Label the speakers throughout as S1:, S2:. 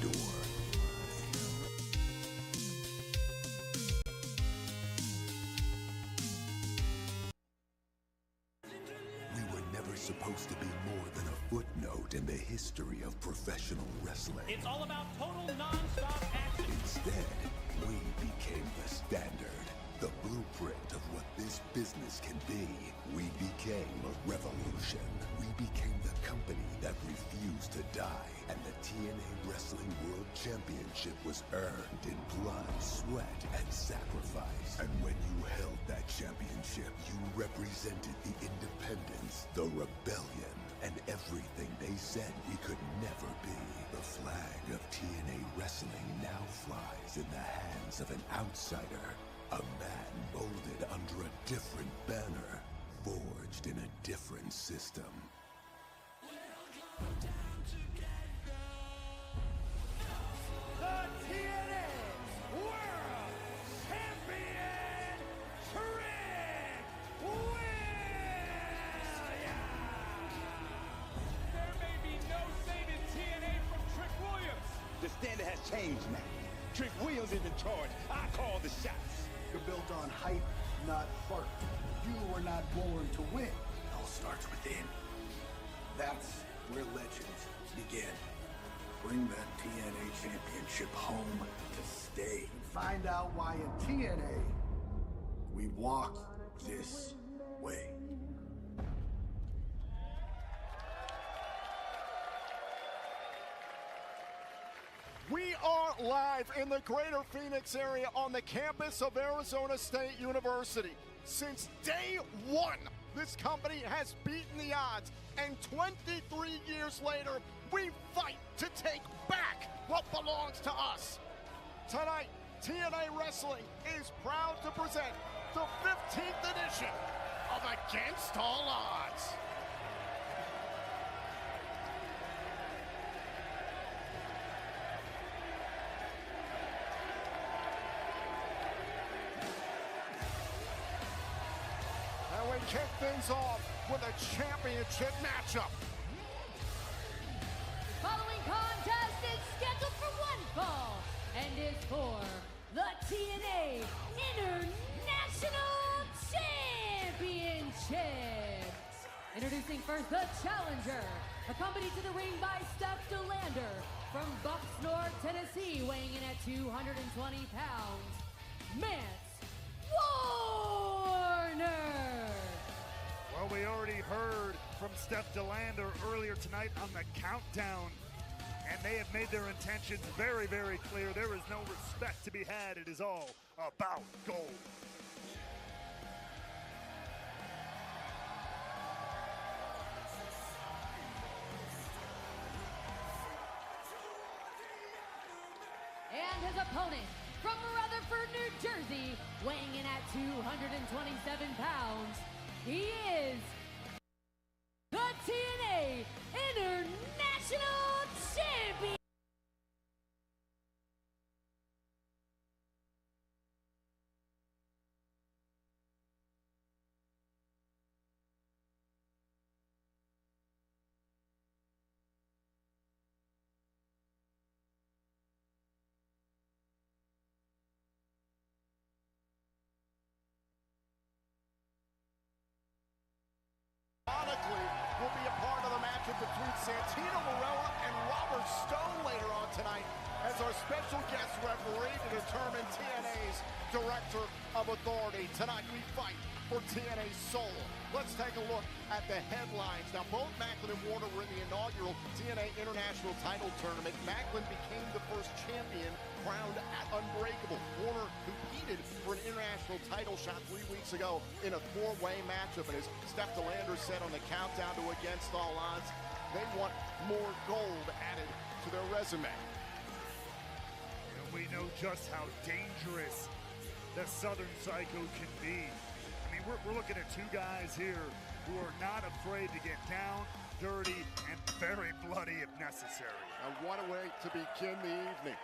S1: door. We were never supposed to be more than a footnote in the history of professional wrestling.
S2: It's all about total non-stop action.
S1: Instead, we became the standard, the blueprint of what this business can be. We became a revolution. We became the company that refused to die, and the TNA Wrestling World Championship was earned in blood, sweat, and sacrifice. And when you held that championship, you represented the independence, the rebellion, and everything they said we could never be. The flag of TNA Wrestling now flies in the hands of an outsider, a man molded under a different banner, forged in a different system.
S2: The TNA World Champion, Trick Williams! There may be no saving TNA from Trick Williams.
S3: The standard has changed now. Trick Williams is in charge. I call the shots.
S4: You're built on hype, not heart. You were not born to win. It all starts within. That's where legends begin. Bring that TNA championship home to stay. Find out why in TNA, we walk this way.
S5: We are live in the greater Phoenix area on the campus of Arizona State University. Since day one, this company has beaten the odds, and 23 years later, we fight to take back what belongs to us. Tonight, TNA Wrestling is proud to present the 15th edition of Against All Odds. And we kick things off with a championship matchup.
S6: Following contest is scheduled for one fall and is for the TNA International Championships. Introducing first the challenger, accompanied to the ring by Steph DeLander from Bucksnort, Tennessee, weighing in at 220 pounds, Mance Warner.
S7: Well, we already heard from Steph DeLander earlier tonight on the countdown, and they have made their intentions very, very clear. There is no respect to be had. It is all about gold.
S6: And his opponent from Rutherford, New Jersey, weighing in at 227 pounds, he is the TNA International Champion.
S5: Ironically, will be a part of the matchup between Santino Marella and Robert Stone later on tonight as our special guest referee to determine TNA's Director of Authority. Tonight we fight for TNA's soul. Let's take a look at the headlines. Now, both Macklin and Warner were in the inaugural TNA International Title Tournament. Macklin became the first champion crowned at Unbreakable. Warner competed for an international title shot 3 weeks ago in a four-way matchup. And as Steph DeLander said on the countdown to Against All Odds, they want more gold added to their resume.
S7: And we know just how dangerous the Southern Psycho can be. I mean, we're looking at two guys here who are not afraid to get down, dirty, and very bloody if necessary.
S5: And what a way to begin the evening.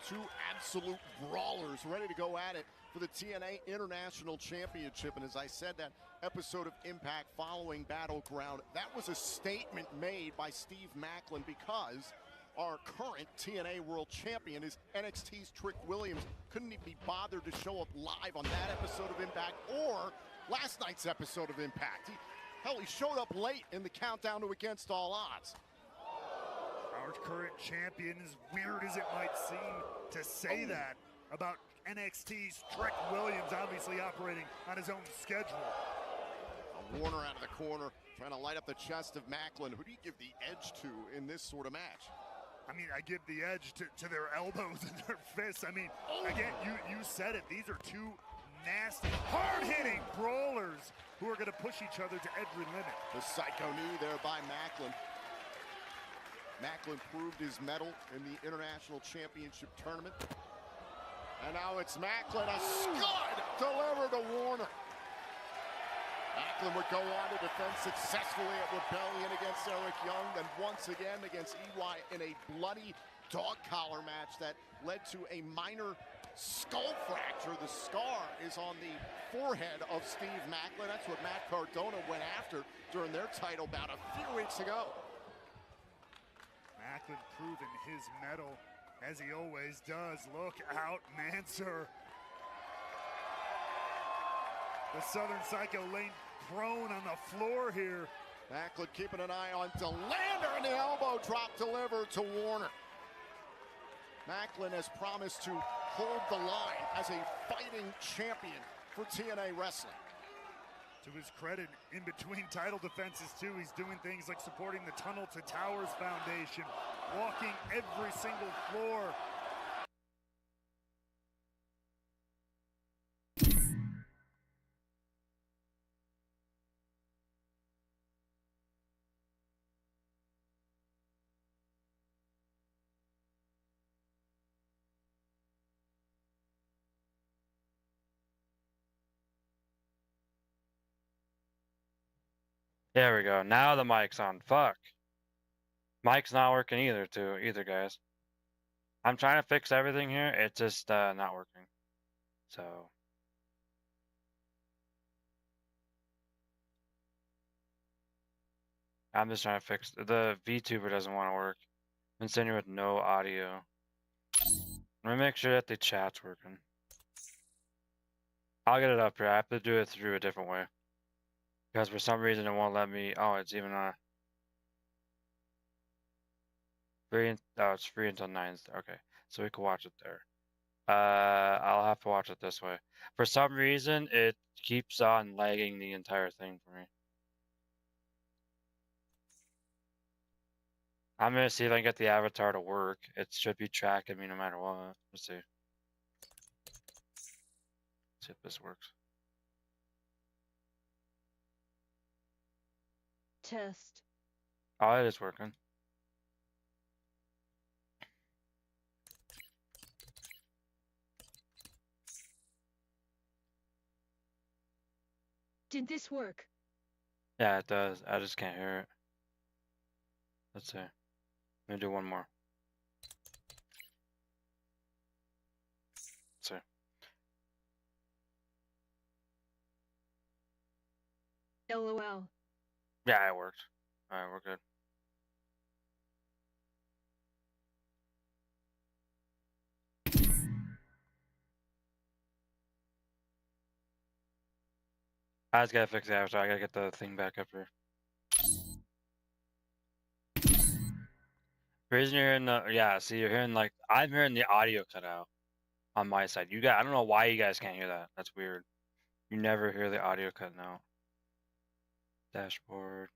S5: Two absolute brawlers ready to go at it for the TNA International Championship. And as I said, that episode of Impact following Battleground, that was a statement made by Steve Macklin because our current TNA World Champion, is NXT's Trick Williams. Couldn't even be bothered to show up live on that episode of Impact or last night's episode of Impact. He showed up late in the countdown to Against All Odds.
S7: Our current champion, as weird as it might seem to say that about NXT's Trick Williams, obviously operating on his own schedule.
S5: Warner out of the corner, trying to light up the chest of Macklin. Who do you give the edge to in this sort of match?
S7: I mean, I give the edge to their elbows and their fists. I mean, again, you said it. These are two nasty, hard-hitting brawlers who are going to push each other to every limit.
S5: The psycho knee there by Macklin. Macklin proved his mettle in the International Championship Tournament. And now it's Macklin, a scud delivered to Warner. Macklin would go on to defend successfully at Rebellion against Eric Young, then once again against EY in a bloody dog collar match that led to a minor skull fracture. The scar is on the forehead of Steve Macklin. That's what Matt Cardona went after during their title bout a few weeks ago.
S7: Macklin proving his mettle, as he always does. Look out, Manser. The Southern Psycho laying prone on the floor here.
S5: Macklin keeping an eye on DeLander, and the elbow drop delivered to Warner. Macklin has promised to hold the line as a fighting champion for TNA Wrestling.
S7: To his credit, in between title defenses too, he's doing things like supporting the Tunnel to Towers Foundation, walking every single floor.
S8: There we go. Now the mic's on. Fuck. Mic's not working either, guys. I'm trying to fix everything here. It's just not working. So. I'm just trying to fix the VTuber doesn't want to work. I'm sending with no audio. Let me make sure that the chat's working. I'll get it up here. I have to do it through a different way. Because for some reason it won't let me. Oh, it's even on. It's free until 9. Okay, so we can watch it there. I'll have to watch it this way. For some reason, it keeps on lagging the entire thing for me. I'm gonna see if I can get the avatar to work. It should be tracking me no matter what. Let's see. Let's see if this works.
S6: Test.
S8: Oh, it is working.
S6: Did this work?
S8: Yeah, it does. I just can't hear it. Let's see. Let me do one more. Let's see.
S6: LOL.
S8: Yeah, it worked. Alright, we're good. I just gotta fix the avatar. I gotta get the thing back up here. The reason you're hearing the, yeah, see, you're hearing like, I'm hearing the audio cut out on my side. You guys, I don't know why you guys can't hear that. That's weird. You never hear the audio cutting out. Dashboard.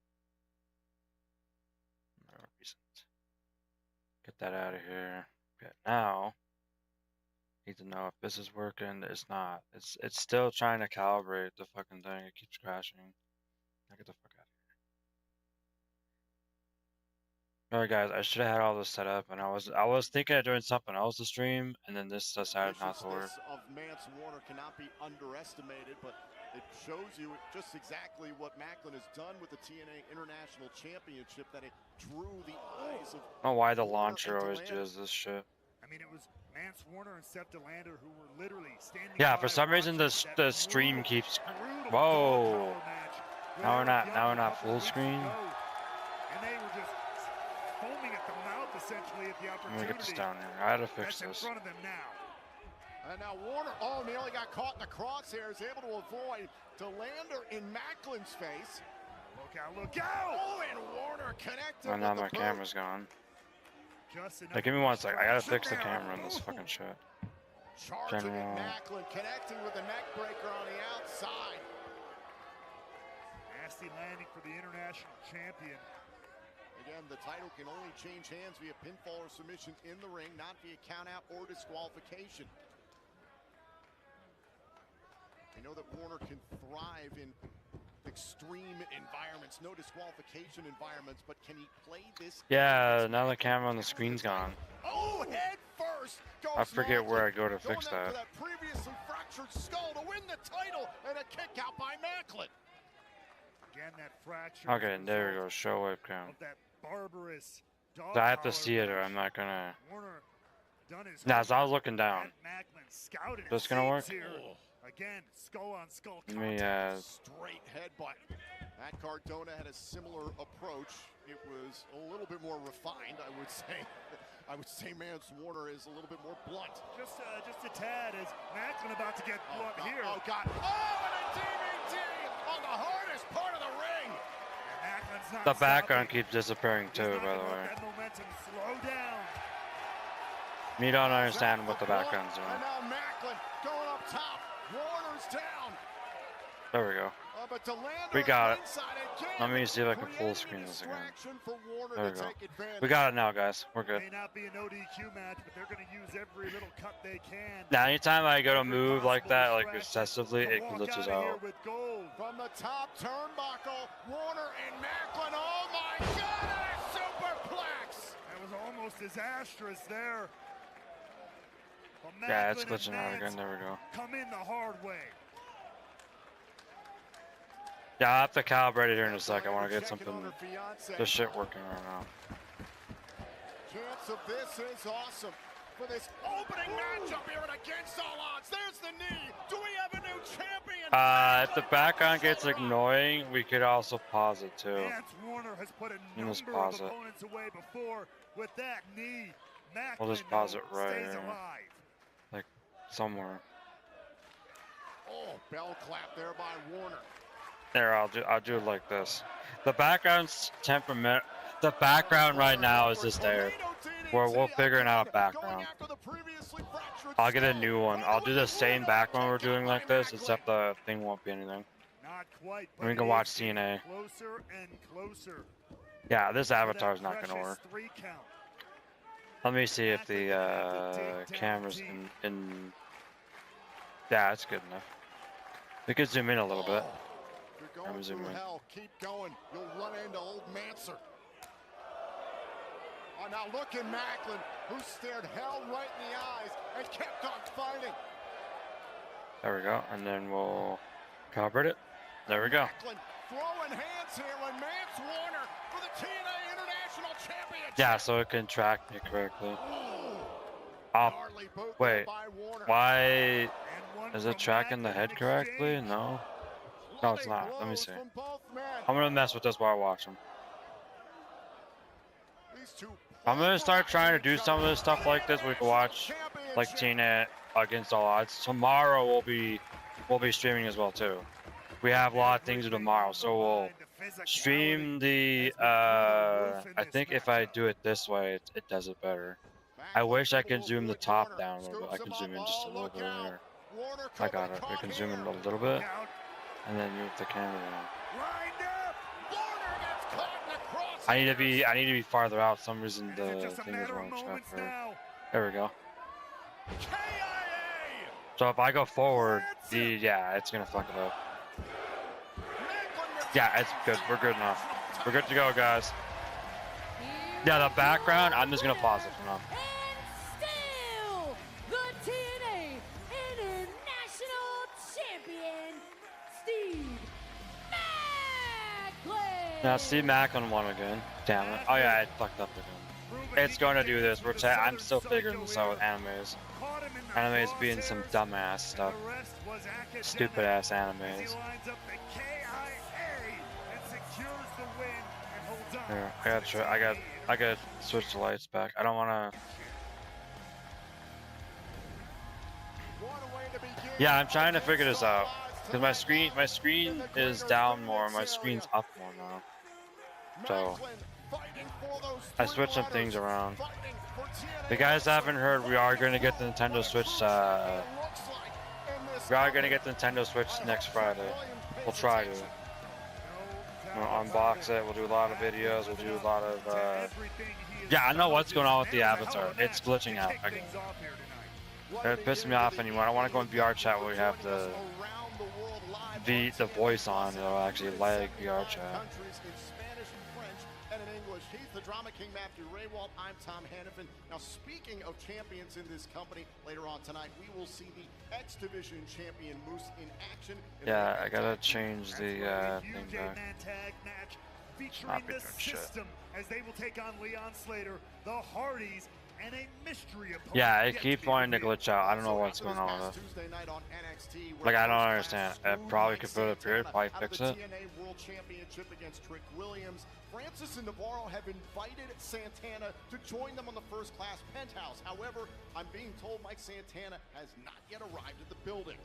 S8: Get that out of here. Okay, now need to know if this is working. It's not. It's still trying to calibrate the fucking thing. It keeps crashing. Now get the fuck out of here. Alright guys, I should have had all this set up, and I was thinking of doing something else to stream, and then this decided not to work.
S5: Of Mance Warner cannot be underestimated, but it shows you just exactly what Macklin has done with the TNA International Championship, that it drew the eyes of.
S8: I don't know why the launcher always does this shit.
S7: I mean, it was Mance Warner and Seth DeLander who were literally standing.
S8: Yeah, for some reason the stream keeps. Whoa. Now we're not full screen.
S7: And they were just foaming at the mouth, essentially, at the
S8: Let
S7: opportunity.
S8: me get this down here. I had to fix
S7: That's
S8: this.
S7: in front of them now.
S5: And now Warner, nearly got caught in the crosshairs, able to avoid Delander in Macklin's face.
S7: Look out, look out!
S5: Oh, and Warner connected
S8: Oh, now
S5: with
S8: my
S5: the boot.
S8: camera's gone.
S7: Just enough
S8: Hey, give me 1 second. I gotta
S7: distraction
S8: fix the
S7: there.
S8: camera in this fucking shit.
S5: Charging
S8: General.
S5: at Macklin, connecting with the neck breaker on the outside.
S7: Nasty landing for the international champion.
S5: Again, the title can only change hands via pinfall or submission in the ring, not via countout or disqualification. We know that Warner can thrive in extreme environments, no disqualification environments, but can he play this?
S8: Yeah, now the camera on the screen's gone.
S5: Oh, head first goes
S8: I forget
S5: Macklin,
S8: where I go to
S5: going
S8: fix
S5: after
S8: that.
S5: that previously fractured skull to win the title, and a kick out by Macklin.
S7: Again, that fracture.
S8: Okay, there we go. Show webcam.
S7: Of that barbarous dog
S8: So I have to
S7: collar
S8: see it or
S7: match.
S8: I'm not gonna.
S7: Warner done his
S8: Nah, so I was looking down.
S7: Matt Macklin scouted
S8: This
S7: his
S8: gonna work?
S7: seeds here. Again, skull on skull
S8: Let me,
S7: contact.
S5: Straight headbutt. Matt Cardona had a similar approach. It was a little bit more refined, I would say. I would say Mance Warner is a little bit more blunt.
S7: Just a tad as Macklin about to get blunt
S5: God,
S7: here.
S5: Oh, God. Oh, and a DVD on the hardest part of the ring.
S7: And Macklin's not
S8: The background
S7: stopping.
S8: keeps disappearing
S7: He's
S8: too,
S7: not
S8: by the
S7: gonna let
S8: way.
S7: that momentum slow down.
S8: You don't understand what the
S5: Blunt,
S8: background's doing.
S5: And now Macklin going up top. Warner's down.
S8: There we go.
S5: But Delander
S8: We got it.
S5: inside again,
S8: Let me see if I can full
S5: creating a
S8: screen this again.
S5: distraction for Warner
S8: There
S5: to
S8: we go.
S5: take advantage.
S8: We got it now, guys. We're good.
S7: May not be an ODQ match, but they're going to use every little cut they can.
S8: Now, anytime I go to
S7: Every
S8: move like that,
S7: possible
S8: like
S7: distraction
S8: excessively,
S7: to
S8: it
S7: walk
S8: glitches
S7: outta here
S8: out.
S7: with gold.
S5: From the top turnbuckle, Warner and Macklin. Oh my God, and a superplex!
S7: That was almost disastrous there. But
S8: Yeah, it's
S7: Macklin
S8: glitching
S7: and
S8: out
S7: Nance
S8: again. There we go.
S7: come in the hard way.
S8: Yeah, I'll have to calibrate it here in a sec. I want to get
S5: Checking on
S8: something,
S5: her fiance.
S8: this shit working right now.
S5: Chance of this is awesome. For this opening matchup here at Against All Odds. There's the knee. Do we have a new champion?
S8: If the background gets annoying, we could also pause it too.
S7: Nance Warner has put a
S8: Let's
S7: number
S8: pause
S7: of
S8: it.
S7: opponents away before with that knee. Macklin
S8: We'll just pause
S7: though,
S8: it right
S7: stays
S8: here.
S7: alive.
S8: Like, somewhere.
S5: Oh, bell clap there by Warner.
S8: There, I'll do it like this. The background's temperament. The background right now is just there. We're figuring out a background. I'll get a new one. I'll do the same background we're doing like this, except the thing won't be anything.
S7: Not quite,
S8: And we
S7: but
S8: can
S7: it
S8: watch
S7: is
S8: TNA.
S7: Closer and closer.
S8: Yeah, this
S7: to that
S8: avatar's not gonna
S7: precious
S8: work.
S7: 3 count.
S8: Let me see if the camera's in. Yeah, it's good enough. We could zoom in a little bit.
S5: You're going
S8: zoom
S5: through
S8: in.
S5: hell. Keep going. You'll run into old Manser. Oh, now look at Macklin, who stared hell right in the eyes and kept on fighting.
S8: There we go, and then we'll calibrate it. There we go.
S5: Macklin throwing hands here and Mance Warner for the TNA International Championship.
S8: Yeah, so it can track me correctly.
S5: Ooh.
S8: Oh,
S5: Gnarly boot
S8: wait.
S5: by Warner.
S8: why
S7: And one
S8: is
S7: from
S8: it tracking the
S7: Macklin
S8: head
S7: in
S8: correctly?
S7: exchange.
S8: No. No, it's
S5: Bloody
S8: not. Let me
S5: blows
S8: see.
S5: from both men.
S8: I'm gonna mess with this while I watch them.
S5: These two
S8: I'm gonna start trying to do some of this stuff like this. We can watch like TNA Against All Odds. Tomorrow we'll be streaming as well too. We have a lot of things to do tomorrow, so we'll stream the. I think if I do it this way, it does it better. I wish I could zoom the top down a little bit. I can zoom in just a little bit here. I got it. We can zoom in a little bit, and then move the camera down.
S7: Lined up.
S5: Warner gets caught in the cross.
S8: I need to be farther out. For some reason
S7: And
S8: the
S7: it's just a
S8: thing is
S7: matter of
S8: wrong track
S7: moments
S8: for.
S7: now.
S8: There we go.
S5: KIA.
S8: So if I go forward, yeah, it's gonna fuck it up. Yeah, it's good. We're good now. We're good to go, guys. Yeah, the background, I'm just gonna pause it for now.
S6: And still the TNA International Champion, Steve Macklin.
S8: Now, Steve Macklin won again. Damn it. Oh yeah, it fucked up again. It's going to do this. I'm still figuring this out with animes. Animes being some dumbass stuff. Stupid ass animes. Here, I gotta I could switch the lights back. I don't want to. Yeah, I'm trying to figure this out because my screen is down more. My screen's up more now. So I switched some things around. The guys haven't heard, we are going to get the Nintendo Switch. We are going to get the Nintendo Switch next Friday. We'll try to. We'll unbox it. We'll do a lot of videos. We'll do a lot of. Yeah, I know what's going on with the avatar. It's glitching out again. It pisses me off anymore. I want to go in VR chat where we have the voice on. It'll actually lag VR chat.
S5: He's the Drama King Matthew Raywalt. I'm Tom Hannafin. Now, speaking of champions in this company, later on tonight, we will see the X Division champion Moose in action.
S8: Yeah, I gotta change the thing back.
S7: Tag match featuring the system as they will take on Leon Slater, the Hardys, and a mystery opponent.
S8: Yeah, it keeps wanting to glitch out. I don't know what's going on with it. Like, I don't understand. I probably could put a period, probably fix it.
S5: TNA World Championship against Trick Williams. Francis and Navarro have invited Santana to join them on the first class penthouse. However, I'm being told Mike Santana has not yet arrived at the building.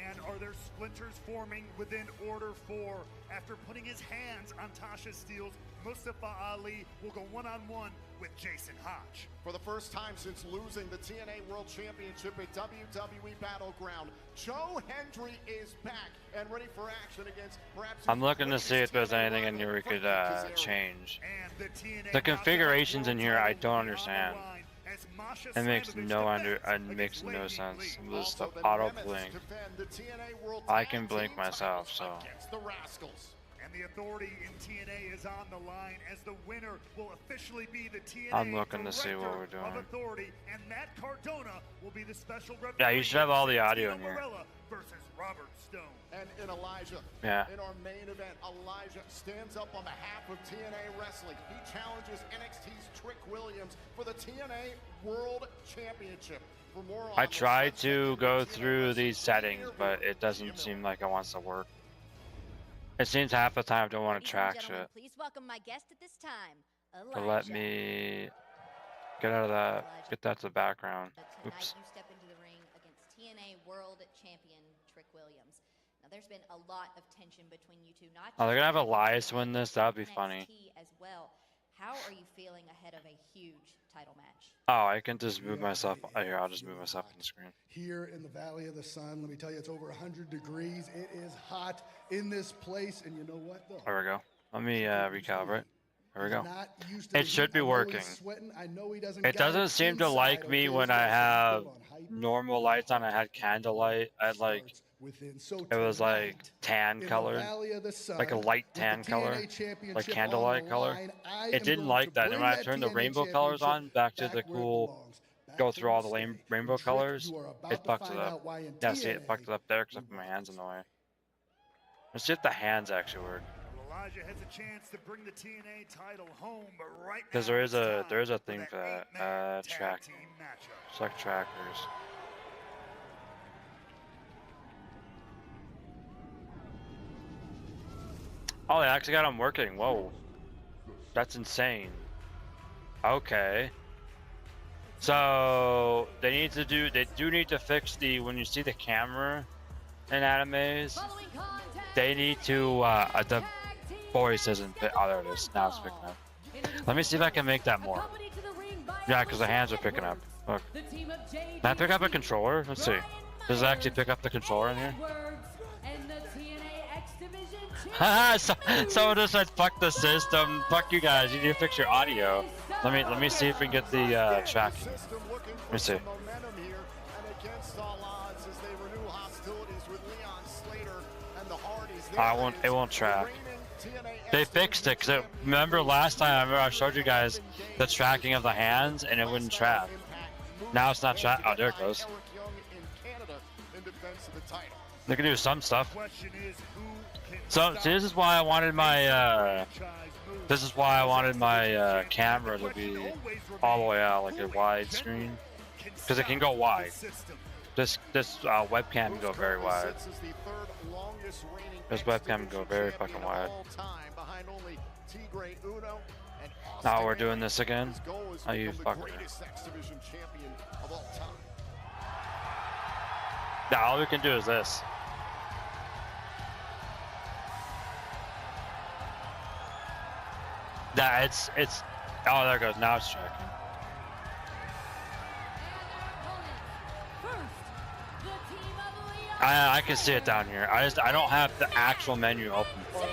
S7: And are there splinters forming within Order 4? After putting his hands on Tasha Steelz, Mustafa Ali will go one-on-one with Jason Hodge.
S5: For the first time since losing the TNA World Championship at WWE Battleground, Joe Hendry is back and ready for action against perhaps...
S8: I'm looking to see if there's anything in here we could change. The configurations in here I don't understand. It makes no sense. This stuff auto blink. I can blink myself, so.
S7: And the authority in TNA is on the line as the winner will officially be the TNA
S8: I'm looking to see what we're doing.
S7: of Authority, and Matt Cardona will be the special referee.
S8: Yeah, you should have all the audio in here.
S7: Versus Robert Stone.
S5: And in Elijah, in our main event, Elijah stands up on behalf of TNA Wrestling. He challenges NXT's Trick Williams for the TNA World Championship. For more
S8: I tried to go through these settings, but it doesn't seem like it wants to work. It seems half the time I don't want to track shit.
S9: Please welcome my guest at this time,
S8: So let me get out of that. Get that to the background. Oops.
S9: You step into the ring against TNA World Champion Trick Williams. Now, there's been a lot of tension between you two.
S8: Oh, they're gonna have Elias win this. That'd be funny.
S9: As well. How are you feeling ahead of a huge title match?
S8: Oh, I can just move myself. Here, I'll just move myself on the screen.
S4: Here in the Valley of the Sun, let me tell you, it's over 100 degrees. It is hot in this place, and you know what, though?
S8: There we go. Let me recalibrate. There we go. It should be working. It doesn't seem to like me when I have normal lights on. I had candlelight. I had like, it was like tan color, like a light tan color, like candlelight color. It didn't like that. And when I turned the rainbow colors on, back to the cool, go through all the rainbow colors, it fucked it up. Yeah, see, it fucked it up there because I put my hands in the way. Let's see if the hands actually work.
S7: Elijah has a chance to bring the TNA title home, but right
S8: because there is a thing for that. Track. Select trackers. Oh, they actually got them working. Whoa, that's insane. Okay. So they do need to fix the, when you see the camera in animes, they need to the voice isn't fit. Oh, there it is. Now it's picking up. Let me see if I can make that more. Yeah, because the hands are picking up. Look. Can I pick up a controller? Let's see. Does it actually pick up the controller in here? Haha, someone just said fuck the system. Fuck you guys. You need to fix your audio. Let me see if we can get the tracking. Let me see. It won't track. They fixed it, because remember last time I showed you guys the tracking of the hands and it wouldn't track. Now it's not track. Oh, there it goes. They can do some stuff. So this is why I wanted my camera to be all the way out, like a wide screen, because it can go wide. This webcam can go very wide. This webcam can go very fucking wide. Now we're doing this again.
S5: His goal is
S8: Oh,
S5: to
S8: you
S5: become the
S8: fucker.
S5: greatest X Division champion of all time.
S8: Now all we can do is this. Nah, it's. Oh, there it goes. Now it's tracking. I can see it down here. I don't have the actual menu open for it.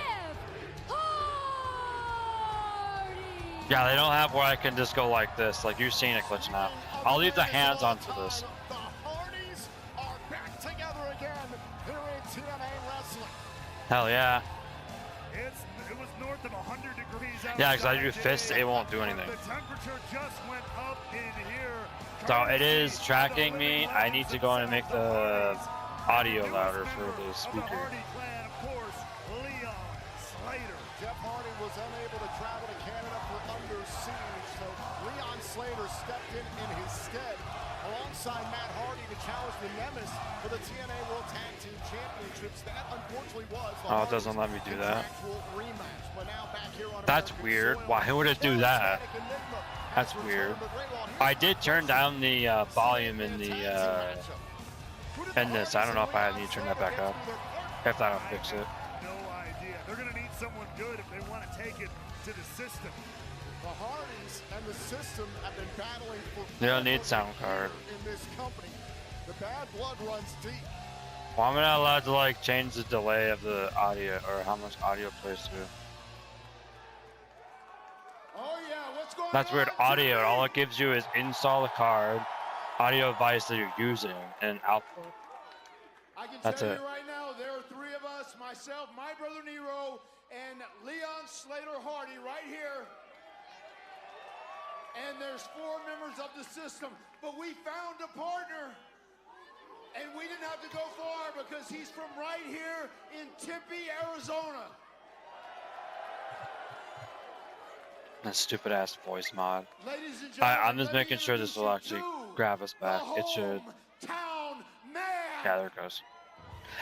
S8: Yeah, they don't have where I can just go like this. Like you've seen it glitching out. I'll leave the hands on for this.
S5: The Hardys are back together again here in TNA Wrestling.
S8: Hell yeah.
S7: It was north of 100 degrees outside.
S8: Yeah, because I do fists, it won't do anything.
S7: The temperature just went up in here.
S8: So it is tracking me. I need to go in and make the audio louder for the speaker.
S5: Jeff Hardy was unable to travel to Canada for Under Siege, so Leon Slater stepped in his stead alongside Matt Hardy to challenge the Nemesis for the TNA World Tag Team Championships. That unfortunately was the
S8: Oh, it doesn't let me do that.
S5: rematch. But now back here on
S8: That's
S5: American
S8: weird.
S5: soil,
S8: Why would it do that?
S5: Enigma
S8: That's
S5: has
S8: weird.
S5: returned to the ring. Well,
S8: I did turn down the volume in the in this. I don't know if I need to turn that back up. If that'll fix it.
S7: No idea. They're going to need someone good if they want to take it to the system.
S5: The Hardys and the system have been battling for
S8: They don't need sound card.
S5: in this company. The bad blood runs deep.
S8: Well, I'm not allowed to like change the delay of the audio or how much audio plays through.
S5: Oh yeah, what's going
S8: That's
S5: on?
S8: weird. Audio. All it gives you is install the card, audio device that you're using, and output.
S10: I can
S8: That's
S10: tell
S8: it.
S10: you right now, there are three of us, myself, my brother Nero, and Leon Slater Hardy right here. And there's four members of the system, but we found a partner. And we didn't have to go far because he's from right here in Tempe, Arizona.
S8: That stupid ass voice mod.
S10: Ladies and gentlemen,
S8: I'm just making sure this will actually grab us back. It should.
S10: Town man.
S8: Yeah, there it goes.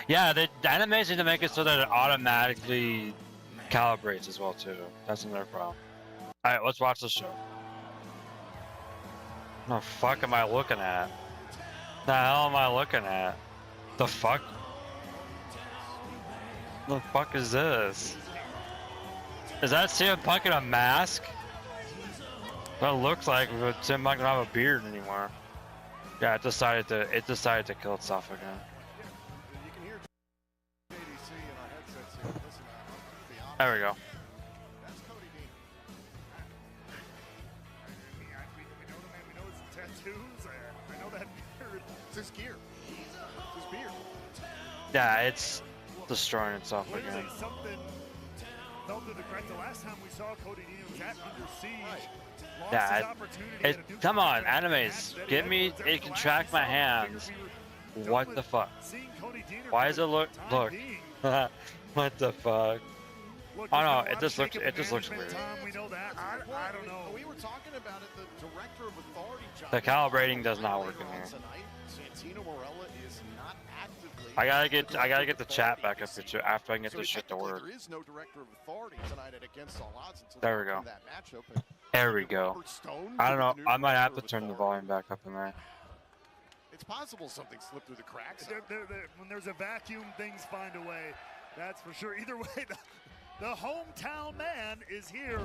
S8: Yeah, the animes need to make it so that it automatically calibrates as well too. That's another problem. All right, let's watch the show. The fuck am I looking at? The hell am I looking at? The fuck? The fuck is this? Is that CM Punk in a mask? That looks like CM Punk don't have a beard anymore. Yeah, it decided to kill itself again.
S5: You can hear JDC in our headsets here. Listen, to be honest,
S8: There we go.
S5: that's Cody Dean.
S7: We know the man. We know his tattoos. I know that beard.
S5: It's his gear. It's his beard.
S8: Yeah, it's destroying itself
S7: Literally
S8: again.
S7: something fell through the crack. The last time we saw Cody Dean was at Under Siege. Lost
S8: Yeah,
S7: his opportunity at a Duke
S8: come on,
S7: contract
S8: animes,
S7: match that
S8: give
S7: he
S8: me,
S7: was there
S8: it
S7: for
S8: can
S7: the
S8: track
S7: last
S8: my
S7: we saw.
S8: hands.
S7: Figured we were
S8: What
S7: done
S8: the
S7: with
S8: fuck?
S7: seeing Cody Dean
S8: Why
S7: for
S8: does
S7: the
S8: it look,
S7: time being.
S8: what the fuck?
S7: Look,
S8: Oh
S7: there's
S8: no,
S7: been a
S8: it
S7: lot
S8: just
S7: of
S8: looks,
S7: shakeup
S8: it just looks
S7: management
S8: weird.
S7: time, we know that. I don't know.
S5: We were talking about it. The director of authority.
S8: The calibrating does not work in here.
S5: Tonight, Santino Marella is not actively.
S8: I gotta get the chat back up here after I can get
S5: So
S8: this shit to
S5: technically,
S8: work.
S5: There is no director of authority tonight at Against All Odds until
S8: There we
S5: they
S8: go.
S5: open that matchup. And
S8: There we go.
S5: Robert Stone
S8: I
S5: could
S8: don't
S5: be
S8: know,
S5: the new
S8: I might have to
S5: director of
S8: turn the
S5: authority.
S8: volume back up in there.
S5: It's possible something slipped through the cracks.
S7: When there's a vacuum, things find a way. That's for sure. Either way, the hometown man is here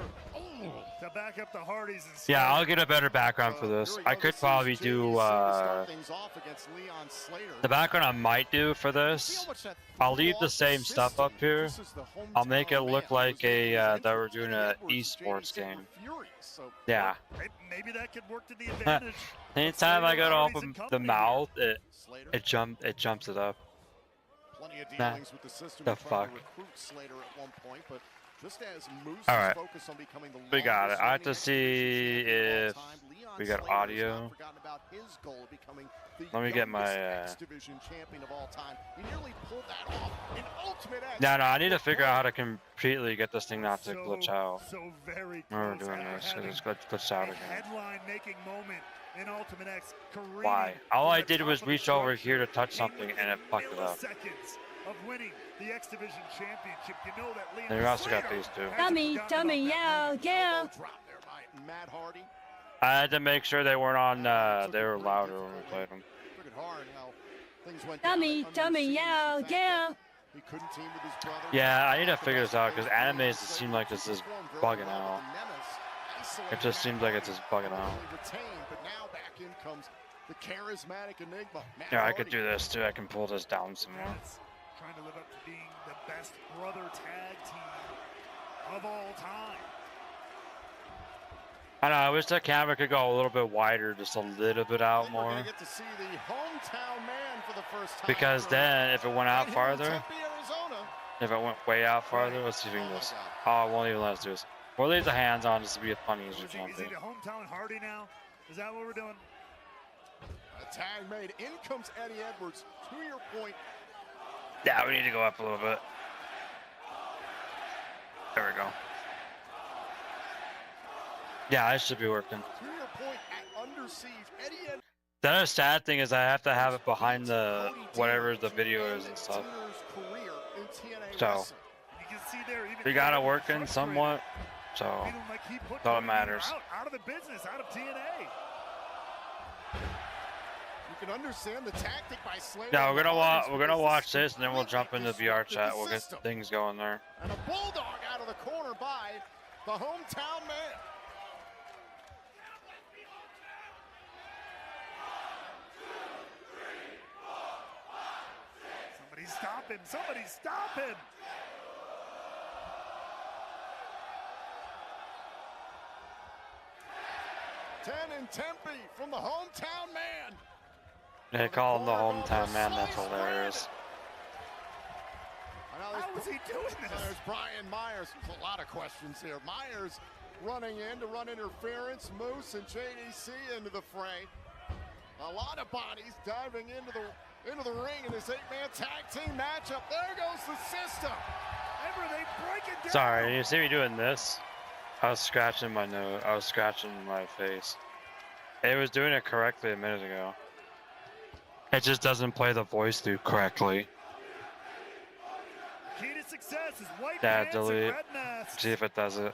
S7: to back up the Hardys. And
S8: Yeah, I'll get a better background for this. I could probably do, the background I might do for this, I'll leave the same stuff up here. I'll make it look like a, that we're doing an esports game. Yeah.
S7: Maybe that could work to the advantage.
S8: Anytime I go to open the mouth, it jumps it up.
S5: Plenty of
S8: Nah.
S5: dealings with the system
S8: The
S5: in trying
S8: fuck.
S5: to recruit Slater at one point, but just as Moose
S8: All
S5: is
S8: right.
S5: focused on becoming the
S8: We got it.
S5: longest
S8: I have to
S5: reigning
S8: see
S5: X Division champion of
S8: if
S5: all time, Leon
S8: we got
S5: Slater has
S8: audio.
S5: not forgotten about his goal of becoming the
S8: Let me get my,
S5: youngest X Division champion of all time. He nearly pulled that off in Ultimate X.
S8: No, I need to figure out how to completely get this thing not to
S7: So-
S8: glitch out.
S7: So very
S8: When we're
S7: close
S8: doing
S7: to
S8: this,
S7: having
S8: because it's glitched out
S7: a
S8: again.
S7: headline-making moment in Ultimate X.
S8: Why?
S7: careening
S8: All
S7: from
S8: I
S7: the
S8: did
S7: top
S8: was
S7: of the
S8: reach over
S7: structure
S8: here to touch
S7: in
S8: something and it fucked it up.
S7: milliseconds of winning the X Division Championship. You know that Leon
S8: They also got
S7: Slater
S8: these two.
S7: Dummy,
S5: yeah. Drop there by Matt Hardy.
S8: I had to make sure they weren't on. They were louder when we played them.
S5: Took it hard how things went
S6: Dummy, yeah.
S5: He couldn't team with his brother.
S8: Yeah, I need to figure this out because animes seem like it's just bugging out. It just seems like it's just bugging out.
S5: But now back in comes the charismatic Enigma.
S8: Yeah, I could do this too. I can pull this down some more.
S7: Trying to live up to being the best brother tag team of all time.
S8: I know. I wish the camera could go a little bit wider, just a little bit out more.
S5: Get to see the hometown man for the first time.
S8: Because then, if it went out farther, if it went way out farther, let's see if we can just. Oh, it won't even let us do this. We'll leave the hands on just to be as funny as we can.
S7: Is he the hometown Hardy now? Is that what we're doing?
S5: A tag made. In comes Eddie Edwards. To your point.
S8: Yeah, we need to go up a little bit. There we go. Yeah, it should be working.
S5: To your point, at Under Siege, Eddie Edwards.
S8: The other sad thing is I have to have it behind the whatever the video is and stuff. So we got it working somewhat. So that's all that matters.
S7: Out of the business, out of TNA.
S5: You can understand the tactic by Slater.
S8: Yeah, we're gonna watch this and then we'll jump into VR chat. We'll get things going there.
S5: And a bulldog out of the corner by the hometown man.
S7: Stop him! Somebody stop him!
S5: Ten in Tempe from the hometown man.
S8: They call him the hometown man. That's hilarious.
S5: How is he doing this? There's Brian Myers. There's a lot of questions here. Myers running in to run interference. Moose and JDC into the fray. A lot of bodies diving into the ring in this 8-man tag team matchup. There goes the system.
S7: Remember, they break it down.
S8: Sorry, you see me doing this? I was scratching my nose. I was scratching my face. It was doing it correctly a minute ago. It just doesn't play the voice through correctly.
S7: Key to success is white
S8: Yeah,
S7: pants
S8: delete.
S7: and red masks.
S8: See if it does it.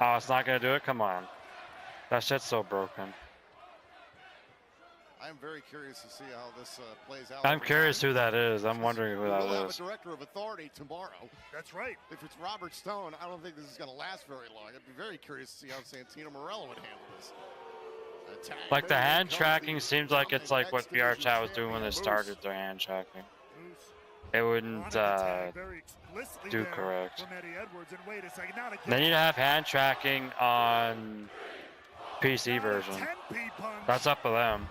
S8: Oh, it's not gonna do it? Come on. That shit's so broken.
S5: I am very curious to see how this plays out.
S8: I'm curious who that is. I'm wondering who that
S5: We'll have
S8: is.
S5: a director of authority tomorrow.
S7: That's right.
S5: If it's Robert Stone, I don't think this is going to last very long. I'd be very curious to see how Santino Marella would handle this.
S8: Like the hand tracking seems like it's like what VR Chat was doing when they started their hand tracking. It wouldn't do correct. They need to have hand tracking on PC version. That's up to them.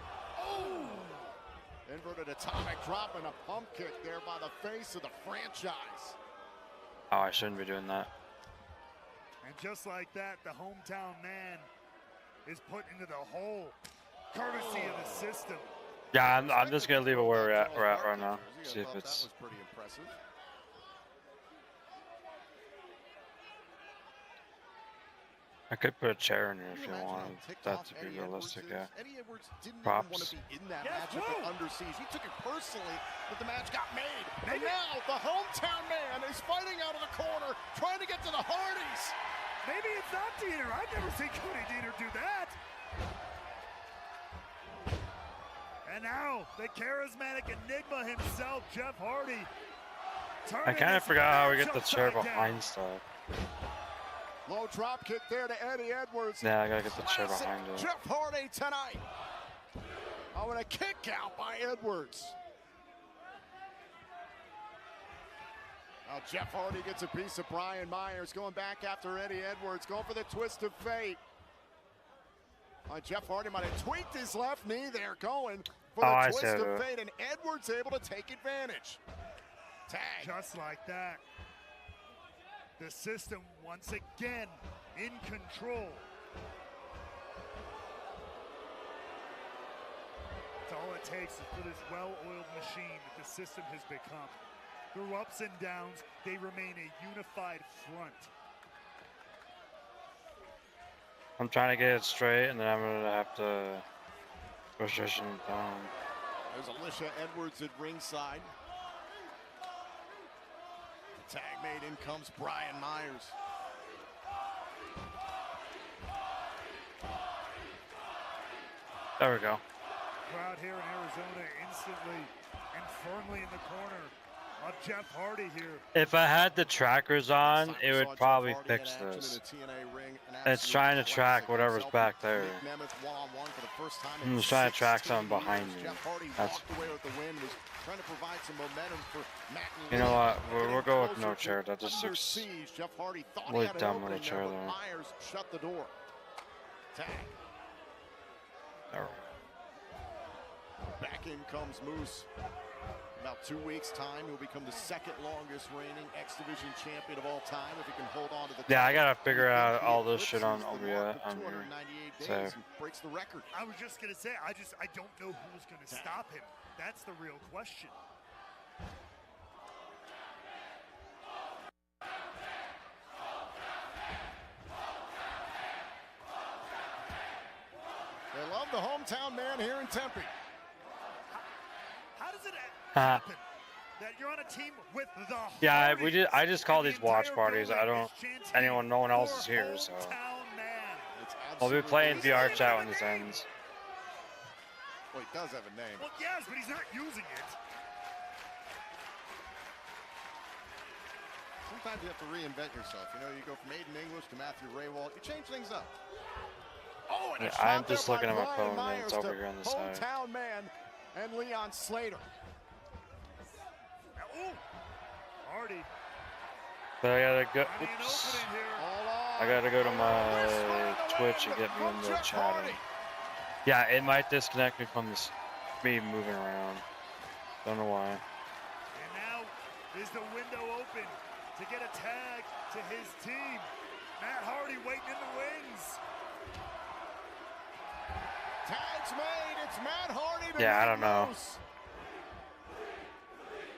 S5: Inverted atomic drop and a pump kick there by the face of the franchise.
S8: Oh, I shouldn't be doing that.
S7: And just like that, the hometown man is put into the hole, courtesy of the system.
S8: Yeah, I'm just gonna leave it where we're at right now. See if it's.
S5: That was pretty impressive.
S8: I could put a chair in here if you want. That to be realistic, yeah.
S5: Eddie Edwards didn't
S8: Props.
S5: want to be in that matchup at Under Siege. He took it personally that the match got made. And now the hometown man is fighting out of the corner, trying to get to the Hardys.
S7: Maybe it's not Diener. I've never seen Cody Diener do that. And now the charismatic enigma himself, Jeff Hardy.
S8: I kind of forgot how we get the chair behind stuff.
S5: Low drop kick there to Eddie Edwards.
S8: Yeah, I gotta get the chair behind it.
S5: Jeff Hardy tonight. Oh, and a kick out by Edwards. Now Jeff Hardy gets a piece of Brian Myers, going back after Eddie Edwards, going for the twist of fate. Jeff Hardy might have tweaked his left knee there, going for the twist of fate, and Edwards able to take advantage. Tag.
S7: Just like that. The system once again in control. That's all it takes is for this well-oiled machine that the system has become. Through ups and downs, they remain a unified front. I'm
S8: trying to get it straight, and then I'm gonna have to position it down.
S5: There's Alicia Edwards at ringside. The tag made, in comes Brian Myers.
S8: There we go.
S7: Crowd here in Arizona instantly and firmly in the corner of Jeff Hardy here.
S8: If I had the trackers on, it would probably fix this. It's trying to track whatever's back there. I'm just trying to track something behind me. That's. You know what? We'll go with no chair. That just looks really dumb with a chair there.
S5: Myers shut the door. Tag.
S8: There we go.
S5: Back in comes Moose. About 2 weeks' time, he'll become the second longest reigning X Division champion of all time if he can hold on to the.
S8: Yeah, I gotta figure out all this shit on here. So.
S5: Breaks the record.
S7: I was just gonna say, I don't know who's gonna stop him. That's the real question.
S5: They love the hometown man here in Tempe.
S7: How does it happen that you're on a team with the
S8: Yeah, I just call these watch parties. I don't. No one else is here, so. I'll be playing VR chat when this ends.
S5: Well, he does have a name.
S7: Well, yes, but he's not using it.
S5: Sometimes you have to reinvent yourself. You know, you go from Aiden English to Matthew Raywalt. You change things up. Oh, and
S8: Yeah, I'm just looking at my phone, and it's over here on the side.
S5: Hometown man and Leon Slater.
S7: Ooh, Hardy.
S8: But I gotta go. Oops. I gotta go to my Twitch and get me in the chat. Yeah, it might disconnect me from me moving around. Don't know why.
S7: And now is the window open to get a tag to his team. Matt Hardy waiting in the wings.
S5: Tags made. It's Matt Hardy.
S8: Yeah, I don't know.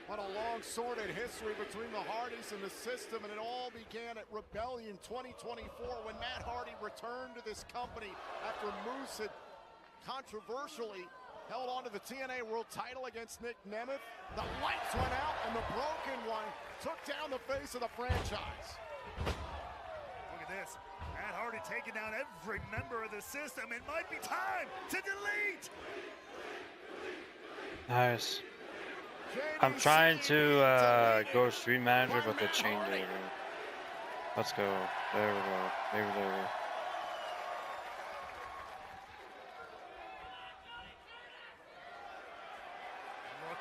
S5: What a long sordid history between the Hardys and the system, and it all began at Rebellion 2024 when Matt Hardy returned to this company after Moose had controversially held on to the TNA World title against Nick Nemeth. The lights went out, and the broken one took down the face of the franchise.
S7: Look at this. Matt Hardy taking down every member of the system. It might be time to delete.
S8: Nice. I'm trying to go to Stream Manager, but they changed it. Let's go. There we go. Maybe there.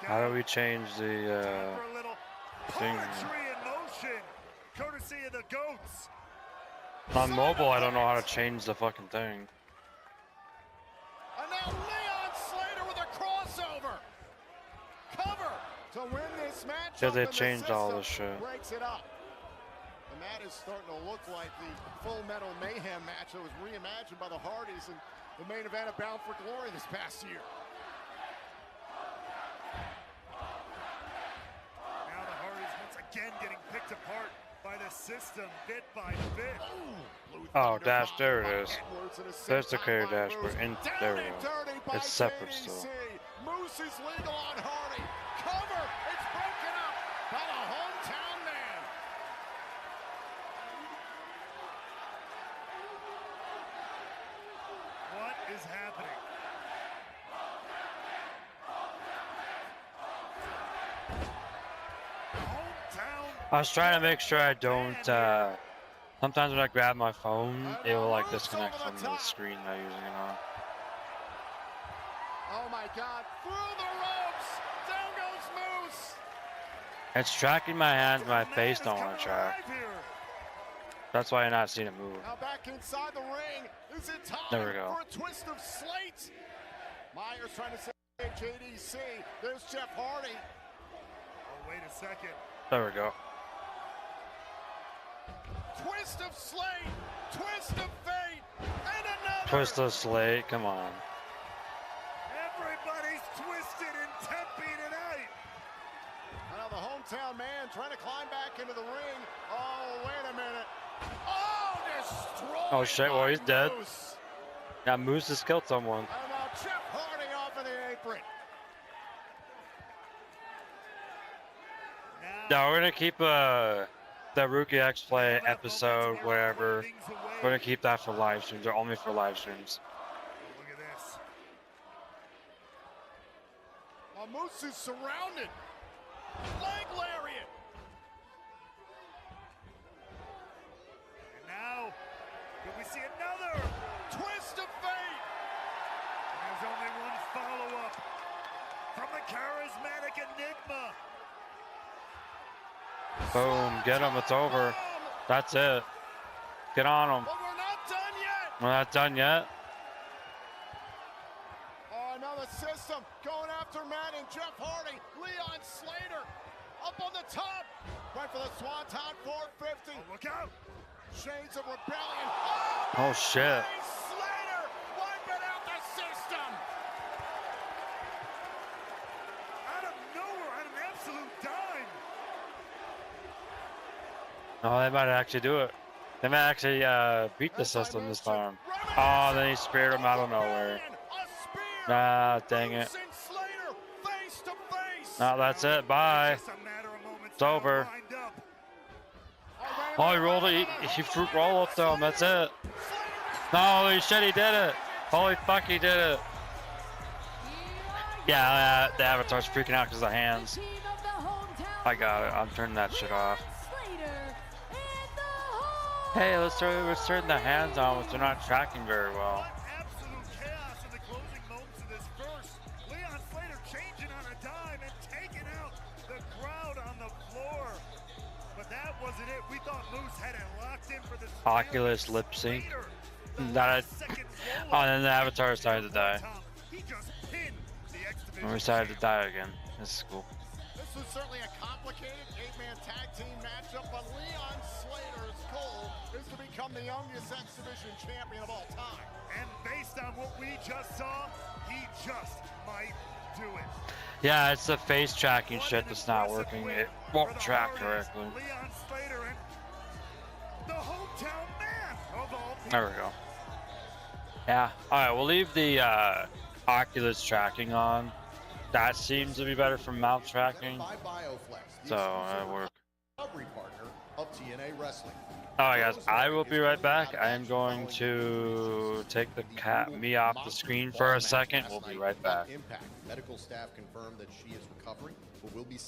S8: How do we change the thing?
S7: Poetry in motion, courtesy of the goats.
S8: On mobile, I don't know how to change the fucking thing.
S5: And now Leon Slater with a crossover. Cover to win this match.
S8: Yeah, they changed all this shit.
S5: Breaks it up. The mat is starting to look like the Full Metal Mayhem match that was reimagined by the Hardys and the main event of Bound for Glory this past year.
S7: Now the Hardys once again getting picked apart by the system bit by bit.
S8: Oh, dash, there it is. There's the carry dash, but there we go. It's separate still.
S5: Moose is legal on Hardy. Cover, it's broken up by the hometown man.
S7: What is happening?
S8: I was trying to make sure I don't, sometimes when I grab my phone, it will like disconnect from the screen I'm using it on.
S5: Oh my God, through the ropes, down goes Moose.
S8: It's tracking my hands, my face don't want to track. That's why you're not seeing it move.
S5: Now back inside the ring, is it time
S8: There we go.
S5: for a twist of slate? Myers trying to save JDC, there's Jeff Hardy.
S7: Oh, wait a second.
S8: There we go.
S5: Twist of slate, twist of fate, and another.
S8: Twist of slate, come on.
S7: Everybody's twisted in Tempe tonight.
S5: Now the hometown man trying to climb back into the ring. Oh, wait a minute. Oh, destroyed.
S8: Oh shit, well he's dead.
S5: Moose.
S8: Yeah, Moose has killed someone.
S5: And now Jeff Hardy off of the apron.
S8: Yeah, we're gonna keep the Rukiaxplay episode, whatever. We're gonna keep that for live streams, or only for live streams.
S5: Look at this. Moose is surrounded. Leg lariat.
S7: And now, could we see another
S5: Twist of fate.
S7: There's only one follow-up from the charismatic Enigma.
S8: Boom, get him, it's over. That's it. Get on him.
S5: But we're not done yet.
S8: We're not done yet.
S5: Oh, another system going after Matt and Jeff Hardy. Leon Slater up on the top. Went for the Swanton 450.
S7: Oh, look out.
S5: Shades of rebellion.
S8: Oh, shit.
S5: Slater wiping out the system.
S7: Out of nowhere, on an absolute dime.
S8: Oh, they might actually do it. They might actually beat the system this time. Oh, then he speared him out of nowhere. Nah, dang it. No, that's it. Bye. It's over. Oh, he rolled it. He fruit roll up to him. That's it. No, holy shit, he did it. Holy fuck, he did it. Yeah, the avatar's freaking out because of the hands. I got it. I'm turning that shit off. Hey, let's turn the hands on, which they're not tracking very well.
S7: Absolute chaos in the closing moments of this verse. Leon Slater changing on a dime and taking out the crowd on the floor. But that wasn't it. We thought Moose had it locked in for this.
S8: Oculus lip sync. That. Oh, and then the avatar decided to die.
S7: He just pinned the X-Division.
S8: And we decided to die again. This is cool.
S5: This was certainly a complicated 8-man tag team matchup, but Leon Slater's goal is to become the youngest X-Division champion of all time.
S7: And based on what we just saw, he just might do it.
S8: Yeah, it's the face tracking shit that's not working. It won't track correctly.
S7: Leon Slater and the hometown man of all people.
S8: There we go. Yeah. Alright, we'll leave the Oculus tracking on. That seems to be better for mount tracking. So that'll work. Alright guys, I will be right back. I am going to take me off the screen for a second. We'll be right back.
S11: Medical staff confirmed that she is recovering, but will be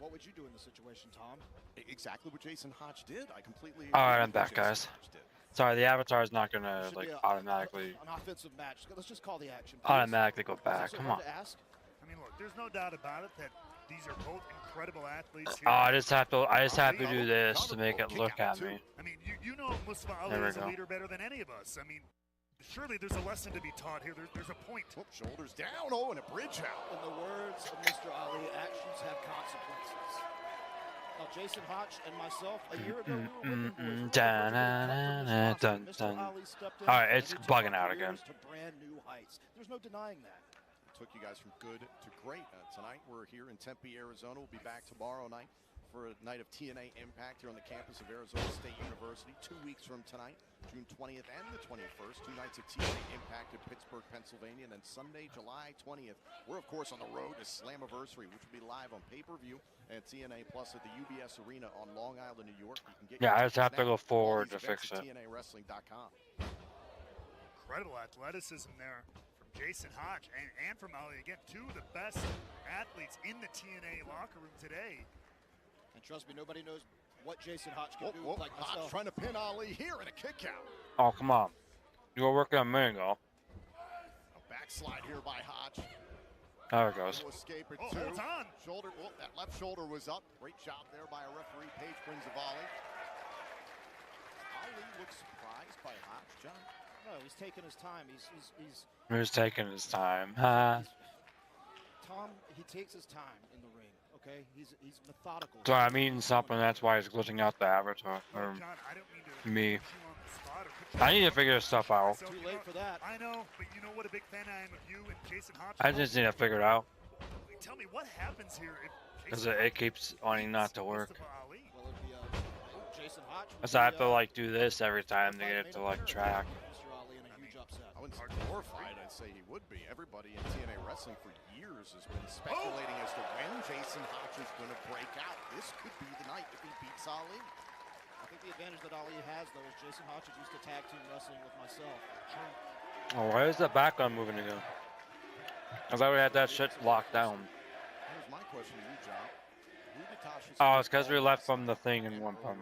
S5: What would you do in the situation, Tom?
S11: Exactly what Jason Hodge did. I completely
S8: All right,
S11: agree
S8: I'm
S11: with what
S8: back,
S11: Jason
S8: guys.
S11: Hodge did.
S8: Sorry, the avatar is not gonna
S5: Should
S8: like
S5: be
S8: automatically
S5: an offensive match. Let's just call the action.
S8: automatically go back.
S5: Is it
S8: Come
S5: hard
S8: on.
S5: to ask?
S7: I mean, look, there's no doubt about it that these are both incredible athletes
S8: Oh,
S7: here.
S8: I just have to do this to make it look at me.
S7: I mean, you know Mustafa Ali
S8: There we
S7: is a
S8: go.
S7: leader better than any of us. I mean, surely there's a lesson to be taught here. There's a point.
S11: Oh, shoulders down. Oh, and a bridge out.
S5: In the words of Mr. Ali, actions have consequences. Now, Jason Hodge and myself, a year ago, we were whipping boys.
S8: All right, it's bugging out again.
S5: To brand new heights. There's no denying that.
S11: Took you guys from good to great. Tonight we're here in Tempe, Arizona. We'll be back tomorrow night for a night of TNA Impact here on the campus of Arizona State University. 2 weeks from tonight, June 20th and the 21st. 2 nights of TNA Impact in Pittsburgh, Pennsylvania. And then Sunday, July 20th, we're, of course, on the road to Slammiversary, which will be live on pay-per-view at TNA Plus at the UBS Arena on Long Island, New York. You can get
S8: Yeah, I just have to go forward to fix it.
S11: TNAWrestling.com.
S7: Incredible athleticism there from Jason Hodge and from Ali. Again, two of the best athletes in the TNA locker room today.
S5: And trust me, nobody knows what Jason Hodge can do. Like
S11: Hodge
S5: myself.
S11: trying to pin Ali here and a kick out.
S8: Oh, come on. You were working a minute ago.
S11: A backslide here by Hodge.
S8: There it goes.
S11: Escape it
S7: hold on.
S11: Shoulder, that left shoulder was up. Great job there by a referee. Page brings of Ali. Ali looks surprised by Hodge, John.
S5: No, he's taking his time. He's
S8: He's taking his time.
S5: Tom, he takes his time in the ring, okay? He's methodical.
S8: So I'm eating something, that's why he's glitching out the avatar. Or
S7: John, I don't mean to
S8: me.
S7: put you on the spot or put you
S8: I need to figure this stuff out.
S7: So,
S5: Too
S7: you
S5: late
S7: know,
S5: for that.
S7: I know, but you know what a big fan I am of you and Jason Hodge.
S8: I just need to figure it out.
S7: Tell me what happens here if
S8: Because
S7: Jason
S8: it keeps wanting not to work.
S7: Mustafa Ali.
S5: Well, it'd be Jason Hodge.
S8: So I have to like do this every time to get it to like track.
S5: Mr. Ali in a huge upset.
S11: I wouldn't say horrified, I'd say he would be. Everybody in TNA Wrestling for years has been speculating as to when Jason Hodge is going to break out. This could be the night if he beats Ali.
S5: I think the advantage that Ali has, though, is Jason Hodge is used to tag team wrestling with myself.
S8: Oh, why is the background moving again? I thought we had that shit locked down.
S11: Here's my question to you, John.
S8: Oh, it's because we left from the thing in one part.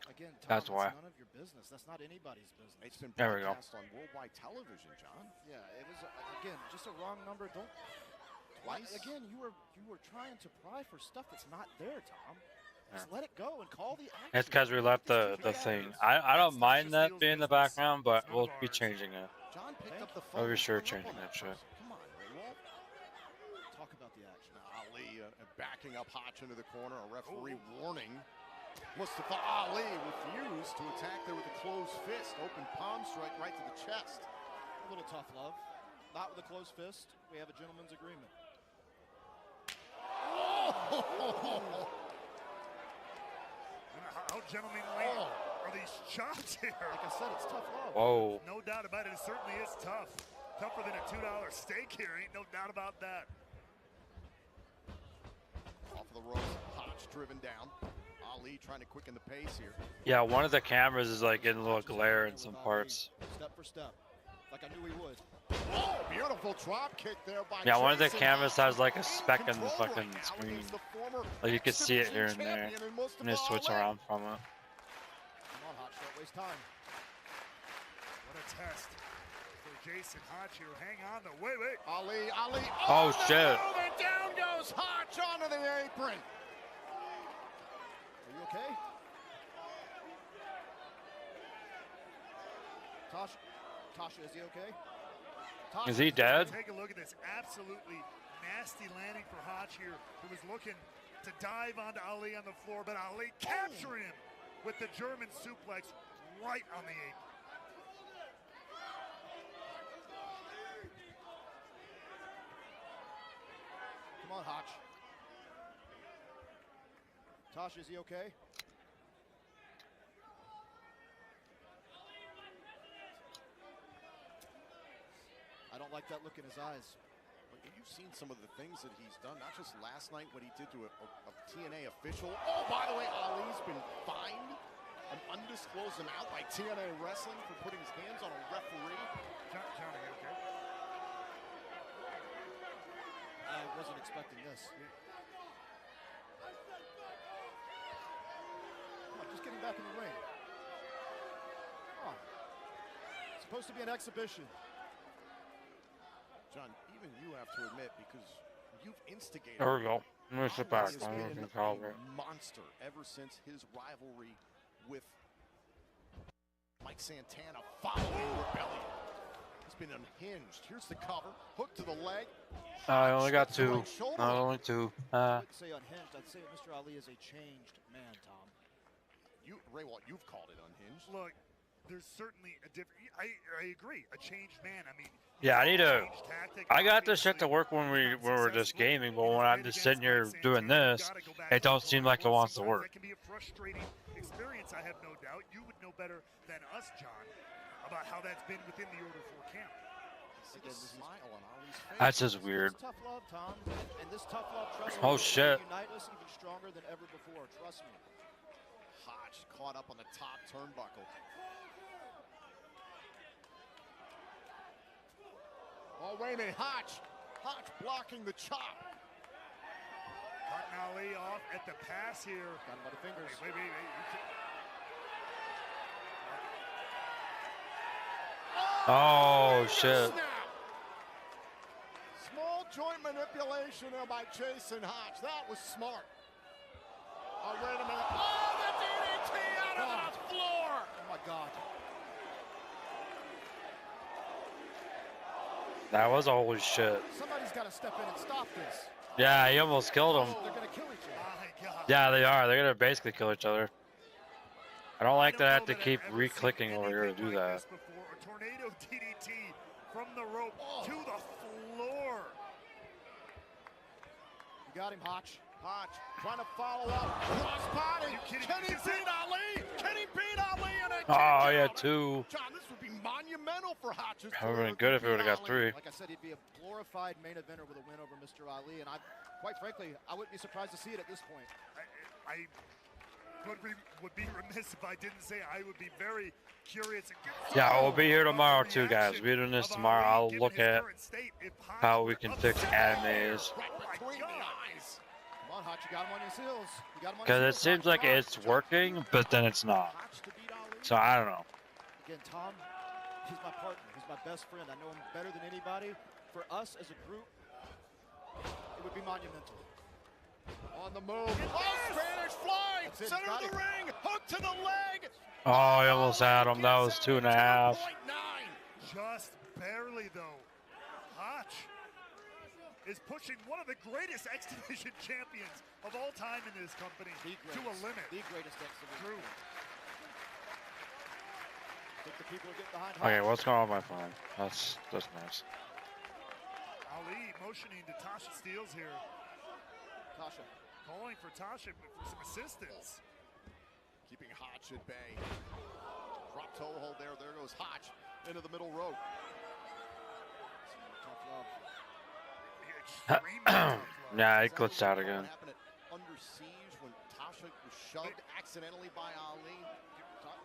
S5: Again, Tom,
S8: That's why.
S5: It's none of your business. That's not anybody's business.
S11: It's been
S8: There we go.
S11: broadcast on worldwide television, John.
S5: Yeah, it was again just a wrong number. Don't.
S11: Twice?
S5: Again, you were trying to pry for stuff that's not there, Tom. Just let it go and call the action.
S8: It's because we left the thing. I don't mind that being in the background, but we'll be changing it.
S11: John picked up the phone.
S8: I'll be sure
S11: hung up
S8: changing
S11: on
S8: that shit.
S11: Come on, Raywolf.
S5: Talk about the action.
S11: Ali backing up Hodge into the corner. A referee warning. Mustafa Ali refused to attack there with a closed fist. Open palm strike right to the chest.
S5: A little tough love. Not with a closed fist. We have a gentleman's agreement.
S11: Oh!
S7: How gentlemanly are these chops here?
S5: Like I said, it's tough love.
S8: Whoa.
S7: No doubt about it. It certainly is tough. Tougher than a $2 steak here. Ain't no doubt about that.
S11: Off of the ropes, Hodge driven down. Ali trying to quicken the pace here.
S8: Yeah, one of the cameras is like getting a little glare in some parts.
S5: Step for step. Like I knew he would.
S11: Oh, beautiful drop kick there by
S8: Yeah, one of the
S11: Jason
S8: cameras
S11: Hodge.
S8: has like a speck in the
S11: Control
S8: fucking
S11: right now
S8: screen.
S11: against the former
S8: Like you can see it here and there.
S11: champion in Mustafa
S8: And just switch
S11: Ali.
S8: around from it.
S5: Come on, Hodge, don't waste time.
S7: What a test for Jason Hodge here. Hang on though. Wait.
S11: Ali.
S8: Oh, shit.
S11: And down goes Hodge onto the apron.
S5: Are you okay? Tasha, is he okay? Tasha,
S8: Is he dead?
S7: Take a look at this absolutely nasty landing for Hodge here, who was looking to dive onto Ali on the floor, but Ali capturing him with the German suplex right on the apron.
S5: Come on, Hodge. Tasha, is he okay? I don't like that look in his eyes.
S11: But you've seen some of the things that he's done, not just last night, what he did to a TNA official. Oh, by the way, Ali's been fined an undisclosed amount by TNA Wrestling for putting his hands on a referee.
S7: John, are you okay?
S5: I wasn't expecting this. him back in the ring. Oh. It's supposed to be an exhibition.
S11: John, even you have to admit, because you've instigated.
S8: There we go. Missed it back.
S11: Has been a monster ever since his rivalry with Mike Santana following Rebellion. He's been unhinged. Here's the cover. Hook to the leg.
S8: I only got two. Not only two.
S5: I wouldn't say unhinged. I'd say Mr. Ali is a changed man, Tom.
S11: You, Raywalt, you've called it unhinged.
S7: Look, there's certainly a different. I agree. A changed man. I mean.
S8: Yeah, I need to. I got this shit to work when we're just gaming, but when I'm just sitting here doing this, it don't seem like it wants to work.
S7: That can be a frustrating experience. I have no doubt. You would know better than us, John, about how that's been within the Order 4 camp.
S8: That's just weird.
S5: This tough love, Tom, and this tough love, trust
S8: Oh
S5: me,
S8: shit!
S5: will unite us even stronger than ever before. Trust me.
S11: Hodge caught up on the top turnbuckle. Oh, wait a minute, Hodge blocking the chop.
S7: Cutting Ali off at the pass here.
S5: Got him by the fingers.
S7: Wait.
S8: Oh shit!
S11: Small joint manipulation by Jason Hodge. That was smart. Oh, wait a minute. Oh, the DDT out of the floor.
S5: Oh my God.
S8: That was holy shit.
S5: Somebody's got to step in and stop this.
S8: Yeah, he almost killed him.
S5: They're gonna kill each other.
S8: Yeah, they are. They're gonna basically kill each other. I don't like that I have to keep re-clicking over here to do that.
S7: A tornado DDT from the rope to the floor.
S5: You got him, Hodge.
S11: Hodge trying to follow up. Crossbody. Can he beat Ali? Can he beat Ali in a
S8: Oh, yeah, two.
S11: John, this would be monumental for Hodge's.
S8: That would have been good if he would have got three.
S5: Like I said, he'd be a glorified main eventer with a win over Mr. Ali, and quite frankly, I wouldn't be surprised to see it at this point.
S7: I would be remiss if I didn't say I would be very curious.
S8: Yeah, we'll be here tomorrow too, guys. We're doing this tomorrow. I'll look at how we can fix animes.
S5: Come on, Hodge, you got him on his heels.
S8: Because it seems like it's working, but then it's not. So I don't know.
S5: Again, Tom, he's my partner. He's my best friend. I know him better than anybody. For us as a group, it would be monumental.
S11: On the move. Oh, Spanish fly. Center of the ring. Hook to the leg.
S8: Oh, he almost had him. That was 2.5.
S7: Just barely, though. Hodge is pushing one of the greatest X Division champions of all time in this company to a limit.
S5: The greatest X Division.
S7: True.
S5: Think the people are getting behind Hodge.
S8: Okay, what's going on with my phone? That's nice.
S7: Ali motioning to Tasha Steelz here.
S5: Tasha.
S7: Calling for Tasha for some assistance.
S11: Keeping Hodge at bay. Drop toe hold there. There goes Hodge into the middle rope.
S5: Tough love.
S8: Yeah, he glitched out again.
S11: What happened at Under Siege when Tasha was shoved accidentally by Ali?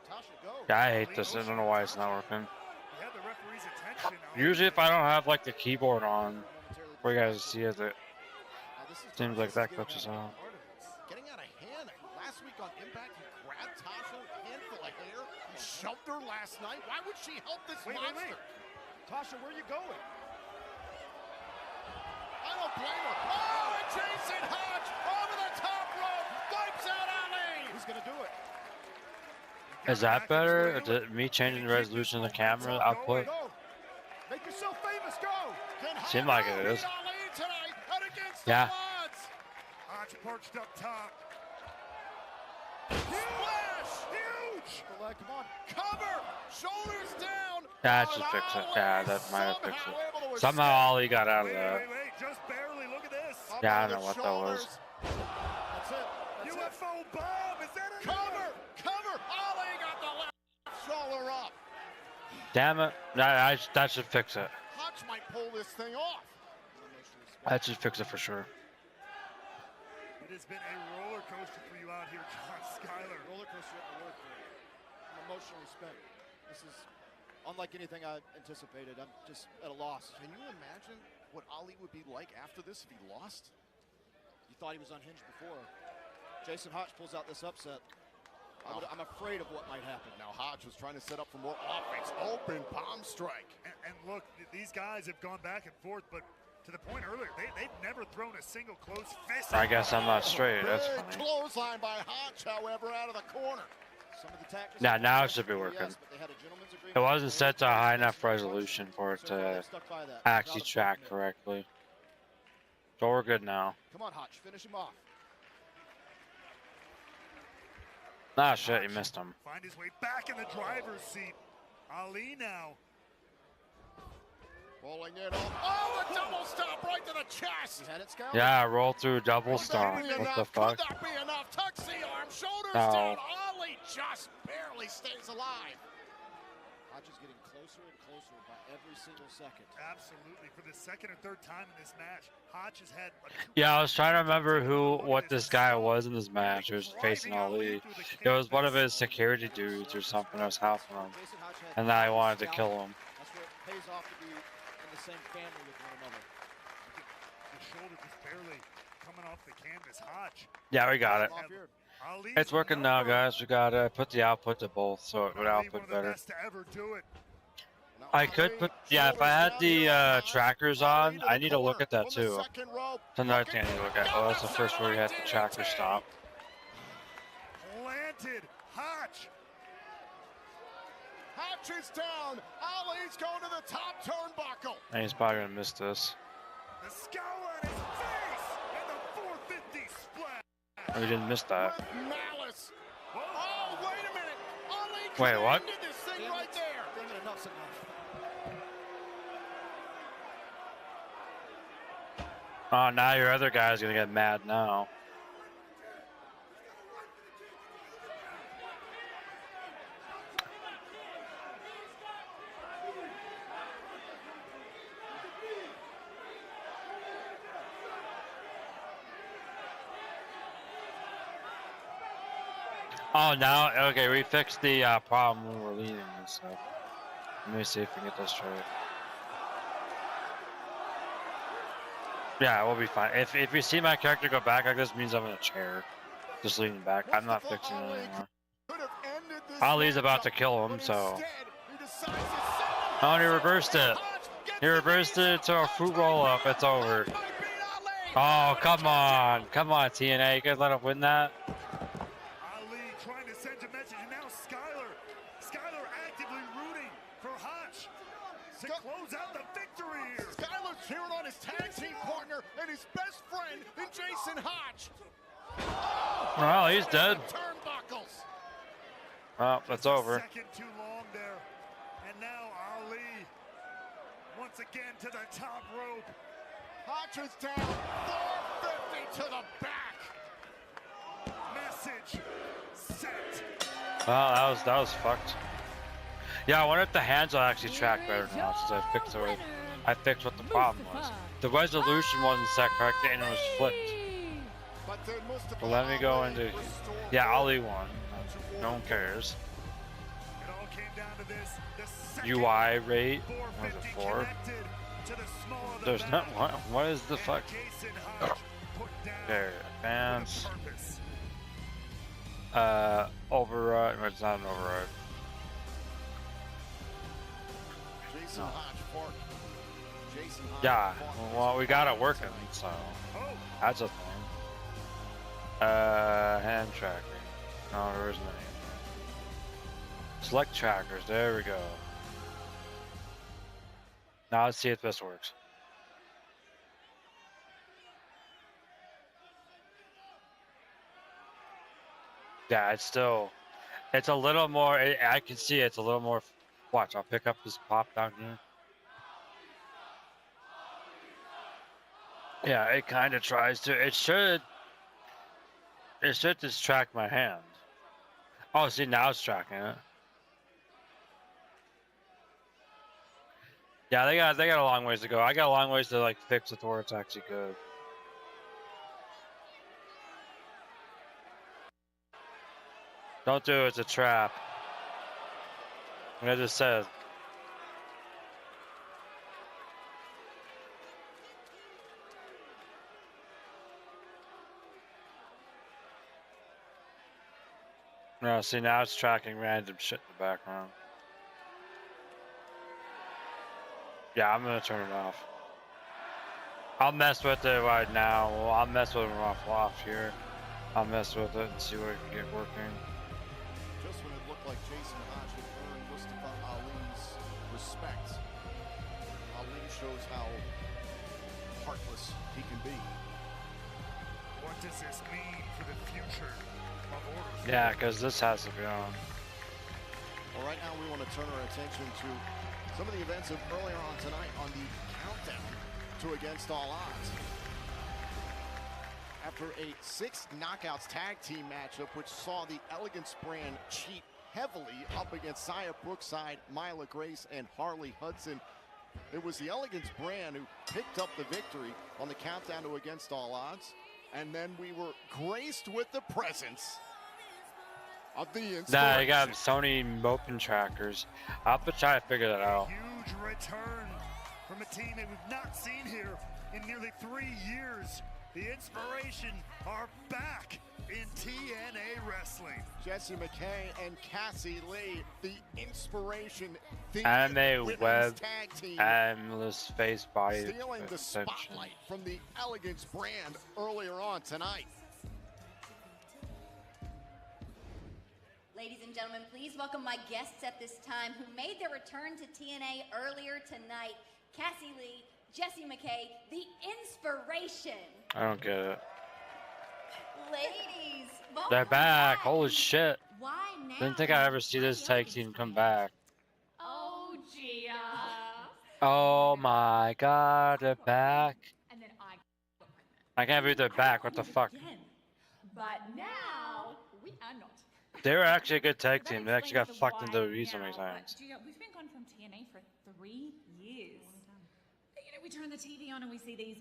S11: Tasha, go.
S8: Yeah, I hate this. I don't know why it's not working.
S7: You have the referee's attention.
S8: Usually if I don't have like the keyboard on for you guys to see it, seems like that glitches out.
S11: Getting out of hand. Last week on Impact, he grabbed Tasha, handful of hair, and shoved her last night. Why would she help this monster?
S5: Tasha, where are you going?
S11: I don't blame her. Oh, and Jason Hodge over the top rope, wipes out Ali.
S5: He's gonna do it.
S8: Is that better? Or is it me changing the resolution of the camera output?
S5: Make yourself famous, go!
S8: Seemed like it is. Yeah.
S7: Hodge perched up top.
S11: Splash! Huge!
S5: The leg, come on.
S11: Cover! Shoulders down!
S8: That should fix it. Yeah, that might have fixed it. Somehow Ali got out of that.
S7: Wait, just barely. Look at this.
S8: Yeah, I don't know what that was.
S5: That's it.
S7: UFO bomb! Is that it?
S11: Cover! Ali got the left shoulder up.
S8: Damn it. That should fix it.
S11: Hodge might pull this thing off.
S8: That should fix it for sure.
S7: It has been a roller coaster for you out here, John Skyler.
S5: Roller coaster at the word for it. I'm emotionally spent. This is unlike anything I anticipated. I'm just at a loss.
S11: Can you imagine what Ali would be like after this if he lost?
S5: You thought he was unhinged before. Jason Hodge pulls out this upset. I'm afraid of what might happen. Now Hodge was trying to set up for more offense. Open palm strike.
S7: And look, these guys have gone back and forth, but to the point earlier, they've never thrown a single close fist.
S8: I guess I'm not straight. That's
S5: Big
S8: funny.
S5: clothesline by Hodge, however, out of the corner. Some of the tactics
S8: Yeah, now it should be working.
S5: yes, but they had a gentleman's
S8: It
S5: agreement.
S8: wasn't set to a high enough resolution for it
S5: So far,
S8: to
S5: they've stuck by that.
S8: actually
S5: Without a
S8: track
S5: movement.
S8: correctly. So we're good now.
S5: Come on, Hodge, finish him off.
S8: Ah, shit, you missed him.
S7: Find his way back in the driver's seat. Ali now.
S5: Rolling in. Oh, the double stop right to the chest. Had it, Scout?
S8: Yeah, roll through double stomp. What the fuck?
S5: Could that be enough? Tucks the arm, shoulders
S8: No.
S5: down. Ali just barely stays alive. Hodge is getting closer and closer by every single second.
S7: Absolutely. For the second or third time in this match, Hodge has had a
S8: Yeah, I was trying to remember what this guy was in this match. It was facing Ali. It was one of his security dudes or something that was helping him. And then I wanted to kill him.
S5: That's where it pays off to be in the same family with one another.
S7: The shoulder just barely coming off the canvas. Hodge.
S8: Yeah, we got it.
S5: Off here.
S7: Ali's
S8: It's working now, guys. We gotta put the output to both so it would
S7: Ali, one
S8: output
S7: of the
S8: better.
S7: best to ever do it.
S5: Now
S8: I could put, yeah, if I had the trackers on, I need to look at that too. It's another thing I need to look at. Oh, that's the first where you had the tracker stop.
S7: Planted. Hodge.
S5: Hodge is down. Ali's going to the top turnbuckle.
S8: And he's probably gonna miss this.
S7: The scowl on his face. And the 450 splash.
S8: Oh, he didn't miss that.
S5: With malice. Oh, wait a minute. Ali
S8: Wait, what?
S5: commanded this thing right there. Damn it, enough's enough.
S8: Oh, now your other guy's gonna get mad now. Oh, now, okay, we fixed the problem when we're leading and stuff. Let me see if we can get this straight. Yeah, we'll be fine. If you see my character go back like this, means I'm in a chair. Just leaning back. I'm not fixing it anymore. Ali's about to kill him, so. Oh, and he reversed it. He reversed it to a fruit roll up. It's over. Oh, come on. Come on, TNA. You guys let him win that?
S7: Ali trying to send a message, and now Skyler actively rooting for Hodge to close out the victory here.
S5: Skyler's cheering on his tag team partner and his best friend in Jason Hodge.
S8: Well, he's dead.
S5: Turnbuckles.
S8: Oh, that's over.
S7: Second too long there. And now Ali once again to the top rope.
S5: Hodge is down. 450 to the back.
S7: Message sent.
S8: Well, that was fucked. Yeah, I wonder if the hands will actually track better now since I fixed what the problem was. The resolution wasn't set correctly and it was flipped. Well, let me go into. Yeah, Ali won. No one cares.
S7: It all came down to this. The
S8: UI rate was it 4? There's not. What is the fuck? There, advance. Override. It's not an override.
S5: Jason Hodge Park. Jason Hodge
S8: Yeah.
S5: Park.
S8: Well, we got it working, so that's a thing. Hand tracking. No, there isn't any. Select trackers. There we go. Now let's see if this works. Yeah, it's a little more, I can see it's a little more, watch, I'll pick up this pop down here. Yeah, it kind of tries to, it should just track my hand. Oh, see, now it's tracking it. Yeah, they got a long ways to go. I got a long ways to like fix it to where it's actually good. Don't do it, it's a trap. Like I just said. No, see, now it's tracking random shit in the background. Yeah, I'm gonna turn it off. I'll mess with it right now. Well, I'll mess with it off here. I'll mess with it and see what I can get working.
S11: Just when it looked like Jason Hodge had earned Mustafa Ali's respect, Ali shows how heartless he can be.
S7: What does this mean for the future of Order?
S8: Yeah, because this has to be on.
S11: Well, right now we want to turn our attention to some of the events of earlier on tonight on the countdown to Against All Odds. After a 6 knockouts tag team matchup, which saw the Elegance brand cheat heavily up against Saya Brookside, Myla Grace, and Harley Hudson, it was the Elegance brand who picked up the victory on the countdown to Against All Odds. And then we were graced with the presence of the inspiration.
S8: Nah, I got Sony Motion trackers. I'll have to try to figure that out.
S7: Huge return from a team that we've not seen here in nearly 3 years. The Inspiration are back in TNA Wrestling.
S11: Jesse McKay and Cassie Lee, the Inspiration. The
S8: Anime web,
S11: tag team,
S8: analyst face body.
S11: stealing the spotlight from the Elegance brand earlier on tonight.
S9: Ladies and gentlemen, please welcome my guests at this time who made their return to TNA earlier tonight. Cassie Lee, Jesse McKay, the Inspiration.
S8: I don't get it.
S9: Ladies, welcome
S8: They're back. Holy shit.
S9: Why now?
S8: Didn't think I'd ever see this tag team come back.
S6: Oh, Gia.
S8: Oh my god, they're back.
S6: And then I got pregnant.
S8: I can't believe they're back. What the fuck?
S6: Again. But now we are not.
S8: They were actually a good tag
S6: That
S8: team. They actually got
S6: explains the
S8: fucked into
S6: why
S8: the so many
S6: now.
S8: times.
S6: But, Gia, we've been gone from TNA for 3 years. You know, we turn the TV on and we see these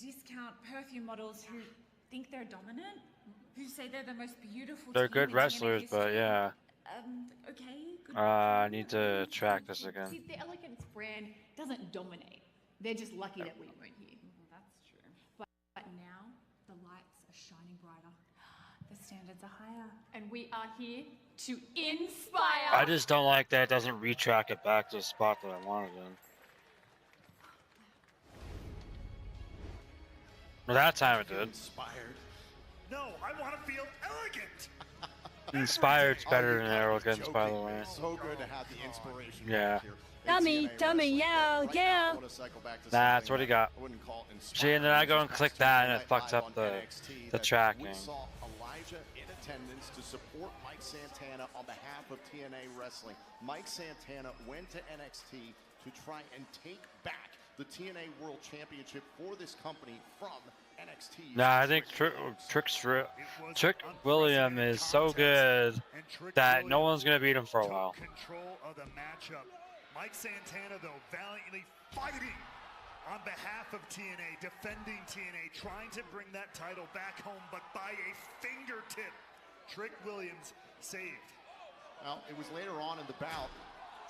S6: discount perfume models who think they're dominant, who say they're the most beautiful.
S8: They're
S6: team
S8: good
S6: in TNA
S8: wrestlers, but
S6: history.
S8: yeah.
S6: Okay. Good
S8: I need to track this again.
S6: See, the Elegance brand doesn't dominate. They're just lucky that we weren't here. That's true. But now the lights are shining brighter. The standards are higher. And we are here to inspire.
S8: I just don't like that it doesn't retrack it back to the spot that I wanted in. Well, that time it did.
S11: Inspired.
S7: No, I want to feel elegant.
S8: Inspired's better than Arrogance, by the way.
S11: So good to have the Inspiration.
S8: Yeah.
S11: here.
S12: Dummy, dummy, yeah, yeah.
S8: That's what he got. See, and then I go and click that, and it fucks up the tracking.
S11: We saw Elijah in attendance to support Mike Santana on behalf of TNA Wrestling. Mike Santana went to NXT to try and take back the TNA World Championship for this company from NXT.
S8: Nah, I think Trick William is so good that no one's gonna beat him for a while.
S7: Control of the matchup. Mike Santana, though, valiantly fighting on behalf of TNA, defending TNA, trying to bring that title back home, but by a fingertip. Trick Williams saved.
S11: Well, it was later on in the bout.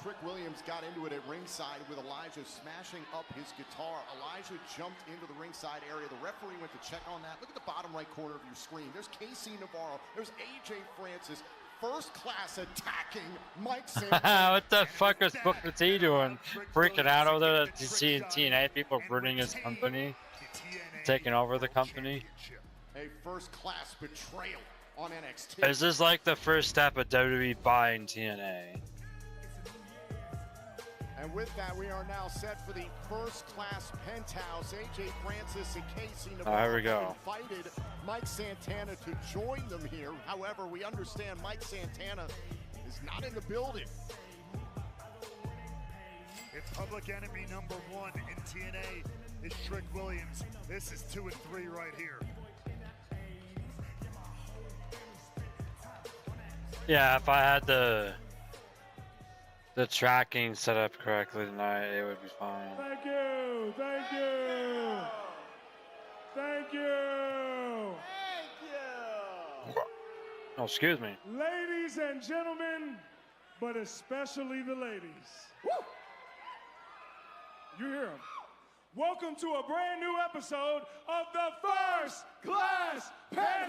S11: Trick Williams got into it at ringside with Elijah smashing up his guitar. Elijah jumped into the ringside area. The referee went to check on that. Look at the bottom right corner of your screen. There's Casey Navarro. There's AJ Francis. First class attacking Mike Santana.
S8: What the fuck is Booker T doing? Freaking out over there to see TNA people ruining his company, taking over the company.
S11: A first class betrayal on NXT.
S8: Is this like the first step of WWE buying TNA?
S11: And with that, we are now set for the first class penthouse. AJ Francis and Casey Navarro
S8: Here we go.
S11: invited Mike Santana to join them here. However, we understand Mike Santana is not in the building.
S7: If public enemy number 1 in TNA is Trick Williams, this is 2 and 3 right here.
S8: Yeah, if I had the tracking set up correctly tonight, it would be fine.
S2: Thank you. Thank you. Thank you.
S8: Oh, excuse me.
S2: Ladies and gentlemen, but especially the ladies. Woo! You hear them. Welcome to a brand new episode of the First Class Penthouse.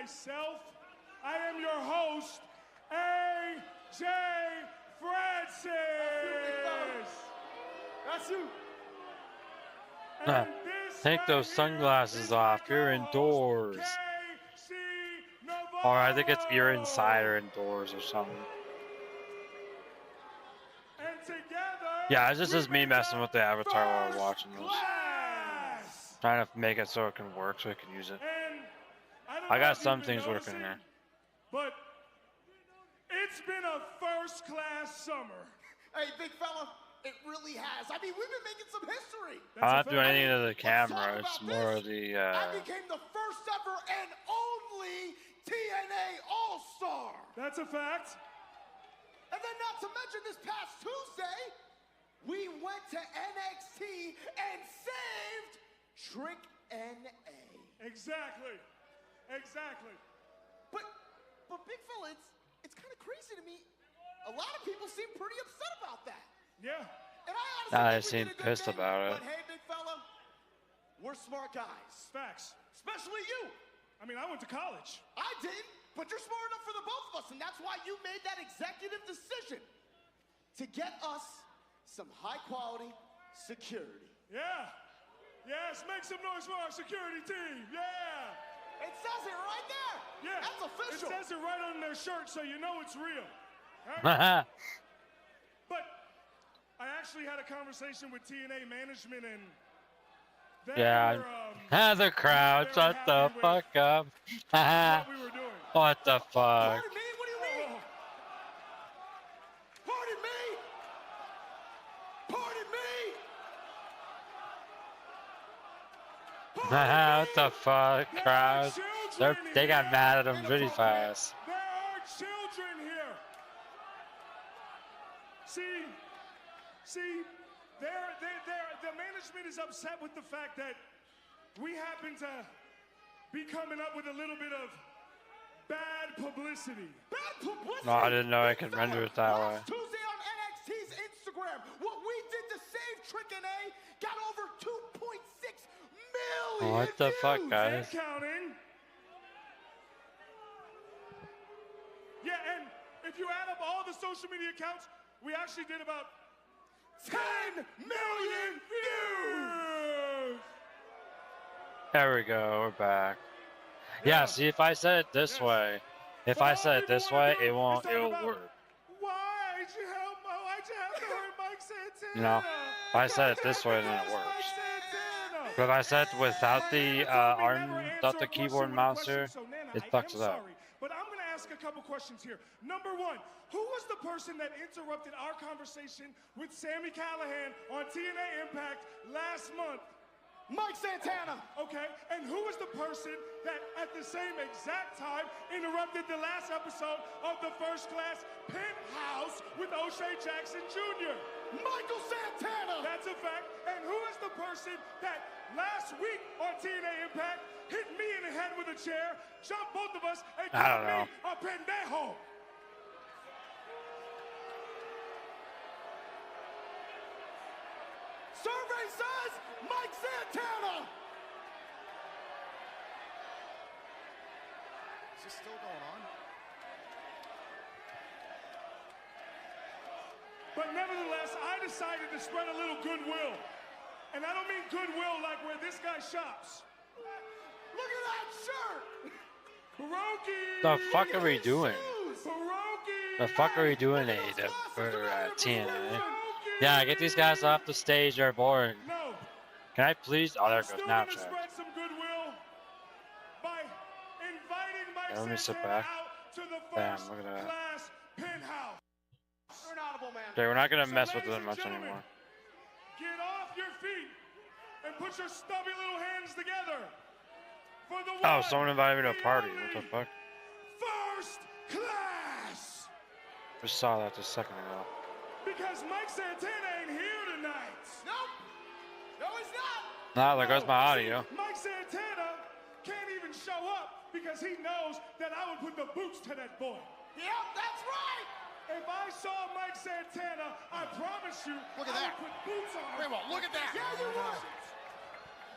S2: myself. I am your host, AJ Francis. That's you.
S8: Take those sunglasses off. You're indoors. Or I think it's you're inside or indoors or something. Yeah, it's just me messing with the avatar while we're watching this. Trying to make it so it can work, so I can use it. I got some things working here.
S2: But it's been a first-class summer.
S5: Hey, big fella, it really has. I mean, we've been making some history.
S8: I don't have to do anything to the camera. It's more of the.
S5: I became the first ever and only TNA All-Star.
S2: That's a fact.
S5: And then not to mention this past Tuesday, we went to NXT and saved Trick NA.
S2: Exactly.
S5: But big fella, it's kind of crazy to me. A lot of people seem pretty upset about that.
S2: Yeah.
S5: And I honestly
S8: seem pissed about it.
S5: But hey, big fella, we're smart guys.
S2: Facts.
S5: Especially you.
S2: I mean, I went to college.
S5: I didn't, but you're smart enough for the both of us, and that's why you made that executive decision to get us some high-quality security.
S2: Yeah. Yes, make some noise for our security team. Yeah.
S5: It says it right there.
S2: Yeah.
S5: That's official.
S2: It says it right on their shirt, so you know it's real. Right? But I actually had a conversation with TNA management, and they were,
S8: the crowd, shut the fuck up.
S2: what we were doing.
S8: What the fuck?
S5: Pardon me? What do you mean? Pardon me? Pardon me?
S8: What the fuck, crowd? They got mad at him really fast.
S2: There are children here. See, the management is upset with the fact that we happen to be coming up with a little bit of bad publicity.
S5: Bad publicity?
S8: No, I didn't know I could render it that way.
S5: Last Tuesday on NXT's Instagram, what we did to save Trick NA got over 2.6 million
S8: What the fuck,
S5: views.
S8: guys?
S2: And counting. Yeah, and if you add up all the social media accounts, we actually did about 10 million views.
S8: There we go, we're back. Yeah, see, if I said it this way, it will work.
S2: Why'd you have to hurt Mike Santana?
S8: You know, if I said it this way, then it works. But if I said it without the keyboard and mouse here, it fucks it up.
S2: But I'm going to ask a couple questions here. Number one, who was the person that interrupted our conversation with Sami Callihan on TNA Impact last month?
S5: Mike Santana.
S2: Okay, and who was the person that at the same exact time interrupted the last episode of the First Class Penthouse with O'Shea Jackson Jr.?
S5: Michael Santana.
S2: That's a fact. And who is the person that last week on TNA Impact hit me in the head with a chair, jumped both of us, and called me a pendejo?
S5: Survey says Mike Santana. Is this still going on?
S2: But nevertheless, I decided to spread a little goodwill. And I don't mean goodwill like where this guy shops.
S5: Look at that shirt.
S2: Hiroki.
S8: The fuck are we doing?
S2: Hiroki.
S8: The fuck are we doing, for TNA? Yeah, get these guys off the stage. They're boring.
S2: No.
S8: Can I please? Oh, there it goes. Now check.
S2: Spread some goodwill by inviting Mike
S8: Let me sit
S2: Santana
S8: back.
S2: out to the
S8: Bam,
S2: First
S8: look at that.
S2: Class Penthouse.
S5: You're an audible man.
S8: Okay, we're not gonna mess with
S2: ladies
S8: them
S2: and
S8: much
S2: gentlemen,
S8: anymore.
S2: Get off your feet and put your stubby little hands together for the
S8: Oh,
S2: one,
S8: someone invited me to a
S2: the
S8: party.
S2: only
S8: What the fuck?
S2: First Class.
S8: Just saw that just a second ago.
S2: Because Mike Santana ain't here tonight.
S5: Nope. No, he's not.
S8: Nah, there goes my audio.
S2: Mike Santana can't even show up because he knows that I would put the boots to that boy.
S5: Yep, that's right.
S2: If I saw Mike Santana, I promise you,
S5: Look at
S2: I
S5: that.
S2: would put boots on him.
S5: Wait a minute, look at that.
S2: Yeah, you would.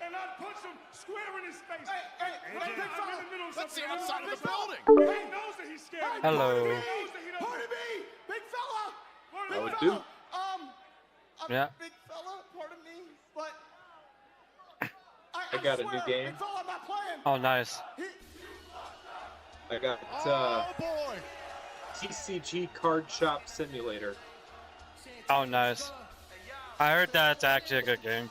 S2: and I'd punch him square in his face.
S5: Hey, big fella, let's see outside of the building.
S2: He knows that he's scared.
S8: Hello.
S2: He knows that he doesn't.
S5: Pardon me, big fella.
S13: I would do.
S8: Yeah.
S5: Big fella, pardon me, but
S13: I got a new game.
S5: Big fella, I'm not playing.
S8: Oh, nice.
S13: I got
S5: Oh boy.
S13: TCG Card Shop Simulator.
S8: Oh, nice. I heard that's actually a good game.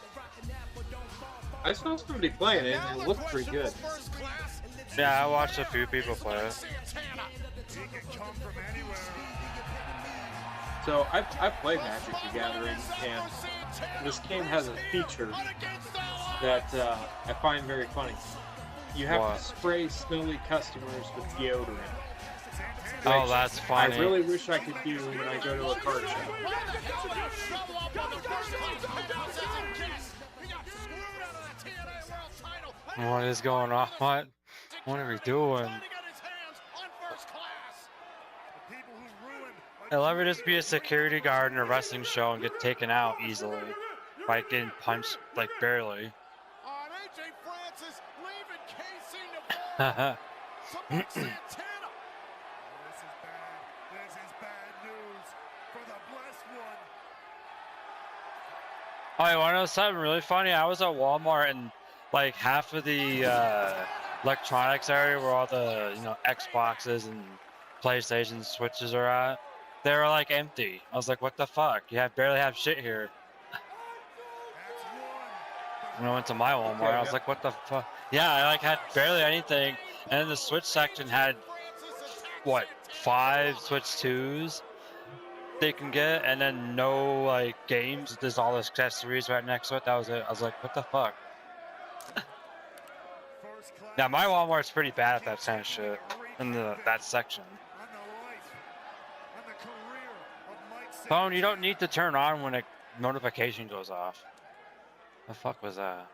S13: I saw somebody playing it and it looked pretty good.
S8: Yeah, I watched a few people play it.
S13: So I played Magic the Gathering, and this game has a feature that I find very funny. You have to spray smelly customers with deodorant.
S8: Oh, that's funny.
S13: I really wish I could do when I go to a card shop.
S8: What is going on? What are we doing? I'll ever just be a security guard in a wrestling show and get taken out easily by getting punched like barely. Oh, you want to know something really funny? I was at Walmart and like half of the electronics area where all the Xboxes and PlayStation Switches are at, they were like empty. I was like, what the fuck? You barely have shit here. When I went to my Walmart, I was like, what the fuck? Yeah, I like had barely anything, and then the Switch section had what, 5 Switch 2s they can get, and then no like games. There's all the accessories right next to it. That was it. I was like, what the fuck? Now my Walmart's pretty bad at that kind of shit in that section. Phone, you don't need to turn on when a notification goes off. The fuck was that?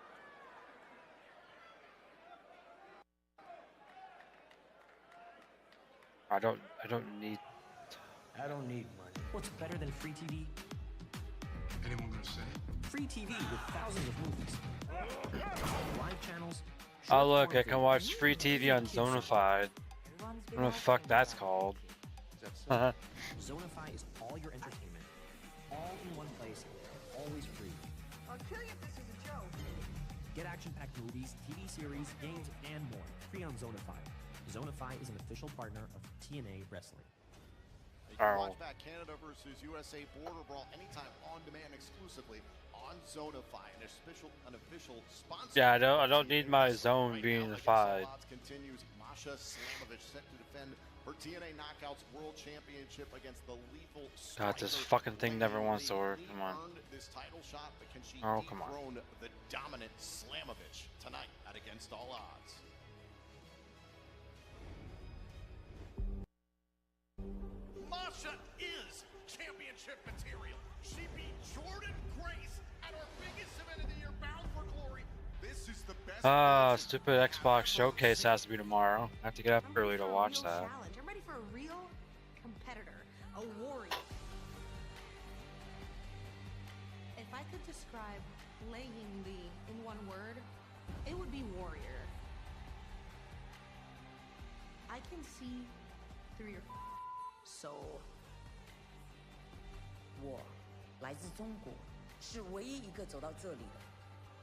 S8: I don't need.
S14: I don't need money. What's better than free TV?
S15: Anyone gonna say it?
S14: Free TV with thousands of movies, live channels.
S8: Oh look, I can watch free TV on Zonafied. I don't know what the fuck that's called.
S14: Zonafy is all your entertainment, all in one place, always free.
S16: I'll kill you if this is a joke.
S14: Get action-packed movies, TV series, games, and more, free on Zonafy. Zonafy is an official partner of TNA Wrestling.
S11: You can watch back Canada versus USA Border Brawl anytime on demand exclusively on Zonafy, an official sponsor.
S8: Yeah, I don't need my zone being unified.
S11: Continues. Masha Slamovich set to defend her TNA Knockouts World Championship against the lethal.
S8: God, this fucking thing never wants to work. Come on.
S11: This title shot, but can she
S8: come on.
S11: dethrone the dominant Slamovich tonight at Against All Odds? Masha is championship material. She beat Jordan Grace at our biggest event of the year, Bound for Glory. This is the best.
S8: Stupid Xbox showcase has to be tomorrow. I have to get up early to watch that.
S16: I'm ready for a real competitor, a warrior. If I could describe Lei Yingli in one word, it would be warrior. I can see through your soul.
S17: 我来自中国，是唯一一个走到这里的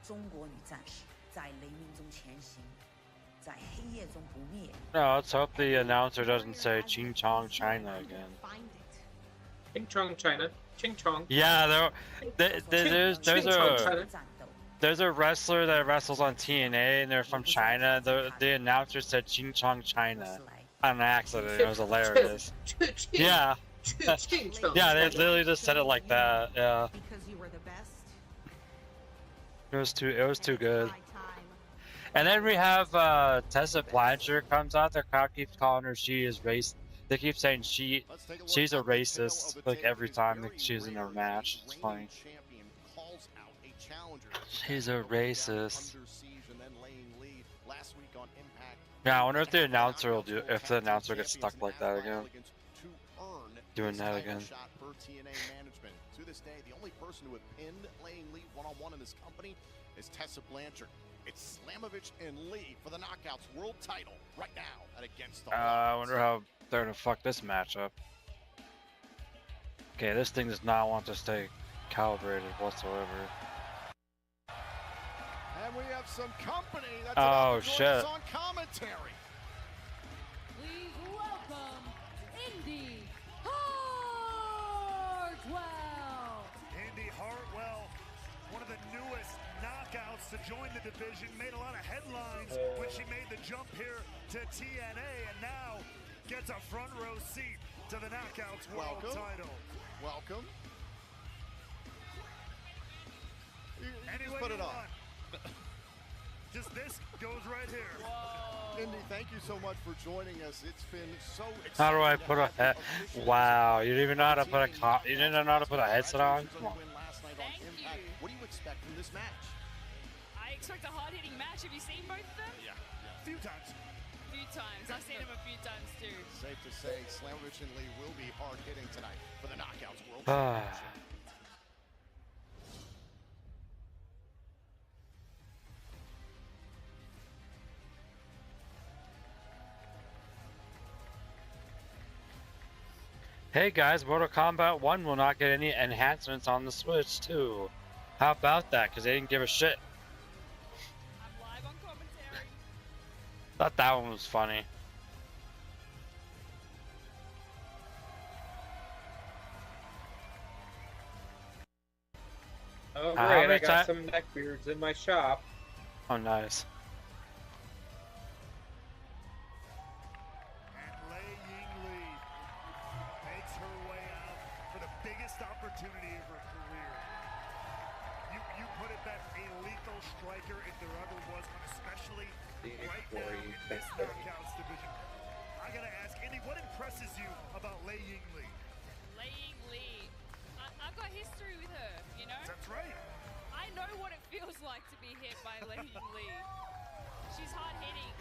S17: 中国女战士，在雷鸣中前行，在黑夜中不灭。
S8: No, let's hope the announcer doesn't say Ching Chong China again.
S13: Ching Chong China. Ching Chong.
S8: Yeah, there's a wrestler that wrestles on TNA and they're from China. The announcer said Ching Chong China on accident. It was hilarious. Yeah. Yeah, they literally just said it like that. Yeah.
S16: Because you were the best.
S8: It was too good. And then we have Tessa Blanchard comes out. The crowd keeps calling her she is racist. They keep saying she's a racist like every time that she's in a match. It's funny. She's a racist. Yeah, I wonder if the announcer will do if the announcer gets stuck like that again. Doing that again.
S11: To this day, the only person who had pinned Lei Lee one-on-one in this company is Tessa Blanchard. It's Slamovich and Lee for the Knockouts World title right now at Against the
S8: I wonder how they're gonna fuck this matchup. Okay, this thing does not want to stay calibrated whatsoever.
S11: And we have some company that's
S8: Oh,
S11: about to join
S8: shit.
S11: us on commentary.
S6: Please welcome Indy Hartwell.
S7: Indy Hartwell, one of the newest knockouts to join the division, made a lot of headlines when she made the jump here to TNA, and now gets a front row seat to the Knockouts World title.
S11: Welcome. You
S7: Anyway,
S11: just put it on.
S7: Just this goes right here.
S11: Indy, thank you so much for joining us. It's been so exciting.
S8: How do I put a head? Wow, you didn't even know how to put a you didn't know how to put a headset on? Come on.
S18: Thank you.
S11: What do you expect from this match?
S18: I expect a hard-hitting match. Have you seen both of them?
S11: Yeah.
S7: A few times.
S18: A few times. I've seen them a few times too.
S11: Safe to say, Slamovich and Lee will be hard-hitting tonight for the Knockouts World
S8: Ah.
S11: Championship.
S8: Hey guys, Mortal Kombat 1 will not get any enhancements on the Switch too. How about that? Because they didn't give a shit.
S18: I'm live on commentary.
S8: Thought that one was funny.
S13: Oh,
S8: How
S13: great, I
S8: many
S13: got some neckbeards in my shop.
S8: Oh, nice.
S7: Makes her way out for the biggest opportunity of her career. You put it that a lethal striker if there ever was one, especially right now in this Knockouts division. I gotta ask, Indy, what impresses you about Lei Yingli?
S18: Lei Yingli. I've got history with her, you know?
S7: That's right.
S18: I know what it feels like to be hit by Lei Yingli. She's hard-hitting.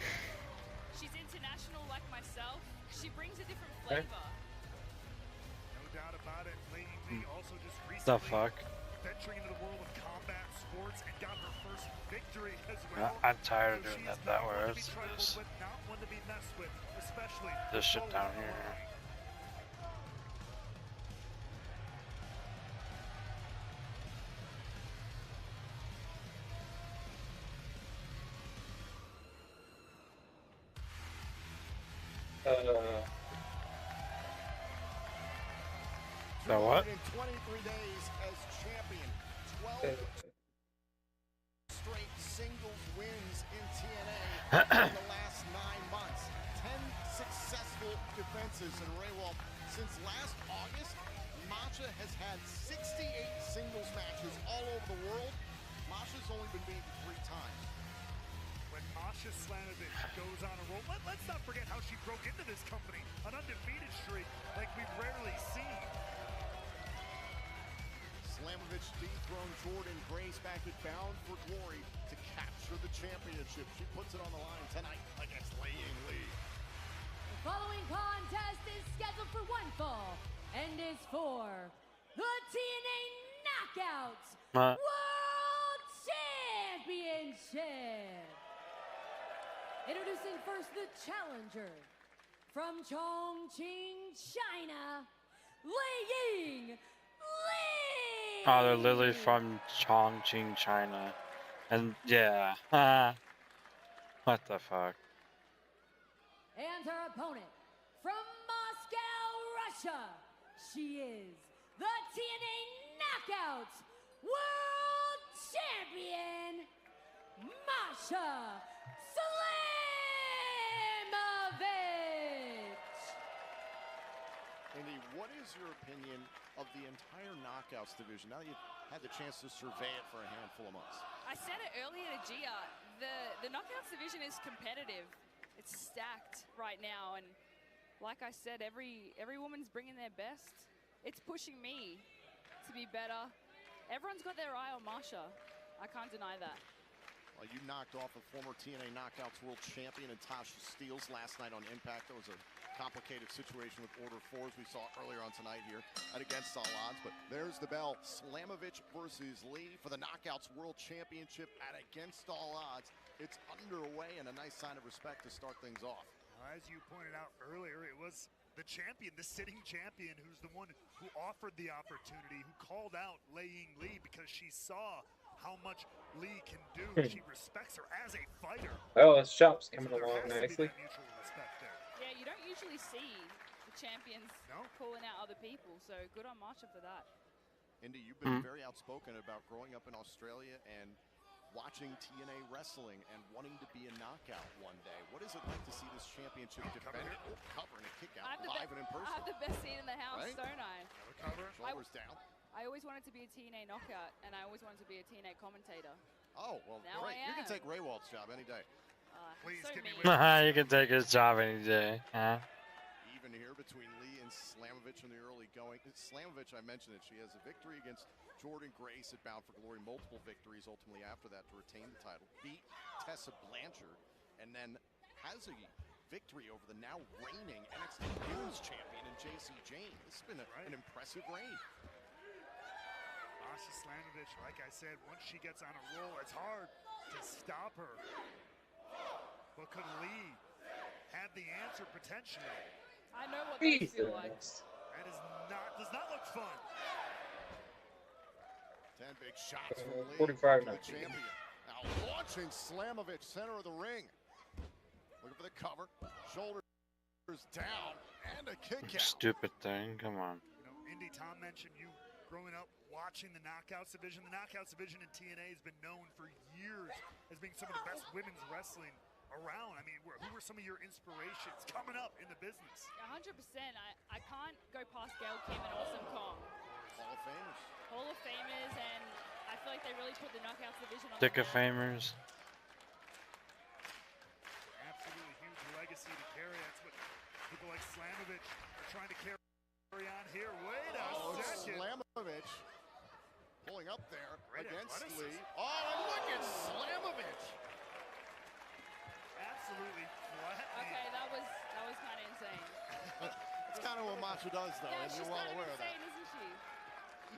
S18: She's international like myself. She brings a different flavor.
S7: No doubt about it. Lei Yingli also just
S8: The
S7: recently
S8: fuck?
S7: venturing into the world of combat sports and got her first victory as well.
S8: I'm tired of
S7: So
S8: doing
S7: she's
S8: that.
S7: not one to be
S8: Where's
S7: trifled
S8: this?
S7: with, not one to be messed with, especially
S8: This shit
S7: below
S8: down
S7: the
S8: here.
S7: line.
S8: So what?
S11: 23 days as champion. 12 straight singles wins in TNA in the last 9 months. 10 successful defenses. And Raywall, since last August, Masha has had 68 singles matches all over the world. Masha's only been beaten 3 times.
S7: When Masha Slamovich goes on a roll, let's not forget how she broke into this company. An undefeated streak like we've rarely seen.
S11: Slamovich dethroned Jordan Grace back at Bound for Glory to capture the championship. She puts it on the line tonight against Lei Yingli.
S6: The following contest is scheduled for one fall and is for the TNA Knockouts World Championship. Introducing first the challenger from Chongqing, China, Lei Yingli.
S8: Oh, they're literally from Chongqing, China. And yeah. What the fuck?
S6: And her opponent from Moscow, Russia. She is the TNA Knockouts World Champion, Masha Slamovich.
S11: Indy, what is your opinion of the entire Knockouts division now that you've had the chance to survey it for a handful of months?
S18: I said it earlier to Gia, the Knockouts division is competitive. It's stacked right now, and like I said, every woman's bringing their best. It's pushing me to be better. Everyone's got their eye on Masha. I can't deny that.
S11: Well, you knocked off a former TNA Knockouts World Champion Natasha Steeles last night on Impact. That was a complicated situation with Order 4 as we saw earlier on tonight here at Against All Odds. But there's the bell. Slamovich versus Lee for the Knockouts World Championship at Against All Odds. It's underway, and a nice sign of respect to start things off.
S7: As you pointed out earlier, it was the champion, the sitting champion, who's the one who offered the opportunity, who called out Lei Ying Lee because she saw how much Lee can do. She respects her as a fighter.
S13: Well, this shop's coming along nicely.
S18: Yeah, you don't usually see the champions calling out other people, so good on Marsha for that.
S11: Indy, you've been very outspoken about growing up in Australia and watching TNA wrestling and wanting to be a knockout one day. What is it like to see this championship defended? Cover and a kick out live and in person.
S18: I have the best seat in the house,
S11: Right?
S18: don't I?
S11: Shoulders down.
S18: I always wanted to be a TNA knockout, and I always wanted to be a TNA commentator.
S11: Oh, well,
S18: Now
S11: great.
S18: I
S11: You can
S18: am.
S11: take Ray Walt's job any day.
S18: Please
S7: give me
S8: You can take his job any day. Huh?
S11: Even here between Lee and Slamovich in the early going. Slamovich, I mentioned it. She has a victory against Jordan Grace at Bound for Glory, multiple victories ultimately after that to retain the title. Beat Tessa Blanchard, and then has a victory over the now reigning NXT Women's Champion in JC Jane. This has been an impressive reign.
S7: Masha Slamovich, like I said, once she gets on a roll, it's hard to stop her. But could Lee have the answer potentially?
S18: I know what those feel like.
S7: That does not look fun.
S11: 10 big shots from Lee,
S13: 45
S11: the champion. Now launching Slamovich, center of the ring. Looking for the cover, shoulders down, and a kick out.
S8: Stupid thing, come on.
S7: You know, Indy, Tom mentioned you growing up watching the Knockouts division. The Knockouts division in TNA has been known for years as being some of the best women's wrestling around. I mean, who were some of your inspirations coming up in the business?
S18: 100%. I can't go past Gail Kim and Awesome Kong.
S11: Hall of Famers.
S18: Hall of Famers, and I feel like they really put the Knockouts division on
S8: Dick
S18: the
S8: of
S18: map.
S8: Famers.
S7: Absolutely huge legacy to carry. That's what people like Slamovich are trying to carry on here. Wait a second.
S11: Slamovich pulling up there
S7: Great
S11: against
S7: athleticism.
S11: Lee. Oh, and look at Slamovich.
S7: Absolutely flat.
S18: Okay, that was kind of insane.
S11: That's kind of what Masha does, though,
S18: Yeah,
S11: and
S18: she's
S11: you're well
S18: kind of
S11: aware of that.
S18: insane, isn't she?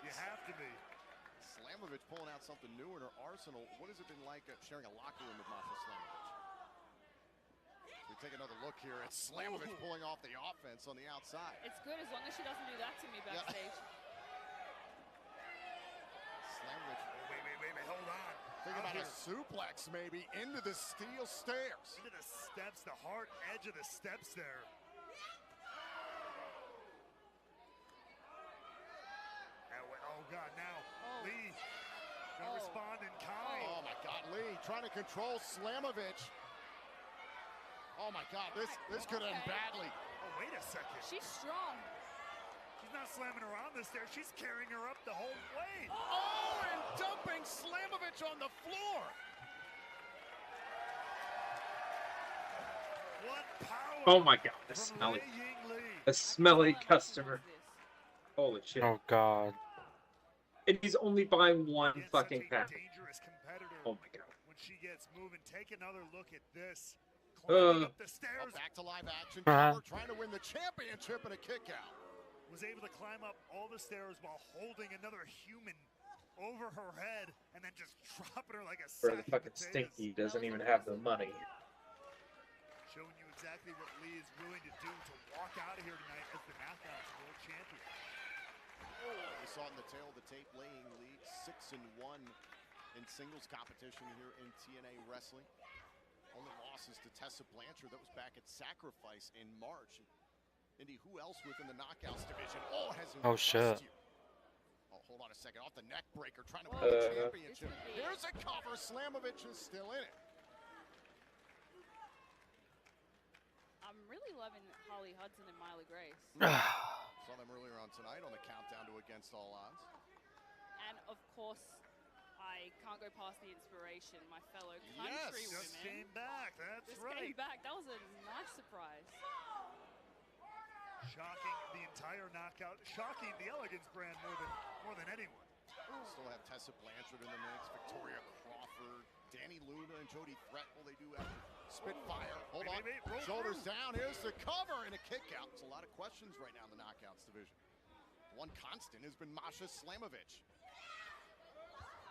S7: You have to be.
S11: Slamovich pulling out something new in her arsenal. What has it been like sharing a locker room with Masha Slamovich? We take another look here at Slamovich pulling off the offense on the outside.
S18: It's good as long as she doesn't do that to me backstage.
S11: Slamovich.
S7: Wait, hold on.
S11: Think
S7: Out
S11: about a
S7: here.
S11: suplex maybe into the steel stairs.
S7: Into the steps, the hard edge of the steps there. Oh, God, now Lee gonna respond in kind.
S11: Oh, my God, Lee trying to control Slamovich. Oh, my God, this could end badly.
S7: Oh, wait a second.
S18: She's strong.
S7: She's not slamming her on the stairs. She's carrying her up the whole way.
S11: Oh, and dumping Slamovich on the floor.
S7: What power.
S13: Oh my God, the
S7: from
S13: smelly,
S7: Lei Ying Lee.
S13: a smelly customer. Holy shit.
S8: Oh God.
S13: And he's only buying one
S7: Against
S13: fucking
S7: such a
S13: pack.
S7: dangerous competitor.
S13: Oh my God.
S7: When she gets moving, take another look at this. Climbing up the stairs.
S11: Back to live action.
S8: Uh-huh.
S11: Cover, trying to win the championship and a kick out.
S7: Was able to climb up all the stairs while holding another human over her head and then just dropping her like a
S13: For
S7: sack
S13: the fucking
S7: of potatoes.
S13: stinky doesn't even have the money.
S7: Showing you exactly what Lee is willing to do to walk out of here tonight as the Knockouts World Champion.
S11: We saw in the tail of the tape, laying Lee 6-1 in singles competition here in TNA Wrestling. Only losses to Tessa Blanchard. That was back at Sacrifice in March. Indy, who else within the Knockouts division? Oh, has
S8: Oh, shit.
S11: you. Oh, hold on a second. Off the neck breaker, trying to win the championship. Here's a cover. Slamovich is still in it.
S18: I'm really loving Holly Hudson and Miley Grace.
S11: Saw them earlier on tonight on the countdown to Against All Odds.
S18: And of course, I can't go past the inspiration, my fellow
S11: Yes.
S18: country
S7: Just
S18: women.
S7: came back. That's
S18: Just
S7: right.
S18: came back. That was a nice surprise.
S7: Shocking the entire knockout. Shocking the Elegance brand more than anyone.
S11: Still have Tessa Blanchard in the mix, Victoria Crawford,
S5: Danny Luna and Jody Threat, well, they do have Spitfire. Hold on. Shoulders down. Here's the cover and a kick out. There's a lot of questions right now in the knockouts division. One constant has been Masha Slamovich.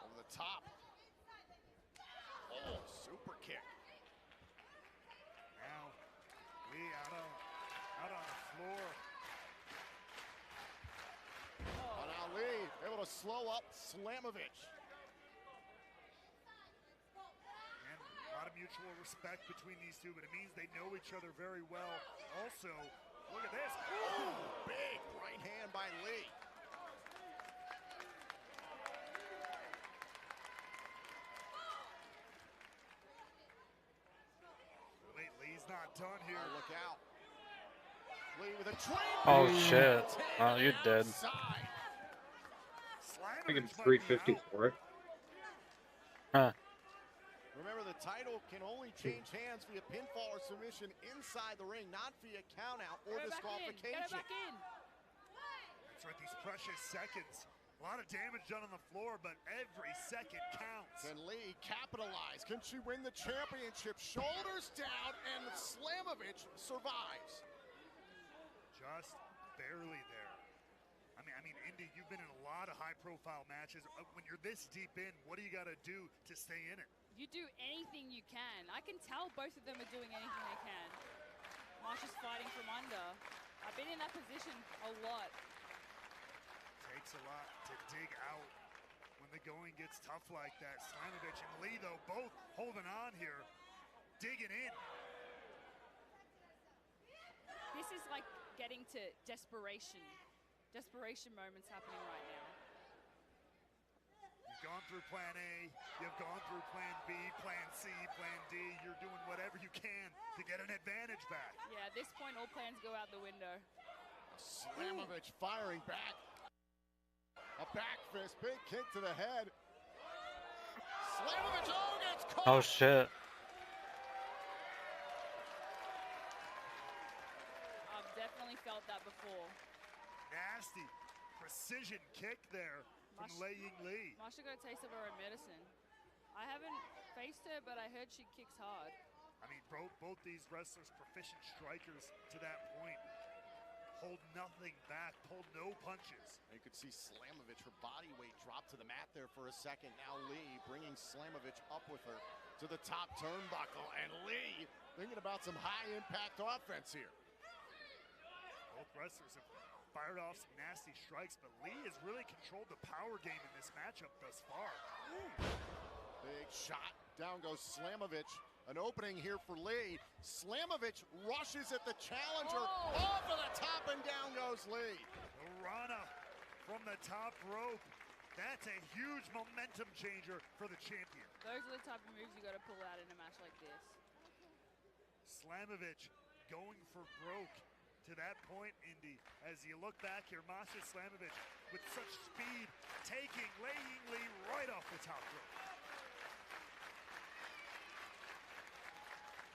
S5: Over the top. Oh, super kick.
S7: Now, Lee out on the floor.
S5: Oh, now Lee able to slow up Slamovich.
S7: A lot of mutual respect between these two, but it means they know each other very well. Also, look at this.
S5: Ooh, big right hand by Lee.
S7: Wait, Lee's not done here.
S5: Oh, look out. Lee with a train.
S8: Oh shit. Oh, you're dead.
S13: I think it's 350 for it.
S8: Huh.
S5: Remember, the title can only change hands via pinfall or submission inside the ring, not via countout or disqualification.
S18: Get back in.
S7: That's right, these precious seconds. A lot of damage done on the floor, but every second counts.
S5: Can Lee capitalize? Can she win the championship? Shoulders down, and Slamovich survives.
S7: Just barely there. I mean, Indy, you've been in a lot of high-profile matches. When you're this deep in, what do you got to do to stay in it?
S18: You do anything you can. I can tell both of them are doing anything they can. Marsha's fighting from under. I've been in that position a lot.
S7: Takes a lot to dig out when the going gets tough like that. Slamovich and Lee, though, both holding on here, digging in.
S18: This is like getting to desperation. Desperation moments happening right now.
S7: You've gone through plan A, you've gone through plan B, plan C, plan D. You're doing whatever you can to get an advantage back.
S18: Yeah, at this point, all plans go out the window.
S5: Slamovich firing back. A back fist, big kick to the head. Slamovich, oh, gets caught.
S8: Oh shit.
S18: I've definitely felt that before.
S7: Nasty precision kick there from Lei Ying Lee.
S18: Masha got a taste of her own medicine. I haven't faced her, but I heard she kicks hard.
S7: I mean, both these wrestlers, proficient strikers to that point. Hold nothing back, pulled no punches.
S5: You could see Slamovich, her body weight drop to the mat there for a second. Now Lee bringing Slamovich up with her to the top turnbuckle. And Lee thinking about some high-impact offense here.
S7: Both wrestlers have fired off some nasty strikes, but Lee has really controlled the power game in this matchup thus far.
S5: Big shot. Down goes Slamovich. An opening here for Lee. Slamovich rushes at the challenger. Off of the top, and down goes Lee.
S7: The Rana from the top rope. That's a huge momentum changer for the champion.
S18: Those are the type of moves you got to pull out in a match like this.
S7: Slamovich going for broke. To that point, Indy, as you look back here, Masha Slamovich with such speed, taking Lei Ying Lee right off the top rope.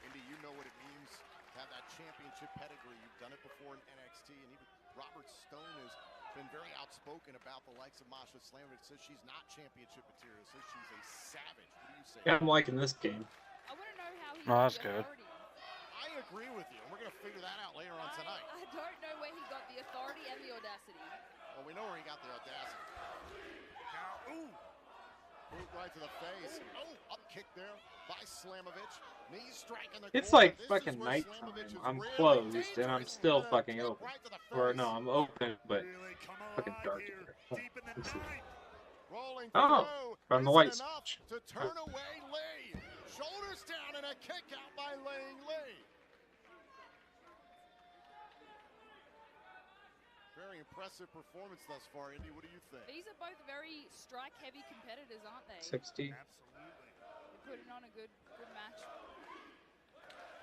S5: Indy, you know what it means to have that championship pedigree. You've done it before in NXT, and even Robert Stone has been very outspoken about the likes of Masha Slamovich. Says she's not championship material, says she's a savage. What do you say?
S13: Yeah, I'm liking this game.
S18: I want to know how he
S8: Oh, that's good.
S5: I agree with you, and we're going to figure that out later on tonight.
S18: I don't know where he got the authority and the audacity.
S5: Well, we know where he got the audacity.
S7: Now, ooh!
S5: Boot right to the face. Oh, up kick there by Slamovich. Knee strike in the
S13: It's
S5: corner.
S13: like fucking nighttime. I'm closed and I'm still fucking open. Or no, I'm open, but fucking dark here.
S5: Rolling
S13: Oh, from the light switch.
S5: To turn away Lee. Shoulders down and a kick out by Lei Ying Lee. Very impressive performance thus far, Indy. What do you think?
S18: These are both very strike-heavy competitors, aren't they?
S13: 60.
S7: Absolutely.
S18: They're putting on a good match.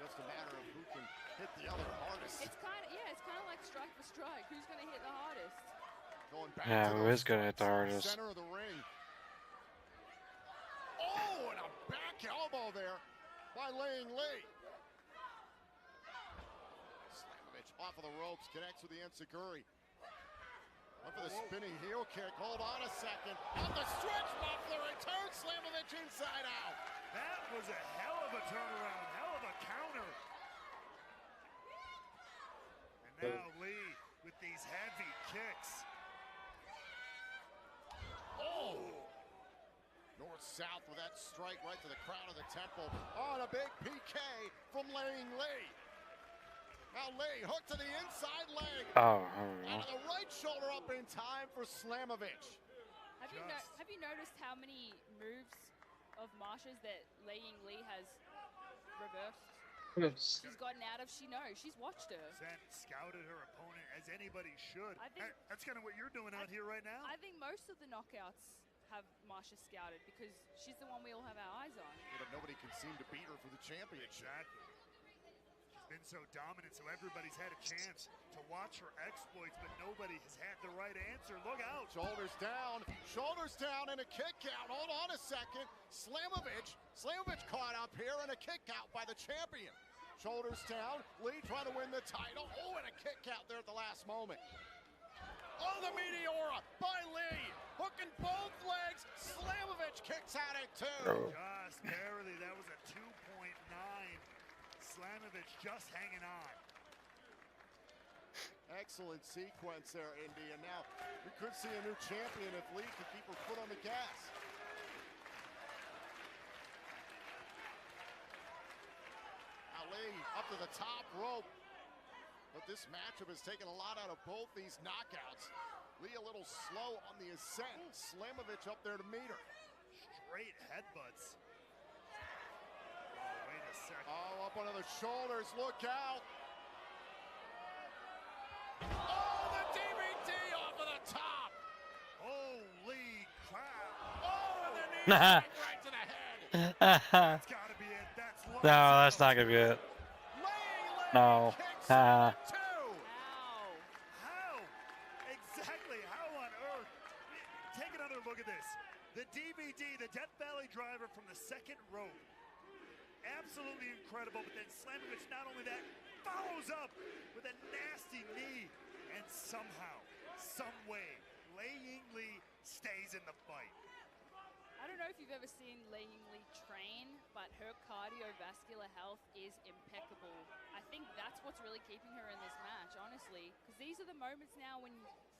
S5: Just a matter of who can hit the other hardest.
S18: It's kind of like strike for strike. Who's going to hit the hardest?
S5: Going back
S8: Yeah,
S5: to
S8: who is gonna hit the hardest?
S5: Center of the ring. Oh, and a back elbow there by Lei Ying Lee. Slamovich off of the ropes, connects with the enziguri. Went for the spinning heel kick. Hold on a second. On the stretch muffler, return Slamovich inside out.
S7: That was a hell of a turnaround, hell of a counter. And now Lee with these heavy kicks.
S5: Oh! North-south with that strike right to the crown of the temple. On a big PK from Laying Lee. Now Lee hooked to the inside leg.
S8: Oh,
S5: And the right shoulder up in time for Slamovich.
S18: Have you noticed how many moves of Marsha's that Laying Lee has reversed?
S13: Yes.
S18: She's gotten out of. She knows. She's watched her.
S7: Scouted her opponent as anybody should.
S18: I think
S7: that's kind of what you're doing out here right now.
S18: I think most of the knockouts have Marsha scouted because she's the one we all have our eyes on.
S5: But nobody can seem to beat her for the championship.
S7: Exactly. She's been so dominant, so everybody's had a chance to watch her exploits, but nobody has had the right answer. Look out.
S5: Shoulders down, and a kick out. Hold on a second. Slamovich caught up here and a kick out by the champion. Shoulders down, Lee trying to win the title. Oh, and a kick out there at the last moment. Oh, the Meteora by Lee. Hooking both legs. Slamovich kicks out at 2.
S7: Just barely. That was a 2.9. Slamovich just hanging on.
S5: Excellent sequence there, Indy. And now we could see a new champion if Lee can keep her foot on the gas. Now Lee up to the top rope. But this matchup has taken a lot out of both these knockouts. Lee a little slow on the ascent. Slamovich up there to meet her.
S7: Straight headbutts. Oh, wait a second.
S5: Oh, up under the shoulders. Look out. Oh, the DVD off of the top.
S7: Holy crap.
S5: Oh, and the knee right to the head.
S7: That's gotta be it. That's
S8: no, that's not gonna be it. No.
S7: How? Exactly. How on earth? Take another look at this. The DVD, the Death Valley driver from the second rope. Absolutely incredible. But then Slamovich, not only that, follows up with a nasty knee. And somehow, some way, Laying Lee stays in the fight.
S18: I don't know if you've ever seen Laying Lee train, but her cardiovascular health is impeccable. I think that's what's really keeping her in this match, honestly, because these are the moments now when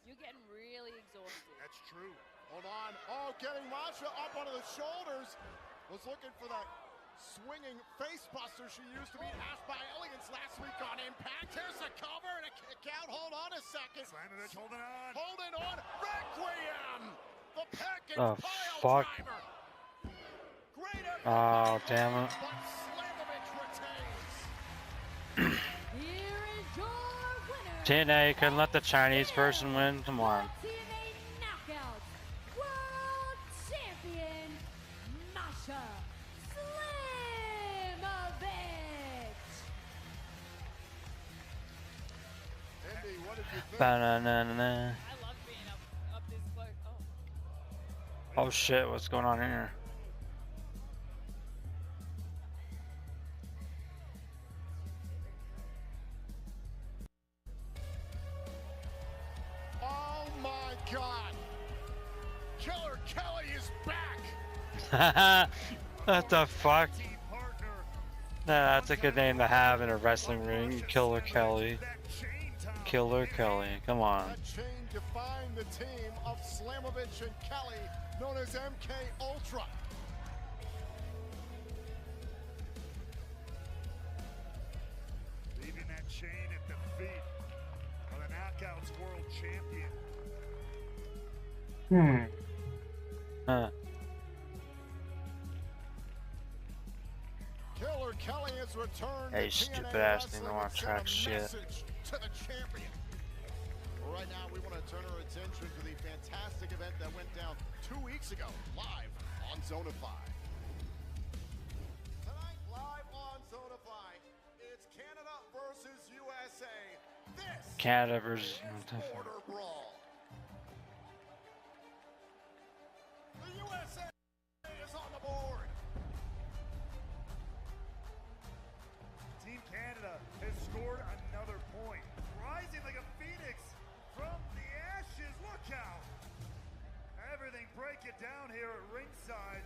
S18: you're getting really exhausted.
S7: That's true.
S5: Hold on. Oh, getting Masha up onto the shoulders. Was looking for that swinging face buster she used to beat Ash by Elegance last week on Impact. Here's the cover and a kick out. Hold on a second.
S7: Slamovich holding on.
S5: Holding on. Requiem. The package
S8: Oh,
S5: pile
S8: fuck.
S5: driver. Great effort.
S8: Oh, damn it.
S5: But Slamovich retains.
S6: Here is your winner.
S8: TNA couldn't let the Chinese person win. Come on.
S6: TNA Knockout World Champion Masha Slamovich.
S5: Indy, what did you think?
S8: Ba-na-na-na-na.
S18: I love being up this close.
S8: Oh shit, what's going on here?
S5: Oh my God. Killer Kelly is back.
S8: What the fuck? That's a good name to have in a wrestling ring. Killer Kelly. Killer Kelly. Come on.
S5: That chain defined the team of Slamovich and Kelly, known as MK Ultra.
S7: Leaving that chain at the feet of the Knockouts World Champion.
S8: Huh.
S5: Killer Kelly has returned.
S8: Hey,
S5: to
S8: stupid
S5: TNA
S8: ass
S5: Wrestling
S8: thing to
S5: and
S8: watch
S5: sent
S8: track
S5: a
S8: shit.
S5: message to the champion. Well, right now, we want to turn our attention to the fantastic event that went down 2 weeks ago, live on Zonify. Tonight, live on Zonify, it's Canada versus USA. This
S8: Canada versus.
S5: is Border Brawl. The USA is on the board.
S7: Team Canada has scored another point. Rising like a phoenix from the ashes. Look out. Everything breaking down here at ringside.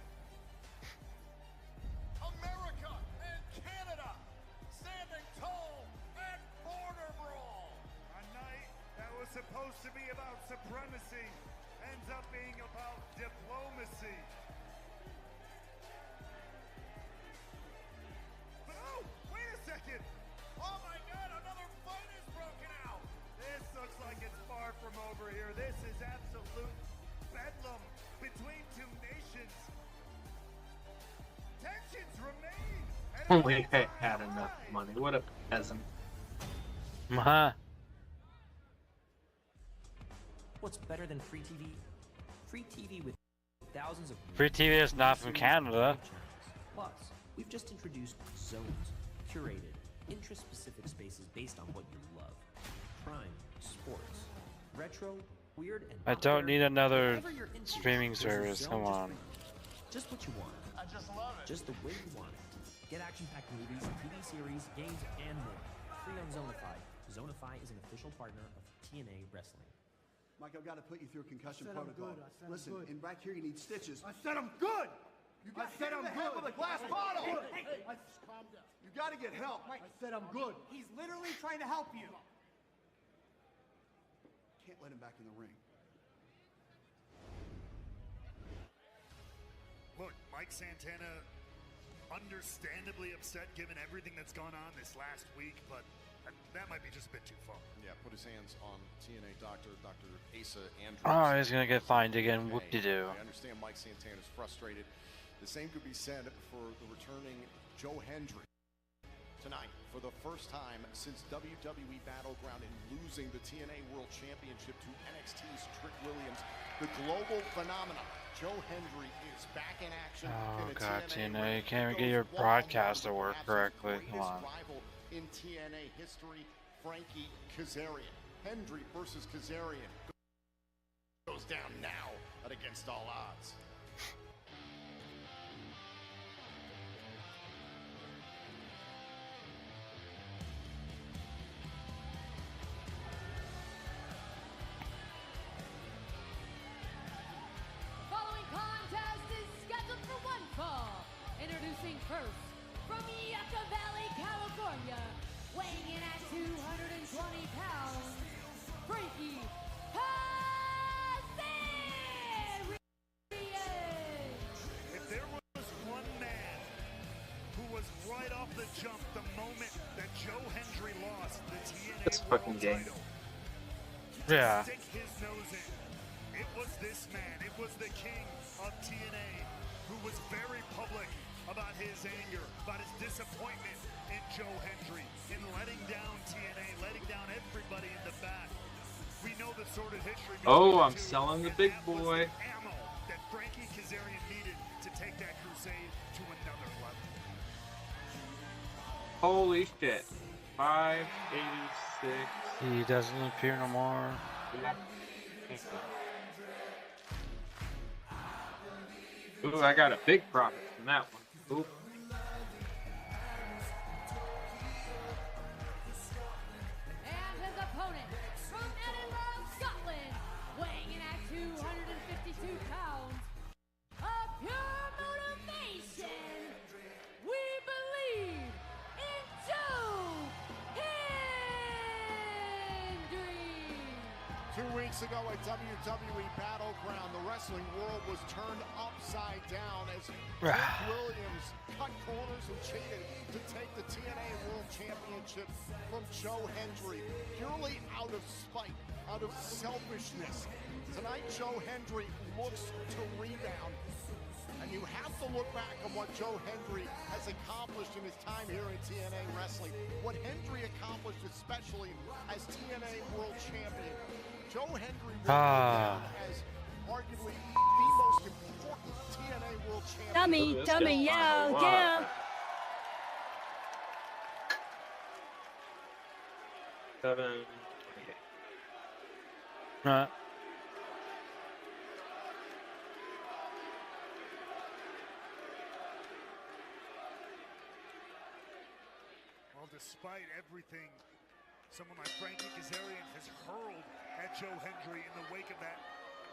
S7: supposed to be about supremacy ends up being about diplomacy. But oh, wait a second. Oh my God, another fight is broken out. This looks like it's far from over here. This is absolute bedlam between two nations. Tensions remain.
S13: Only if I had enough money. What a peasant.
S14: What's better than free TV? Free TV with thousands of
S8: Free TV is not from Canada.
S14: Plus, we've just introduced zones, curated, interest-specific spaces based on what you love. Crime, sports, retro, weird, and
S8: I don't need another
S14: whatever you're into,
S8: streaming
S14: there's a
S8: service.
S14: zone
S8: Come
S14: just
S8: on.
S14: for you. Just what you want.
S5: I just love it.
S14: Just the way you want it. Get action-packed movies, TV series, games, and more. Free on Zonify. Zonify is an official partner of TNA Wrestling.
S4: Mike, I've got to put you through a concussion
S10: I said I'm
S4: protocol.
S10: good. I said
S4: Listen,
S10: I'm good.
S4: in back here you need stitches.
S10: I said I'm good.
S4: You
S10: I
S4: got
S10: said
S4: hit in
S10: I'm
S4: the head
S10: good.
S4: with a glass bottle.
S10: Calm down.
S4: You got to get help.
S10: I said I'm good. He's literally trying to help you.
S4: Can't let him back in the ring.
S7: Look, Mike Santana, understandably upset given everything that's gone on this last week, but that might be just a bit too far.
S11: Yeah, put his hands on TNA Dr. Asa Andrews.
S8: Oh, he's gonna get fined again. Whoop-de-doo.
S11: I understand Mike Santana's frustrated. The same could be said for the returning Joe Hendry. Tonight, for the first time since WWE Battleground in losing the TNA World Championship to NXT's Trick Williams, the global phenomenon, Joe Hendry is back in action.
S8: Oh
S11: in a
S8: God,
S11: TNA
S8: TNA, you can't even get your broadcast to work correctly. Come on.
S11: rival in TNA history, Frankie Kazarian. Hendry versus Kazarian goes down now at Against All Odds.
S6: Following contest is scheduled for one fall. Introducing first, from Yucca Valley, California, weighing in at 220 pounds, Frankie Kazarian.
S7: If there was one man who was right off the jump the moment that Joe Hendry lost the TNA
S13: This fucking game.
S7: title,
S8: Yeah.
S7: stick his nose in, it was this man, it was the king of TNA, who was very public about his anger, about his disappointment in Joe Hendry, in letting down TNA, letting down everybody in the back. We know the sort of history.
S13: Oh, I'm selling the big boy.
S7: Ammo that Frankie Kazarian needed to take that crusade to another level.
S13: Holy shit. 586.
S8: He doesn't appear no more.
S13: Ooh, I got a big profit from that one. Ooh.
S6: And his opponent, from Edinburgh, Scotland, weighing in at 252 pounds, of pure motivation, we believe in Joe Hendry.
S5: 2 weeks ago at WWE Battleground, the wrestling world was turned upside down as Trick Williams cut corners and cheated to take the TNA World Championship from Joe Hendry, purely out of spite, out of selfishness. Tonight, Joe Hendry looks to rebound. And you have to look back on what Joe Hendry has accomplished in his time here in TNA Wrestling. What Hendry accomplished, especially as TNA World Champion. Joe Hendry will go down as arguably the most important TNA World Champion.
S12: Dummy, yeah.
S13: 7.
S7: Well, despite everything someone like Frankie Kazarian has hurled at Joe Hendry in the wake of that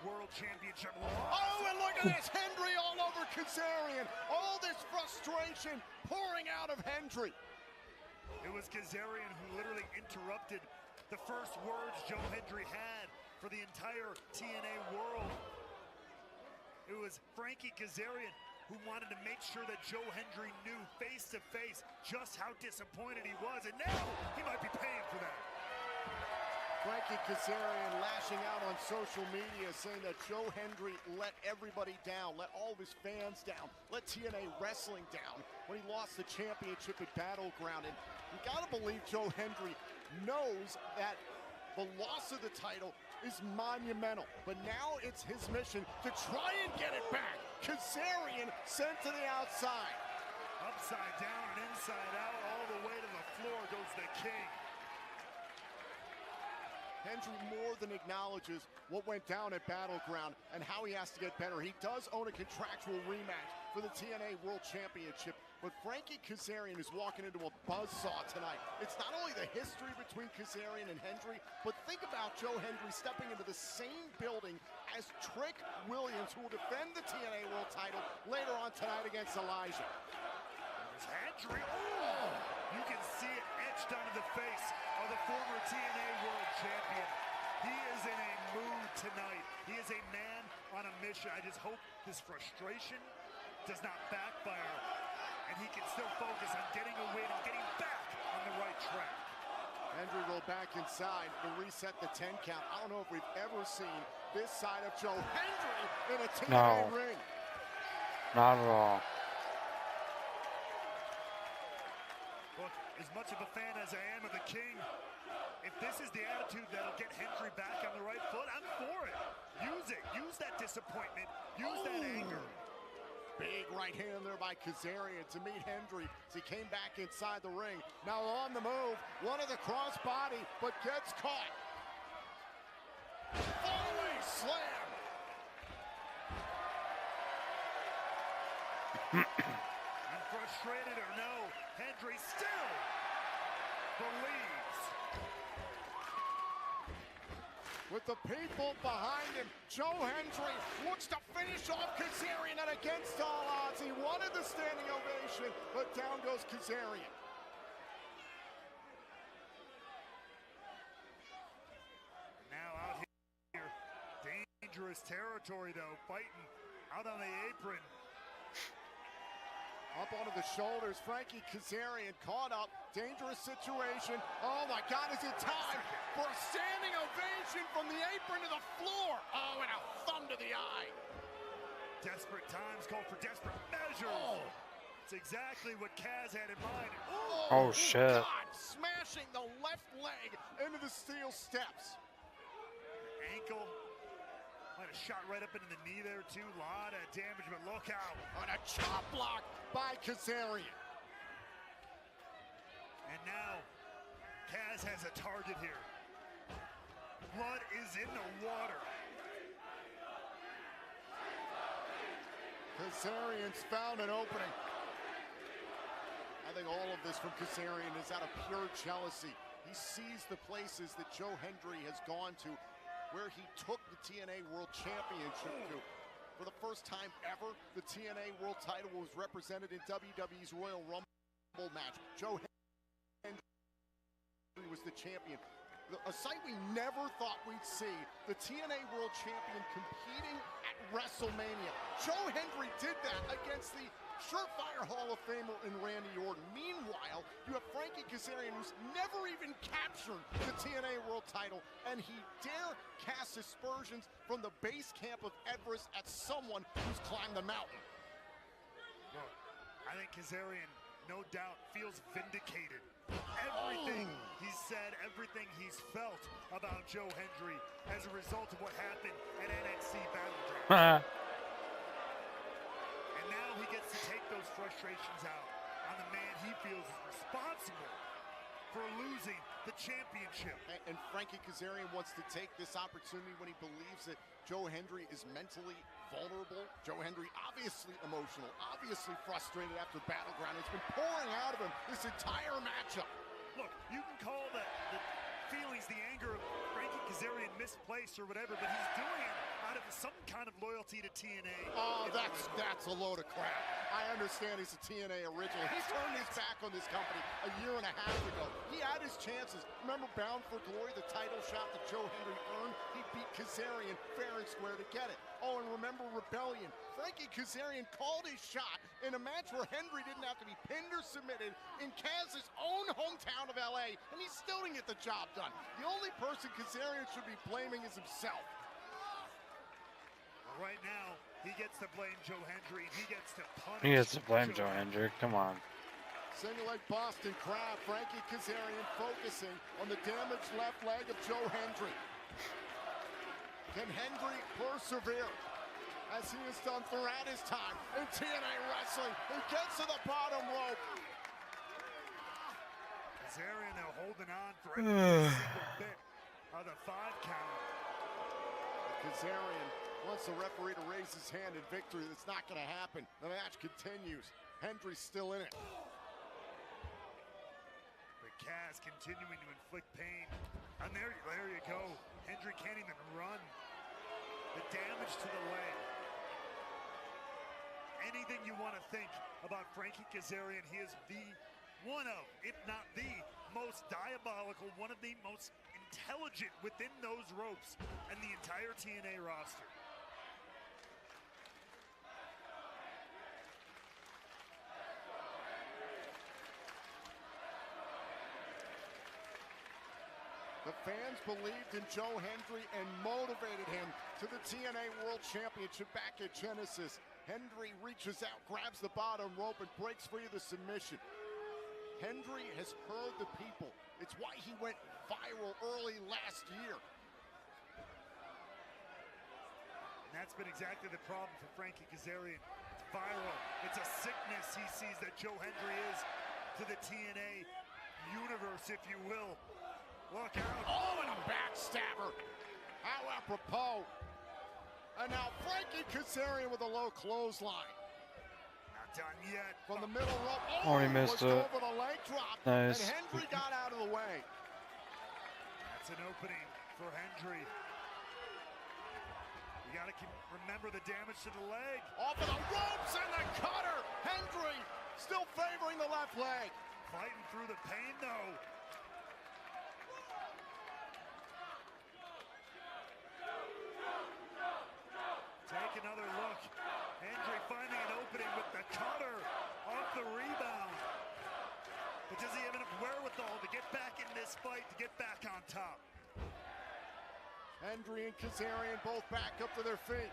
S7: World Championship loss.
S5: Oh, and look at this, Hendry all over Kazarian. All this frustration pouring out of Hendry.
S7: It was Kazarian who literally interrupted the first words Joe Hendry had for the entire TNA world. It was Frankie Kazarian who wanted to make sure that Joe Hendry knew face to face just how disappointed he was, and now he might be paying for that.
S5: Frankie Kazarian lashing out on social media saying that Joe Hendry let everybody down, let all of his fans down, let TNA Wrestling down when he lost the championship at Battleground. And you gotta believe Joe Hendry knows that the loss of the title is monumental, but now it's his mission to try and get it back. Kazarian sent to the outside.
S7: Upside down and inside out, all the way to the floor goes the King.
S5: Hendry more than acknowledges what went down at Battleground and how he has to get better. He does own a contractual rematch for the TNA World Championship, but Frankie Kazarian is walking into a buzzsaw tonight. It's not only the history between Kazarian and Hendry, but think about Joe Hendry stepping into the same building as Trick Williams, who will defend the TNA World title later on tonight against Elijah.
S7: There's Hendry. Oh! You can see it etched onto the face of the former TNA World Champion. He is in a mood tonight. He is a man on a mission. I just hope his frustration does not backfire, and he can still focus on getting a win and getting back on the right track.
S5: Hendry will back inside to reset the 10 count. I don't know if we've ever seen this side of Joe Hendry in a TNA ring.
S8: Not at all.
S7: Look, as much of a fan as I am of the King, if this is the attitude that'll get Hendry back on the right foot, I'm for it. Use it. Use that disappointment. Use that anger.
S5: Big right hand there by Kazarian to meet Hendry as he came back inside the ring. Now on the move, one of the crossbody, but gets caught. Fallaway slam.
S7: I'm frustrated or no, Hendry still believes.
S5: With the people behind him, Joe Hendry looks to finish off Kazarian, and against all odds, he wanted the standing ovation, but down goes Kazarian.
S7: Now out here, dangerous territory though, fighting out on the apron.
S5: Up onto the shoulders, Frankie Kazarian caught up, dangerous situation. Oh my God, is it time for a standing ovation from the apron to the floor? Oh, and a thumb to the eye.
S7: Desperate times call for desperate measures.
S5: Oh.
S7: It's exactly what Kaz had in mind.
S8: Oh shit.
S5: God, smashing the left leg into the steel steps.
S7: Ankle. Might have shot right up into the knee there too. Lot of damage, but look out.
S5: On a chop block by Kazarian.
S7: And now, Kaz has a target here. Blood is in the water.
S5: Kazarian's found an opening. I think all of this from Kazarian is out of pure jealousy. He sees the places that Joe Hendry has gone to, where he took the TNA World Championship to. For the first time ever, the TNA World title was represented in WWE's Royal Rumble match. Joe Hendry was the champion. A sight we never thought we'd see, the TNA World Champion competing at WrestleMania. Joe Hendry did that against the surefire Hall of Famer in Randy Orton. Meanwhile, you have Frankie Kazarian, who's never even captured the TNA World title, and he dare cast aspersions from the base camp of Everest at someone who's climbed the mountain.
S7: Look, I think Kazarian, no doubt, feels vindicated. Everything he's said, everything he's felt about Joe Hendry as a result of what happened at NXT Battleground. And now he gets to take those frustrations out on the man he feels is responsible for losing the championship.
S5: And Frankie Kazarian wants to take this opportunity when he believes that Joe Hendry is mentally vulnerable. Joe Hendry obviously emotional, obviously frustrated after Battleground. It's been pouring out of him this entire matchup.
S7: Look, you can call the feelings, the anger of Frankie Kazarian misplaced or whatever, but he's doing it out of some kind of loyalty to TNA.
S5: Oh, that's a load of crap. I understand he's a TNA original. He turned his back on this company a year and a half ago. He had his chances. Remember Bound for Glory, the title shot that Joe Hendry earned? He beat Kazarian fair and square to get it. Oh, and remember Rebellion. Frankie Kazarian called his shot in a match where Hendry didn't have to be pinned or submitted in Kaz's own hometown of LA, and he still didn't get the job done. The only person Kazarian should be blaming is himself.
S7: Right now, he gets to blame Joe Hendry. He gets to punish.
S8: He gets to blame Joe Hendry. Come on.
S5: Single leg Boston Crab. Frankie Kazarian focusing on the damaged left leg of Joe Hendry. Can Hendry persevere as he has done throughout his time in TNA wrestling? He gets to the bottom rope.
S7: Kazarian now holding on for every single bit of the 5 count.
S5: Kazarian wants the referee to raise his hand in victory. That's not going to happen. The match continues. Hendry's still in it.
S7: But Kaz continuing to inflict pain. And there you go. Hendry can't even run. The damage to the leg. Anything you want to think about Frankie Kazarian, he is one of, if not the most diabolical, one of the most intelligent within those ropes and the entire TNA roster.
S5: The fans believed in Joe Hendry and motivated him to the TNA World Championship back at Genesis. Hendry reaches out, grabs the bottom rope, and breaks free of the submission. Hendry has heard the people. It's why he went viral early last year.
S7: And that's been exactly the problem for Frankie Kazarian. It's viral. It's a sickness he sees that Joe Hendry is to the TNA universe, if you will. Look out.
S5: Oh, and a backstabber. How apropos. And now Frankie Kazarian with a low clothesline.
S7: Not done yet.
S5: From the middle rope.
S8: Oh, he missed it.
S5: Over the leg drop.
S8: Nice.
S5: And Hendry got out of the way.
S7: That's an opening for Hendry. You got to remember the damage to the leg.
S5: Off of the ropes and the cutter. Hendry still favoring the left leg.
S7: Fighting through the pain, though. Take another look. Hendry finding an opening with the cutter off the rebound. But does he have enough wherewithal to get back in this fight, to get back on top?
S5: Hendry and Kazarian both back up to their feet.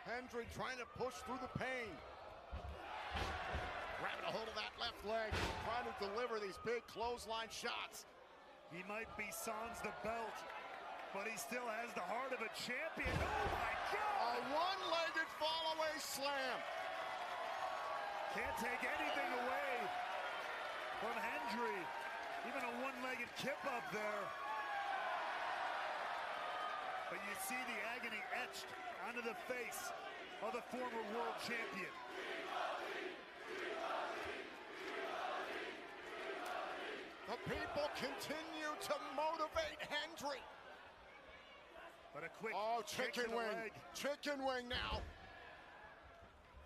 S5: Hendry trying to push through the pain. Grabbing a hold of that left leg, trying to deliver these big clothesline shots.
S7: He might be sans the belt, but he still has the heart of a champion. Oh my God!
S5: A one-legged fall-away slam.
S7: Can't take anything away from Hendry. Even a one-legged kip up there. But you see the agony etched onto the face of the former world champion.
S5: The people continue to motivate Hendry.
S7: But a quick
S5: chicken wing. Chicken wing now.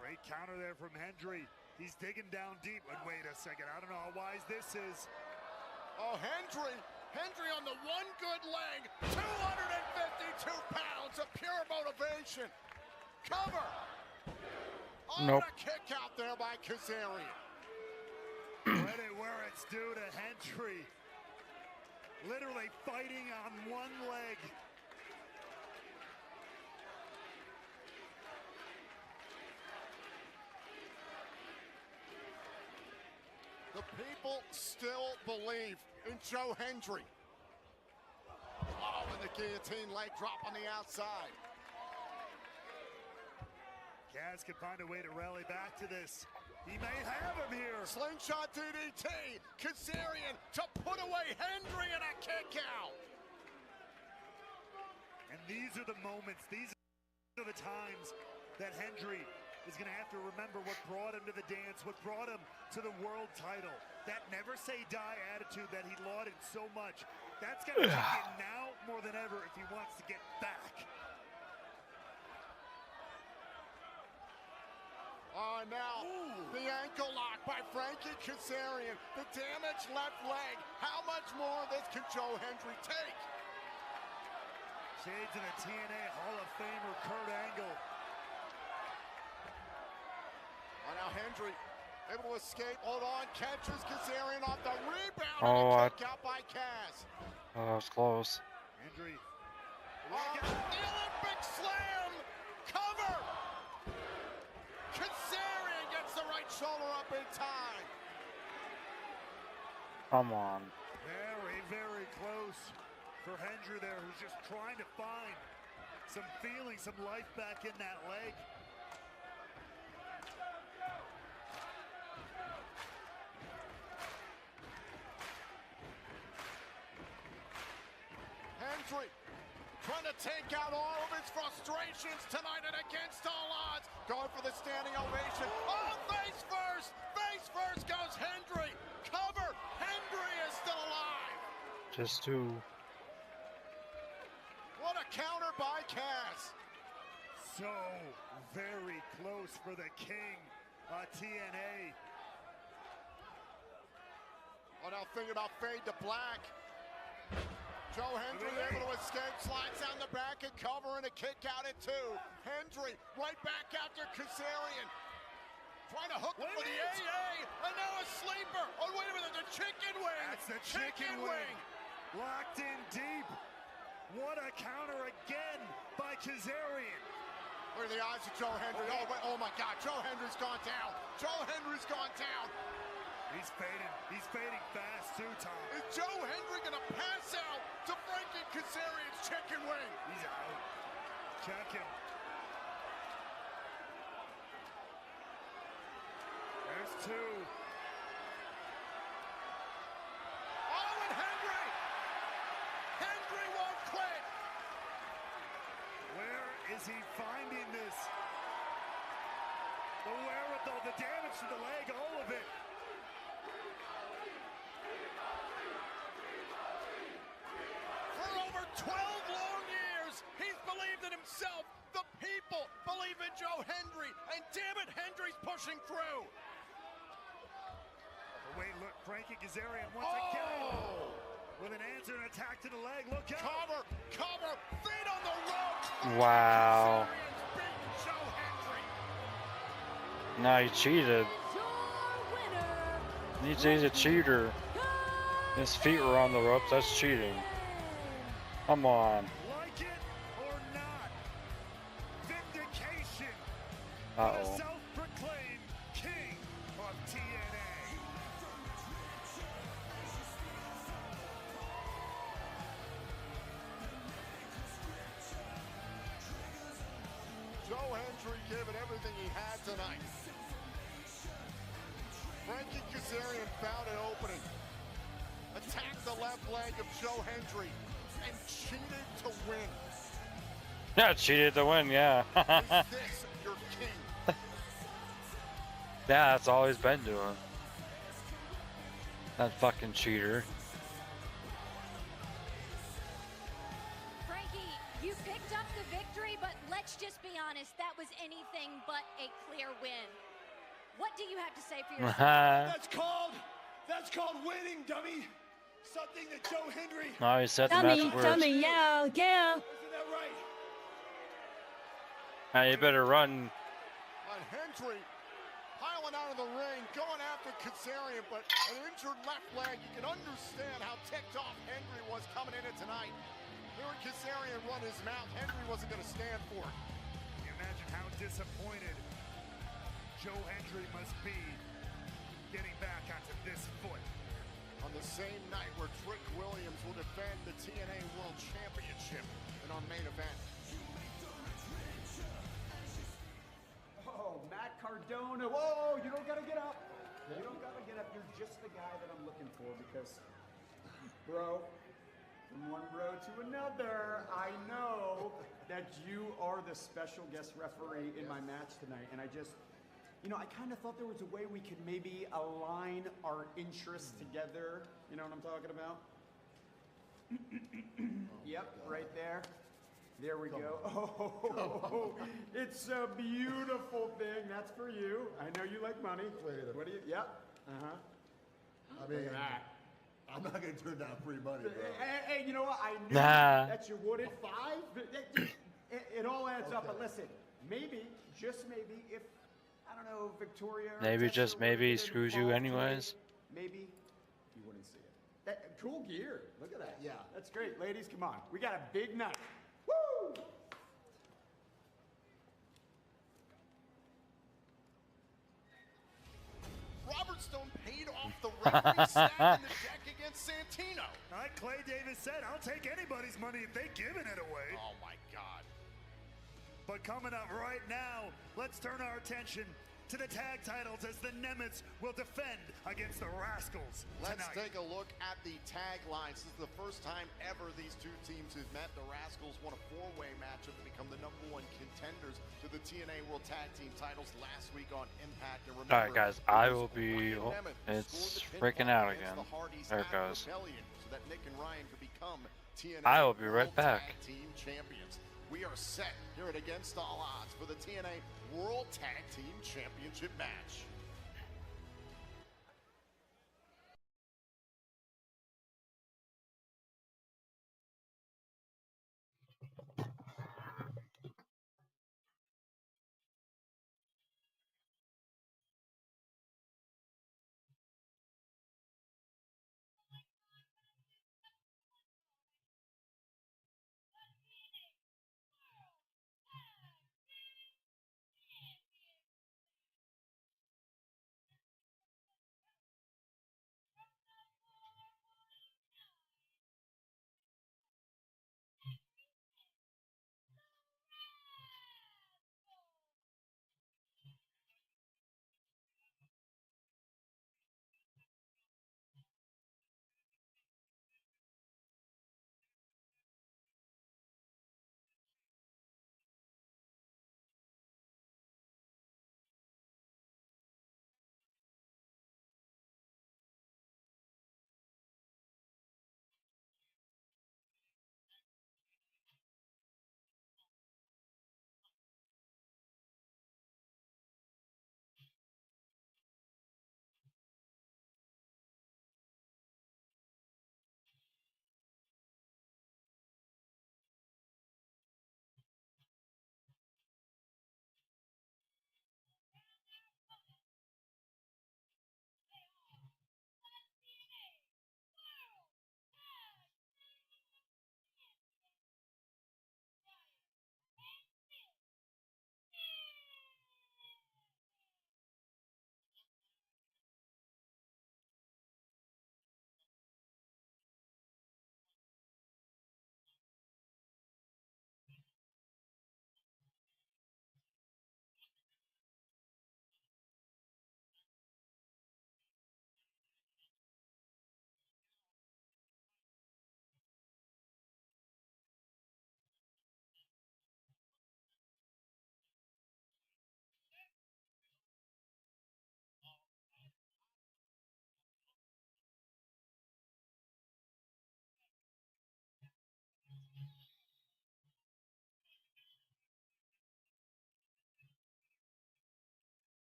S7: Great counter there from Hendry. He's digging down deep. But wait a second. I don't know how wise this is.
S5: Oh, Hendry on the one good leg. 252 pounds of pure motivation. Cover. Oh,
S8: nope.
S5: A kick out there by Kazarian.
S7: Credit where it's due to Hendry. Literally fighting on one leg.
S5: The people still believe in Joe Hendry. Oh, and the guillotine leg drop on the outside.
S7: Kaz can find a way to rally back to this. He may have him here.
S5: Slingshot DDT. Kazarian to put away Hendry and a kick out.
S7: And these are the moments, these are the times that Hendry is going to have to remember what brought him to the dance, what brought him to the world title. That never say die attitude that he lauded so much. That's got to kick in now more than ever if he wants to get back.
S5: Now, the ankle lock by Frankie Kazarian. The damaged left leg. How much more of this can Joe Hendry take?
S7: Shades of the TNA Hall of Famer Kurt Angle.
S5: Now Hendry able to escape. Hold on. Catches Kazarian off the rebound.
S8: Oh,
S5: and a kick out by Kaz.
S8: Oh, it's close.
S5: Hendry. The Olympic slam. Cover. Kazarian gets the right shoulder up in time.
S8: Come on.
S7: Very, very close for Hendry there, who's just trying to find some feeling, some life back in that leg.
S5: Hendry trying to take out all of his frustrations tonight and against all odds. Going for the standing ovation. Oh, face first goes Hendry. Cover, Hendry is still alive.
S8: Just two.
S5: What a counter by Kaz.
S7: So very close for the king, TNA.
S5: Oh, now thinking about fade to black. Joe Hendry able to escape, slides down the back and cover and a kick out at two. Hendry right back after Kazarian. Trying to hook him for the AA, and now a sleeper. Oh, wait a minute, the chicken wing.
S7: That's the chicken wing. Locked in deep. What a counter again by Kazarian.
S5: Look at the eyes of Joe Hendry. Oh my God, Joe Hendry's gone down. Joe Hendry's gone down.
S7: He's fading fast too, Tom.
S5: Is Joe Hendry gonna pass out to Frankie Kazarian's chicken wing?
S7: He's out. Check him. There's two.
S5: Oh, and Hendry won't quit.
S7: Where is he finding this? The wherewithal, the damage to the leg, all of it.
S5: For over 12 long years, he's believed in himself. The people believe in Joe Hendry, and damn it, Hendry's pushing through.
S7: Wait, look, Frankie Kazarian once again with an answer and attack to the leg. Look out!
S5: Cover, feet on the ropes.
S8: Wow.
S5: Kazarian's beaten Joe Hendry.
S8: No, he cheated. He's a cheater. His feet were on the ropes. That's cheating. Come on.
S7: Like it or not, vindication.
S8: Uh-oh.
S7: The self-proclaimed king of TNA.
S5: Joe Hendry gave it everything he had tonight. Frankie Kazarian found an opening. Attacked the left leg of Joe Hendry and cheated to win.
S8: Yeah, cheated to win, yeah.
S5: Is this your king?
S8: Yeah, that's all he's been doing. That fucking cheater.
S9: Frankie, you picked up the victory, but let's just be honest, that was anything but a clear win. What do you have to say for yourself?
S10: That's called winning, dummy. Something that Joe Hendry.
S8: No, he said the match works.
S12: Dummy, yeah.
S10: Isn't that right?
S8: Now you better run.
S5: On Hendry piling out of the ring, going after Kazarian, but an injured left leg. You can understand how ticked off Hendry was coming in it tonight. Hearing Kazarian run his mouth, Hendry wasn't going to stand for it.
S7: Can you imagine how disappointed Joe Hendry must be getting back onto this foot?
S5: On the same night where Trick Williams will defend the TNA World Championship in our main event.
S19: Oh, Matt Cardona. Whoa, you don't gotta get up. You don't gotta get up. You're just the guy that I'm looking for because, bro, from one bro to another, I know that you are the special guest referee in my match tonight. And I just, you know, I kind of thought there was a way we could maybe align our interests together. You know what I'm talking about? Yep, right there. There we go. Oh, it's a beautiful thing. That's for you. I know you like money. What do you? Yep.
S10: I mean, I'm not gonna turn down free money, bro.
S19: Hey, you know what? I knew that you wouldn't. 5? It all adds up. But listen, maybe, just maybe, if I don't know, Victoria.
S8: Maybe just maybe he screws you anyways.
S19: Maybe you wouldn't see it. Cool gear. Look at that. Yeah, that's great. Ladies, come on. We got a big night. Woo!
S5: Robert Stone paid off the referee stacking the deck against Santino.
S7: Like Clay Davis said, I'll take anybody's money if they're giving it away.
S5: Oh my God.
S7: But coming up right now, let's turn our attention to the tag titles as the Nemets will defend against the Rascals tonight.
S5: Let's take a look at the tag lines. This is the first time ever these two teams have met. The Rascals won a 4-way matchup to become the #1 contenders to the TNA World Tag Team titles last week on Impact. And remember,
S8: Alright guys, I will be... Oh, it's freaking out again. There it goes.
S5: So that Nick and Ryan could become TNA
S8: I will be right back.
S5: Tag Team champions. We are set here at Against All Odds for the TNA World Tag Team Championship match.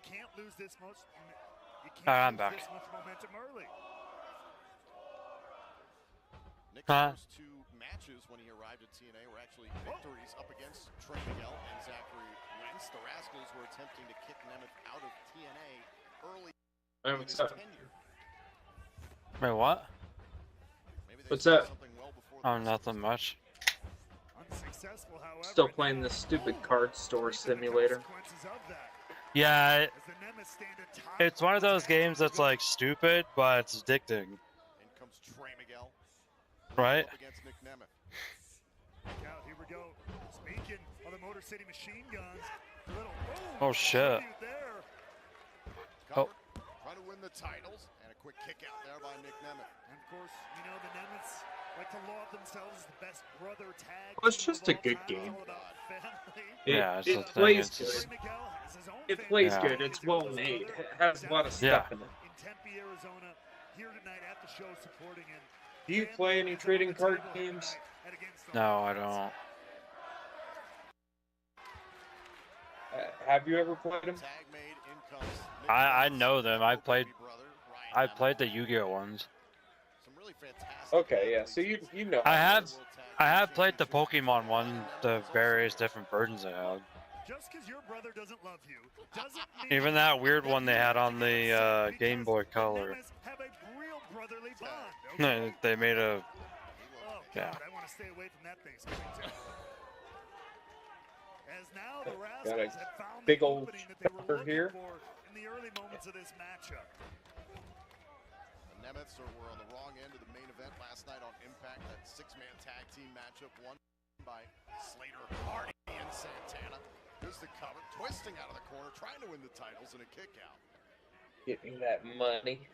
S7: you can't lose this much. You can't
S8: I'm
S7: lose
S8: back.
S7: this much momentum early.
S11: Nick's first two matches when he arrived at TNA were actually victories up against Trey Miguel and Zachary Wentz. The Rascals were attempting to kick Nemeth out of TNA early in his tenure.
S8: Wait, what?
S13: What's up?
S8: Oh, nothing much.
S7: Unsuccessful, however.
S13: Still playing this stupid card store simulator.
S8: Yeah, it's one of those games that's like stupid, but it's addicting.
S11: In comes Trey Miguel.
S8: Right?
S11: Up against Nick Nemeth.
S7: Out, here we go. Speaking of the Motor City Machine Guns, a little
S8: Oh shit.
S7: there.
S11: Covered, trying to win the titles, and a quick kick out there by Nick Nemeth.
S7: And of course, you know the Nemeths like to laud themselves as the best brother tag.
S13: Well, it's just a good game. It plays good. It plays good. It's well made. It has a lot of stuff in it.
S7: In Tempe, Arizona, here tonight at the show supporting him.
S13: Do you play any trading card games?
S8: No, I don't.
S13: Have you ever played them?
S8: I know them. I played the Yu-Gi-Oh ones.
S13: Okay, yeah. So you know.
S8: I have played the Pokemon one, the various different versions I had.
S7: Just because your brother doesn't love you doesn't mean
S8: Even that weird one they had on the Game Boy Color.
S7: have a real brotherly bond.
S8: They made a.
S7: Oh,
S8: Yeah.
S7: God, I want to stay away from that Thanksgiving too. As now the
S13: Got
S7: Rascals
S13: a
S7: have found
S13: big
S7: the
S13: old
S7: opening that they were
S13: fucker
S7: looking
S13: here.
S7: for in the early moments of this matchup.
S11: The Nemeths were on the wrong end of the main event last night on Impact. That six-man tag team matchup won by Slater, Hardy, and Santana. Here's the cover, twisting out of the corner, trying to win the titles in a kick out.
S13: Getting that money.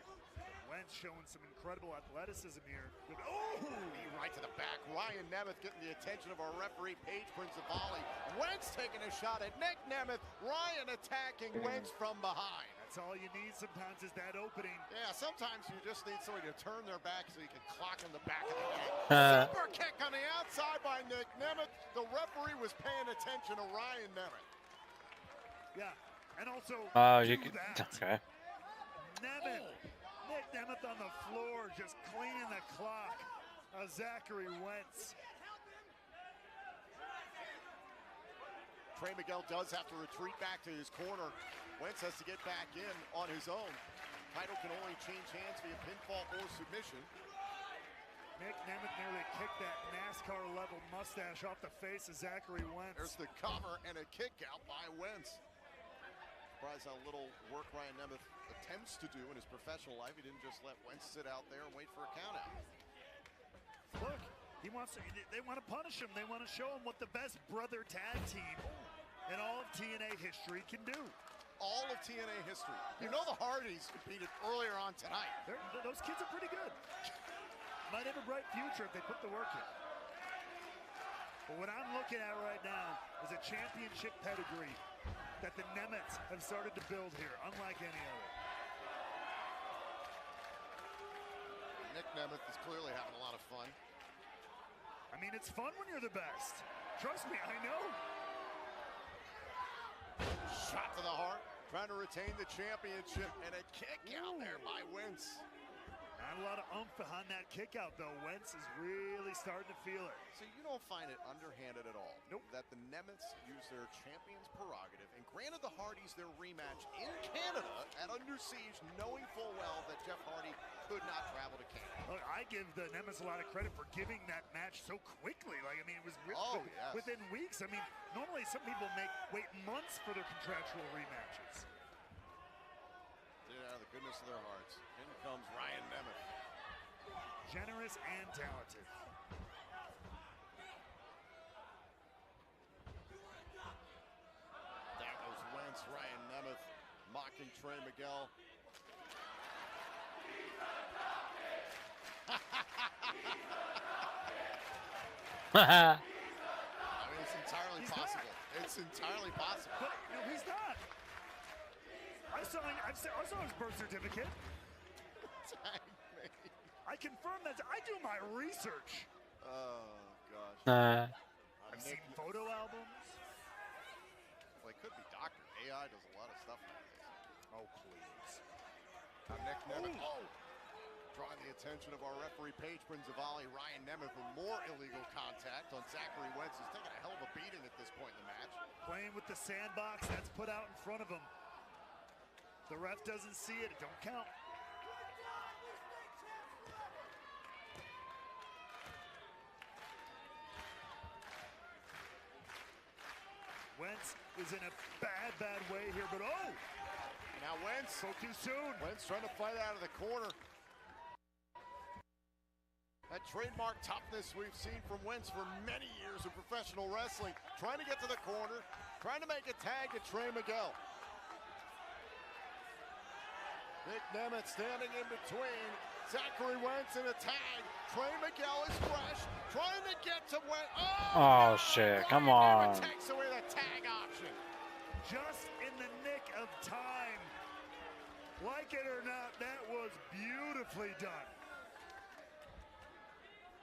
S7: Wentz showing some incredible athleticism here.
S11: Knee right to the back. Ryan Nemeth getting the attention of our referee, Paige Principali. Wentz taking a shot at Nick Nemeth. Ryan attacking Wentz from behind.
S7: That's all you need sometimes is that opening.
S11: Yeah, sometimes you just need somebody to turn their back so you can clock in the back of the head. Super kick on the outside by Nick Nemeth. The referee was paying attention to Ryan Nemeth.
S7: Yeah, and also
S8: You can. Okay.
S7: Nick Nemeth on the floor, just cleaning the clock of Zachary Wentz.
S11: Trey Miguel does have to retreat back to his corner. Wentz has to get back in on his own. Title can only change hands via pinfall or submission.
S7: Nick Nemeth nearly kicked that NASCAR-level mustache off the face of Zachary Wentz.
S11: There's the cover and a kick out by Wentz. Surprised how little work Ryan Nemeth attempts to do in his professional life. He didn't just let Wentz sit out there and wait for a countout.
S7: Look, they want to punish him. They want to show him what the best brother tag team in all of TNA history can do.
S11: All of TNA history. You know the Hardys competed earlier on tonight.
S7: Those kids are pretty good. Might have a bright future if they put the work in. But what I'm looking at right now is a championship pedigree that the Nemeths have started to build here, unlike any other.
S11: Nick Nemeth is clearly having a lot of fun.
S7: I mean, it's fun when you're the best. Trust me, I know.
S11: Shot to the heart, trying to retain the championship, and a kick out there by Wentz.
S7: Not a lot of oomph behind that kick out, though. Wentz is really starting to feel it.
S11: So you don't find it underhanded at all that the Nemeths use their champion's prerogative and granted the Hardys their rematch in Canada at Under Siege, knowing full well that Jeff Hardy could not travel to Canada.
S7: Look, I give the Nemeths a lot of credit for giving that match so quickly. Like, I mean, it was within weeks. I mean, normally some people wait months for their contractual rematches.
S11: Did it out of the goodness of their hearts. In comes Ryan Nemeth.
S7: Generous and talented.
S11: There goes Wentz. Ryan Nemeth mocking Trey Miguel. I mean, it's entirely possible. It's entirely possible.
S7: But no, he's not. I saw his birth certificate. I confirm that. I do my research.
S11: Oh, gosh.
S7: I've seen photo albums.
S11: Well, it could be doctored. AI does a lot of stuff nowadays. Oh, please. Now Nick Nemeth. Oh! Drawing the attention of our referee, Paige Prinzavali, Ryan Nemeth with more illegal contact on Zachary Wentz. He's taking a hell of a beating at this point in the match.
S7: Playing with the sandbox that's put out in front of him. The ref doesn't see it. It don't count. Wentz is in a bad way here, but oh!
S11: Now Wentz.
S7: Spoke too soon.
S11: Wentz trying to fight out of the corner. That trademark toughness we've seen from Wentz for many years of professional wrestling. Trying to get to the corner, trying to make a tag to Trey Miguel. Nick Nemeth standing in between. Zachary Wentz in a tag. Trey Miguel is fresh, trying to get to Wentz.
S8: Oh shit, come on.
S11: Nemeth takes away the tag option.
S7: Just in the nick of time. Like it or not, that was beautifully done.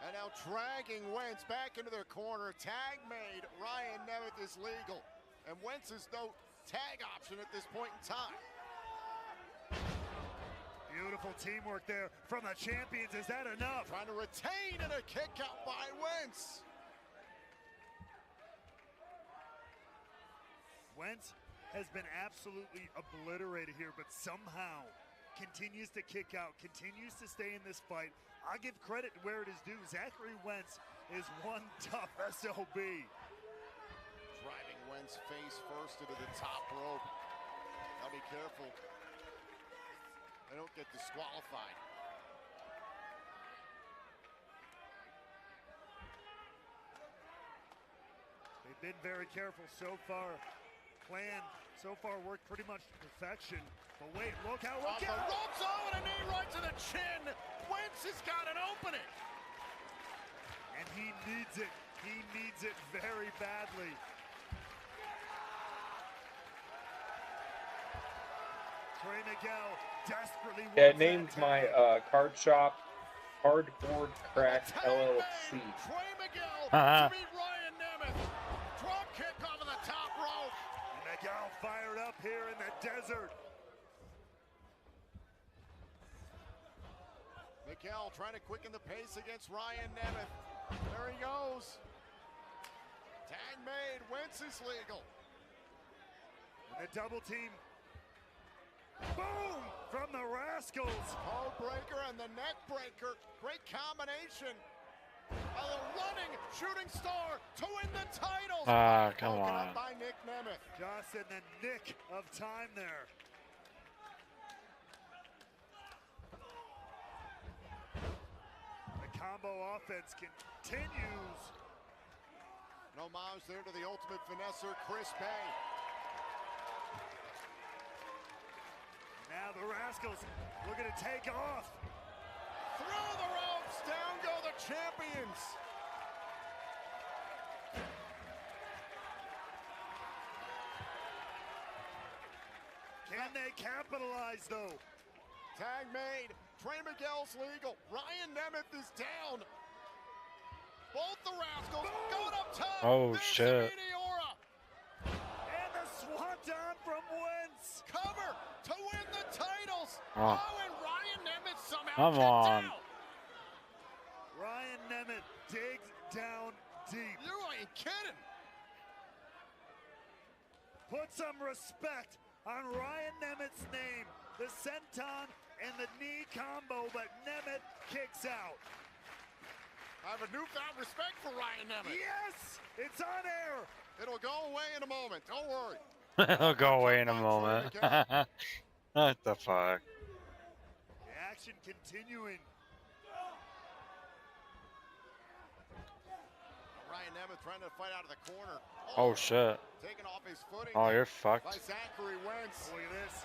S11: And now dragging Wentz back into their corner. Tag made. Ryan Nemeth is legal. And Wentz is no tag option at this point in time.
S7: Beautiful teamwork there from the champions. Is that enough?
S11: Trying to retain and a kick out by Wentz.
S7: Wentz has been absolutely obliterated here, but somehow continues to kick out, continues to stay in this fight. I'll give credit where it is due. Zachary Wentz is one tough SOB.
S11: Driving Wentz face first into the top rope. Now be careful. They don't get disqualified.
S7: They've been very careful so far. Plan so far worked pretty much to perfection. But wait, look out, look out!
S11: The ropes, oh, and a knee right to the chin. Wentz has got an opening.
S7: And he needs it. He needs it very badly. Trey Miguel desperately wants
S13: Yeah, named my card shop Cardboard Crack LLC.
S11: Trey Miguel to beat Ryan Nemeth. Drop kick off of the top rope.
S7: Miguel fired up here in the desert.
S11: Miguel trying to quicken the pace against Ryan Nemeth. There he goes. Tag made. Wentz is legal.
S7: And the double team. Boom! From the Rascals.
S11: Code breaker and the neck breaker. Great combination. A running shooting star to win the title.
S8: Ah, come
S11: Broken
S8: on.
S11: up by Nick Nemeth.
S7: Just in the nick of time there. The combo offense continues.
S11: An homage there to the ultimate finesser, Chris Bay.
S7: Now the Rascals looking to take off.
S11: Through the ropes, down go the champions.
S7: Can they capitalize though?
S11: Tag made. Trey Miguel's legal. Ryan Nemeth is down. Both the Rascals going up top.
S8: Oh,
S11: There's
S8: shit.
S11: the Meteora.
S7: And the swanton from Wentz.
S11: Cover to win the titles.
S8: Oh.
S11: And Ryan Nemeth somehow
S8: Come
S11: kicked
S8: on.
S11: out.
S7: Ryan Nemeth digs down deep.
S11: You ain't kidding.
S7: Put some respect on Ryan Nemeth's name. The senton and the knee combo, but Nemeth kicks out.
S11: I have a newfound respect for Ryan Nemeth.
S7: Yes! It's on air!
S11: It'll go away in a moment. Don't worry.
S8: It'll go away in a moment. What the fuck?
S7: The action continuing.
S11: Ryan Nemeth trying to fight out of the corner.
S8: Oh shit.
S11: Taking off his footing.
S8: Oh, you're
S11: By
S8: fucked.
S11: Zachary Wentz.
S7: Look at this.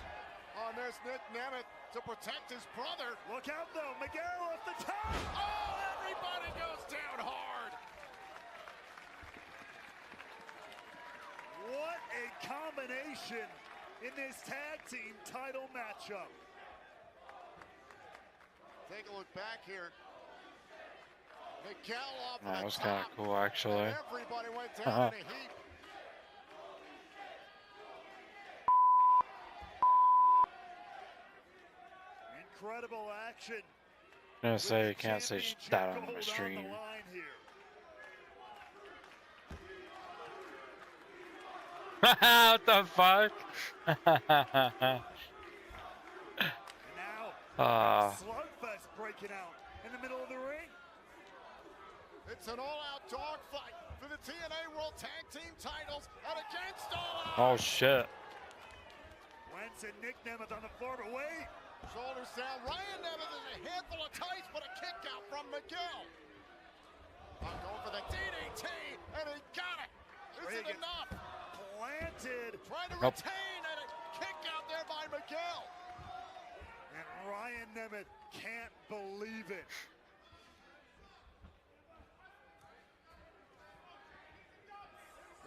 S11: Oh, and there's Nick Nemeth to protect his brother.
S7: Look out though, Miguel off the top!
S11: Oh, everybody goes down hard.
S7: What a combination in this tag team title matchup.
S11: Take a look back here. Miguel off
S8: That
S11: the
S8: was
S11: top.
S8: kind of cool, actually.
S11: And everybody went down in a heap.
S7: incredible action.
S8: I'm gonna say you can't say that on my stream. What the fuck?
S7: Slugfest breaking out in the middle of the ring.
S5: It's an all-out dogfight for the TNA World Tag Team titles and Against All Odds.
S8: Oh shit.
S7: Wentz and Nick Nemeth on the floor, but wait.
S5: Shoulders down. Ryan Nemeth is a handful of tights, but a kick out from Miguel. I'm going for the DDT, and he got it. Is it enough?
S7: Planted.
S5: Trying to retain, and a kick out there by Miguel.
S7: And Ryan Nemeth can't believe it.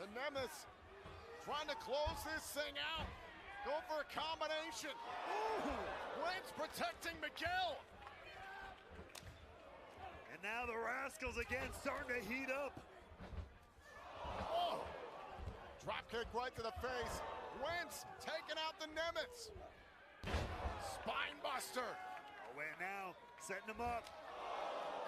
S5: The Nemeth trying to close this thing out. Go for a combination. Ooh, Wentz protecting Miguel.
S7: And now the Rascals again starting to heat up.
S5: Oh, drop kick right to the face. Wentz taking out the Nemeth. Spine buster.
S7: Oh, and now setting him up.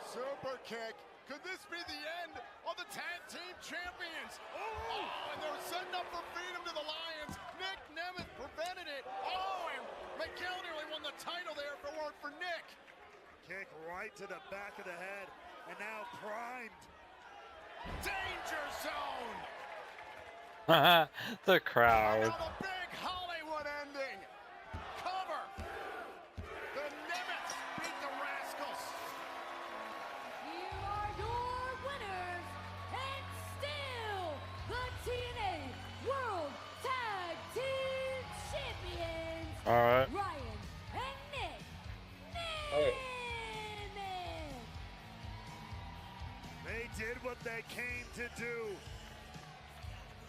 S5: Super kick. Could this be the end of the tag team champions? Oh, and they're setting up for freedom to the Lions. Nick Nemeth prevented it. Oh, and Miguel nearly won the title there if it weren't for Nick.
S7: Kick right to the back of the head, and now primed.
S5: Danger zone.
S8: The crowd.
S5: Now the big Hollywood ending. Cover. The Nemeth beat the Rascals.
S6: Here are your winners, and still the TNA World Tag Team Champions.
S8: All right.
S6: Ryan and Nick.
S7: They did what they came to do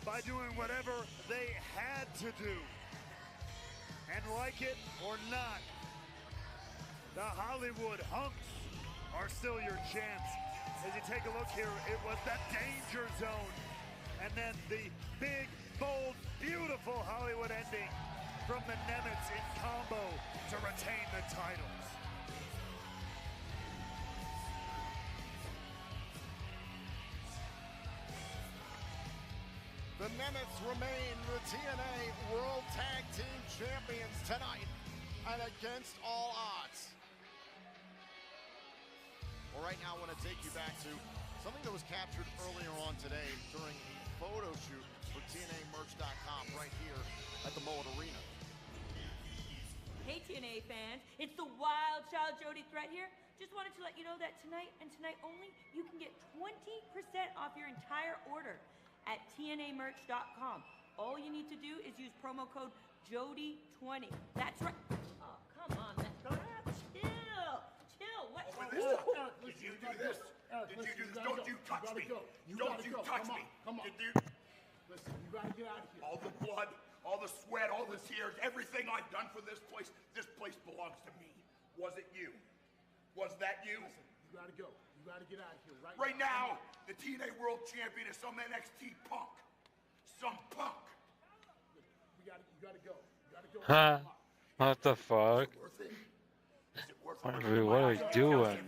S7: by doing whatever they had to do. And like it or not, the Hollywood Hunks are still your champs. As you take a look here, it was the Danger Zone. And then the big, bold, beautiful Hollywood ending from the Nemeths in combo to retain the titles.
S5: The Nemeths remain the TNA World Tag Team Champions tonight and Against All Odds. Well, right now I want to take you back to something that was captured earlier on today during a photo shoot for TNAmerch.com right here at the Mullet Arena.
S17: Hey TNA fans, it's the Wild Child Jody Threat here. Just wanted to let you know that tonight and tonight only, you can get 20% off your entire order at TNAmerch.com. All you need to do is use promo code Jody20. That's right. Oh, come on, man. Chill. What?
S10: Did you do this? Did you do this? Don't you touch me. Don't you touch me. Come on. Listen, you gotta get out of here. All the blood, all the sweat, all the tears, everything I've done for this place belongs to me. Was it you? Was that you? Listen, you gotta go. You gotta get out of here right now. The TNA World Champion is some NXT punk. Some punk. You gotta go. You gotta go.
S8: Huh? What the fuck? What are we doing?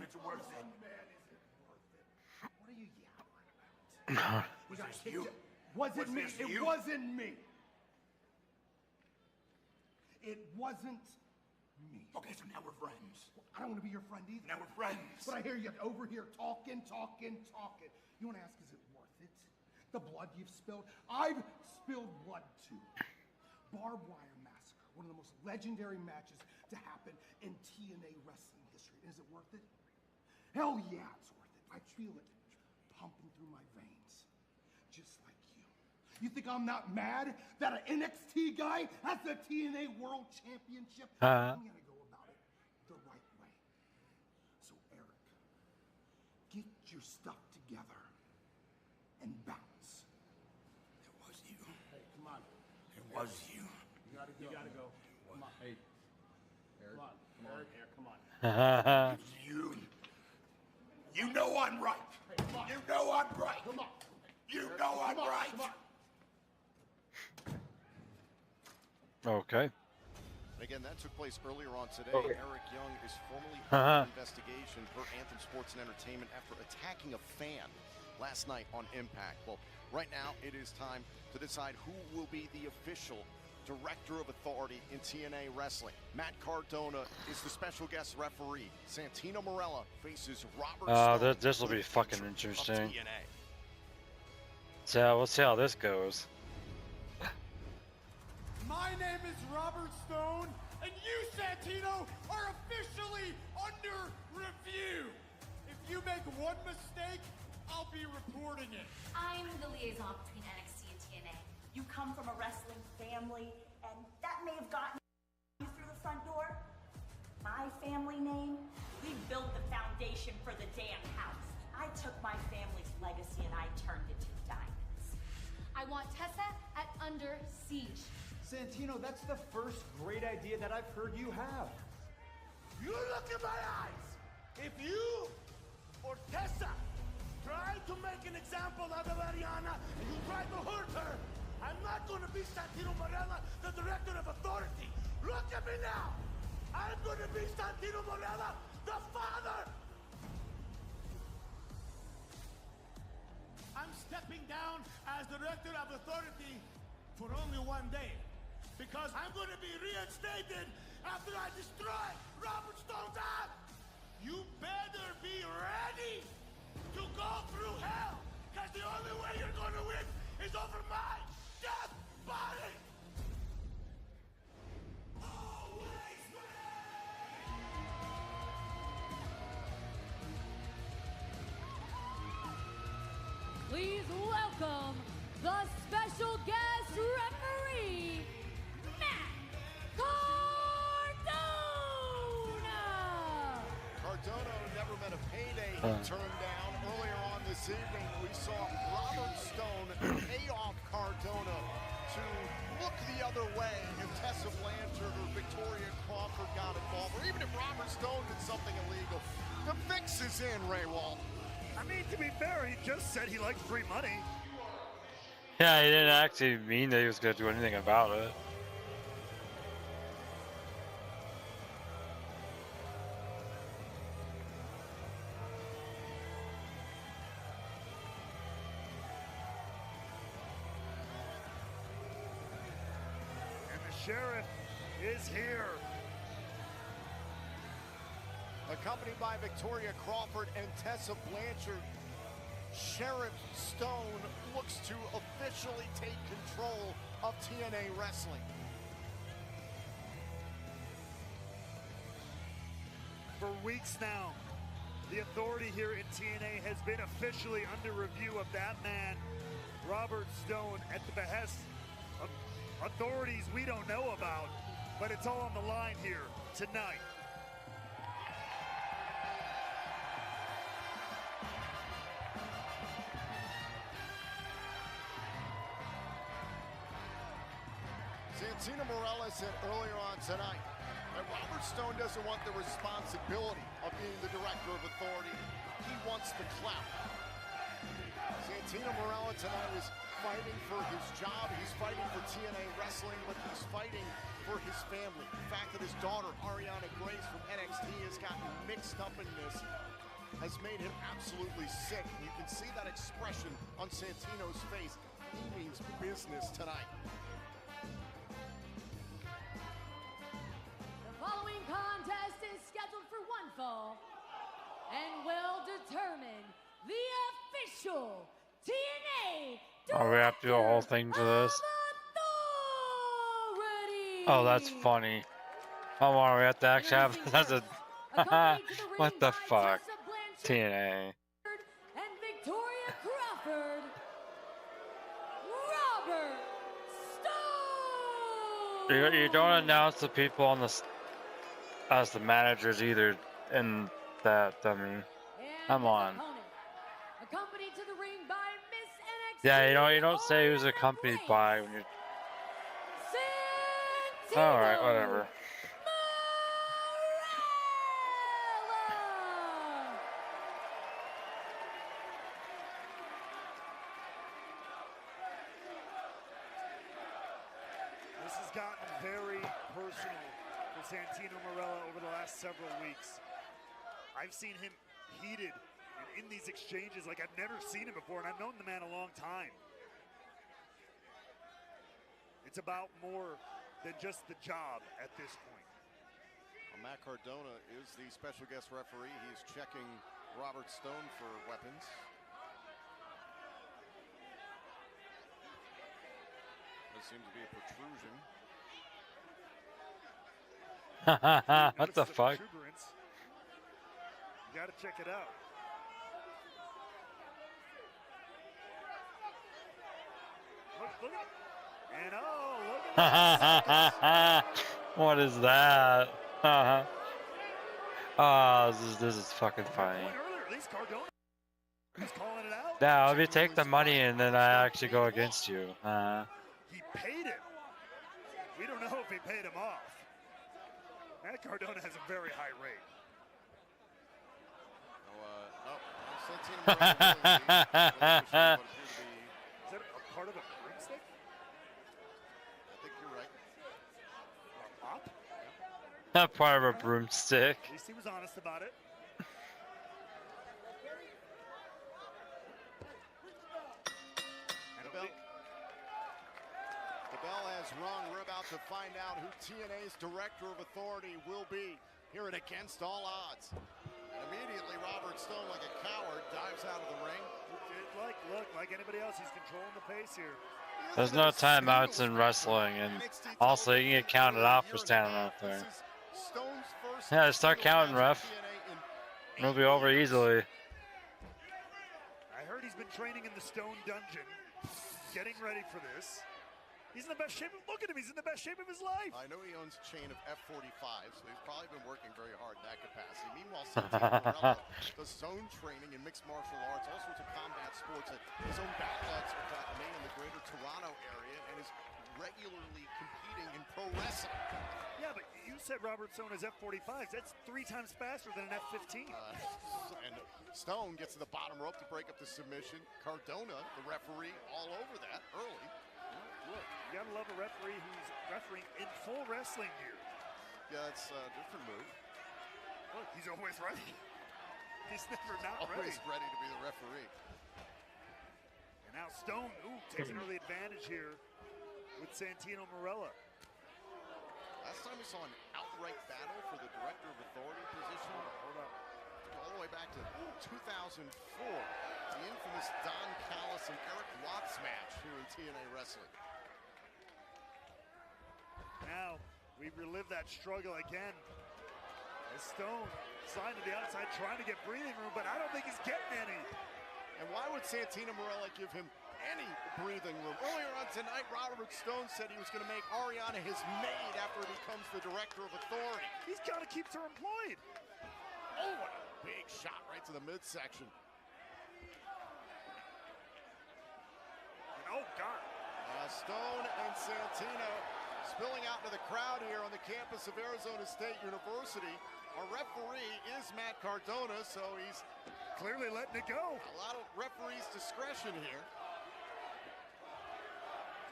S10: Was it you? Wasn't me. It wasn't me. It wasn't me. Okay, so now we're friends. I don't want to be your friend either. Now we're friends. But I hear you over here talking. You want to ask, is it worth it? The blood you've spilled? I've spilled blood too. Barbed wire massacre, one of the most legendary matches to happen in TNA wrestling history. Is it worth it? Hell yeah, it's worth it. I feel it pumping through my veins, just like you. You think I'm not mad that an NXT guy has the TNA World Championship? I'm gonna go about it the right way. So Eric, get your stuff together and bounce. It was you. Hey, come on. It was you. You gotta go. Come on. Hey, Eric. Come on. Eric, come on. You know I'm right. Hey, you know I'm right. Come on. You know I'm right. Come on.
S8: Okay.
S5: They
S11: again, that took place earlier on today.
S13: Okay.
S11: Eric Young is formally under investigation per Anthem Sports and Entertainment after attacking a fan last night on Impact. Well, right now it is time to decide who will be the official Director of Authority in TNA Wrestling. Matt Cardona is the special guest referee. Santino Marella faces Robert Stone.
S8: This will be fucking interesting. So we'll see how this goes.
S5: My name is Robert Stone, and you, Santino, are officially under review. If you make one mistake, I'll be reporting it.
S20: I'm the liaison between NXT and TNA. You come from a wrestling family, and that may have gotten you through the front door. My family name, we built the foundation for the damn house. I took my family's legacy and I turned it to diamonds.
S6: I want Tessa at Under Siege.
S19: Santino, that's the first great idea that I've heard you have.
S5: You look in my eyes. If you or Tessa try to make an example out of Ariana and you try to hurt her, I'm not going to be Santino Marella, the Director of Authority. Look at me now. I'm going to be Santino Marella, the father. I'm stepping down as Director of Authority for only one day, because I'm going to be reinstated after I destroy Robert Stone's act. You better be ready to go through hell, because the only way you're going to win is over my death body.
S6: Please welcome the special guest referee, Matt Cardona!
S11: Cardona never met a payday he turned down. Earlier on this evening, we saw Robert Stone pay off Cardona to look the other way if Tessa Blanchard or Victoria Crawford got involved, or even if Robert Stone did something illegal. The fix is in, Ray Wall.
S7: I mean, to be fair, he just said he liked free money.
S8: Yeah, he didn't actually mean that he was going to do anything about it.
S7: And the sheriff is here.
S11: Accompanied by Victoria Crawford and Tessa Blanchard, Sheriff Stone looks to officially take control of TNA Wrestling.
S7: For weeks now, the authority here in TNA has been officially under review of that man, Robert Stone, at the behest of authorities we don't know about, but it's all on the line here tonight.
S11: Santino Marella said earlier on tonight that Robert Stone doesn't want the responsibility of being the Director of Authority. He wants the clout. Santino Marella tonight is fighting for his job. He's fighting for TNA Wrestling, but he's fighting for his family. The fact that his daughter, Ariana Grace from NXT, has gotten mixed up in this has made him absolutely sick. You can see that expression on Santino's face. He means business tonight.
S6: The following contest is scheduled for one fall and will determine the official TNA
S8: Oh, we have to do a whole thing to this. Oh, that's funny. Come on, we have to actually have that's a what the fuck? TNA.
S6: and Victoria Crawford, Robert Stone.
S8: You don't announce the people on the as the managers either in that. I mean, come on.
S6: Accompanied to the ring by Miss NXT.
S8: Yeah, you don't say who's accompanied by when you're. All right, whatever.
S7: This has gotten very personal for Santino Marella over the last several weeks. I've seen him heated and in these exchanges like I've never seen him before, and I've known the man a long time. It's about more than just the job at this point.
S11: Well, Matt Cardona is the special guest referee. He's checking Robert Stone for weapons. There seems to be a protrusion.
S8: What the fuck?
S7: You gotta check it out. Look at it. And oh, look at that.
S8: What is that? Oh, this is fucking funny.
S7: At least Cardona is calling it out.
S8: Now, if you take the money and then I actually go against you.
S7: He paid him. We don't know if he paid him off. Matt Cardona has a very high rate.
S11: Santino Marella
S7: Is that a part of a broomstick?
S11: I think you're right.
S7: A mop?
S8: Not part of a broomstick.
S7: At least he was honest about it.
S11: The bell has rung. We're about to find out who TNA's Director of Authority will be here at Against All Odds. And immediately, Robert Stone, like a coward, dives out of the ring.
S7: Look, like anybody else, he's controlling the pace here.
S8: There's no timeouts in wrestling, and also you can get counted off for standing out there. Yeah, start counting, ref. It'll be over easily.
S7: I heard he's been training in the Stone Dungeon, getting ready for this. He's in the best shape. Look at him. He's in the best shape of his life.
S11: I know he owns a chain of F-45s, so he's probably been working very hard in that capacity. Meanwhile, Santino Marella does zone training in mixed martial arts, all sorts of combat sports at his own Battle Academy in the greater Toronto area, and is regularly competing in pro wrestling.
S7: Yeah, but you said Robert Stone has F-45s. That's 3 times faster than an F-15.
S11: And Stone gets to the bottom rope to break up the submission. Cardona, the referee, all over that early.
S7: Look, you gotta love a referee who's refereeing in full wrestling gear.
S11: Yeah, that's a different move.
S7: Look, he's always ready. He's never not
S11: always
S7: ready.
S11: Ready to be the referee.
S7: And now Stone, takes an early advantage here with Santino Marella.
S11: Last time we saw an outright battle for the Director of Authority position.
S7: Hold up.
S11: All the way back to 2004. The infamous Don Callis and Eric Watts match here in TNA Wrestling.
S7: Now, we relive that struggle again. As Stone sliding to the outside, trying to get breathing room, but I don't think he's getting any.
S11: And why would Santino Marella give him any breathing room? Earlier on tonight, Robert Stone said he was going to make Ariana his maid after he becomes the Director of Authority.
S7: He's got to keep her employed.
S11: Oh, what a big shot right to the midsection.
S7: And oh, God.
S11: Stone and Santino spilling out to the crowd here on the campus of Arizona State University. Our referee is Matt Cardona, so he's
S7: clearly letting it go.
S11: A lot of referee's discretion here.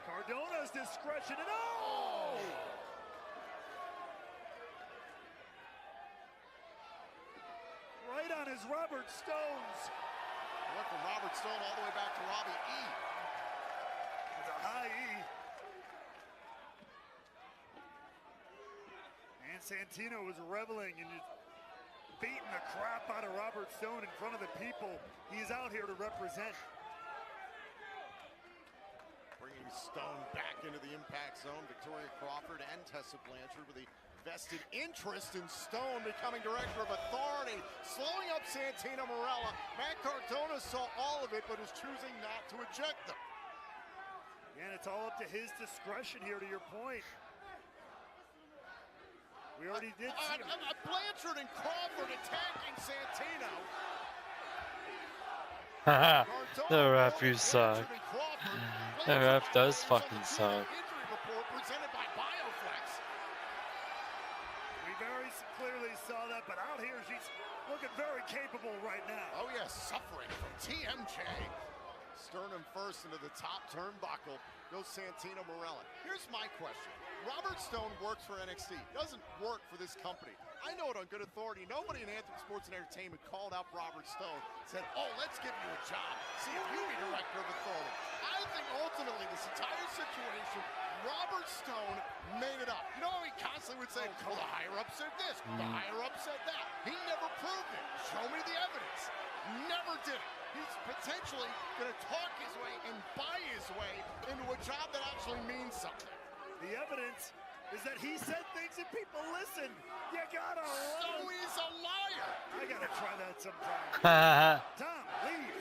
S7: Cardona's discretion, and oh! Right on his Robert Stone's.
S11: Went from Robert Stone all the way back to Robbie E.
S7: It's a high E. And Santino was reveling and just beating the crap out of Robert Stone in front of the people he's out here to represent.
S11: Bringing Stone back into the impact zone. Victoria Crawford and Tessa Blanchard with a vested interest in Stone becoming Director of Authority. Slowing up Santino Marella. Matt Cardona saw all of it, but is choosing not to eject them.
S7: And it's all up to his discretion here, to your point. We already did see
S11: Blanchard and Crawford attacking Santino.
S8: The ref, you suck. The ref does fucking suck.
S11: Injury report presented by BioFlex.
S7: We very clearly saw that, but out here she's looking very capable right now.
S11: Oh yes, suffering from TMJ. Sternum first into the top turnbuckle.
S5: goes Santino Marella. Here's my question. Robert Stone works for NXT, doesn't work for this company. I know it on good authority. Nobody in Anthem Sports and Entertainment called out Robert Stone, said, oh, let's give you a job. See if you be director of authority. I think ultimately this entire situation, Robert Stone made it up. You know how he constantly would say, well, the higher up said this, the higher up said that. He never proved it. Show me the evidence. Never did it. He's potentially going to talk his way and buy his way into a job that actually means something.
S7: The evidence is that he said things and people listened. You gotta love
S5: So he's a liar.
S7: I gotta try that sometime. Tom, leave.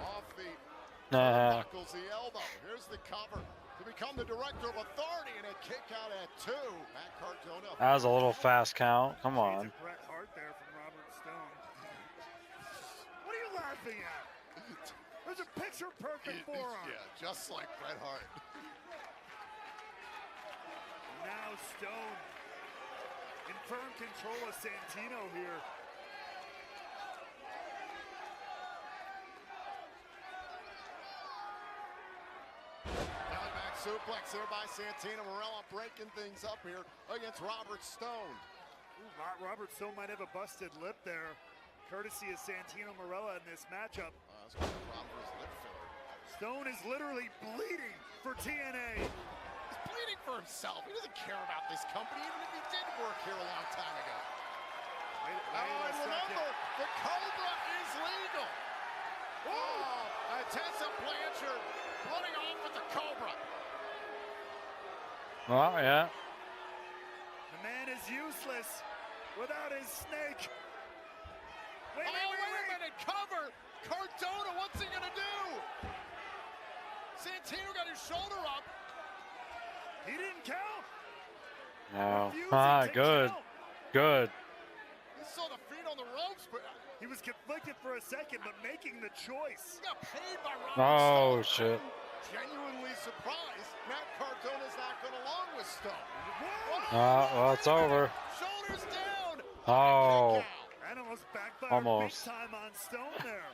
S5: Off the knuckles, the elbow. Here's the cover to become the director of authority and a kick out at 2. Matt Cardona.
S8: That was a little fast count. Come on.
S7: Bret Hart there from Robert Stone. What are you laughing at? There's a picture-perfect forearm.
S5: Yeah, just like Bret Hart.
S7: Now Stone in firm control of Santino here.
S5: Belly back suplex there by Santino Marella, breaking things up here against Robert Stone.
S7: Ooh, Robert Stone might have a busted lip there, courtesy of Santino Marella in this matchup.
S5: That's what the problem is, lip filler.
S7: Stone is literally bleeding for TNA.
S5: He's bleeding for himself. He doesn't care about this company, even if he did work here a long time ago.
S7: Wait
S5: and remember, the Cobra is legal. Oh, Tessa Blanchard running off with the Cobra.
S8: Oh, yeah.
S7: The man is useless without his snake. Wait
S5: a minute, cover! Cardona, what's he gonna do? Santino got his shoulder up.
S7: He didn't count.
S8: No. Ah, good. Good.
S5: He saw the feet on the ropes, but
S7: he was conflicted for a second, but making the choice.
S5: He got paid by Robert
S8: Oh,
S5: Stone.
S8: shit.
S5: Genuinely surprised. Matt Cardona's not going along with Stone.
S8: Well, it's over.
S5: Shoulders down.
S8: Oh.
S7: And almost backfired
S8: Almost.
S7: big time on Stone there.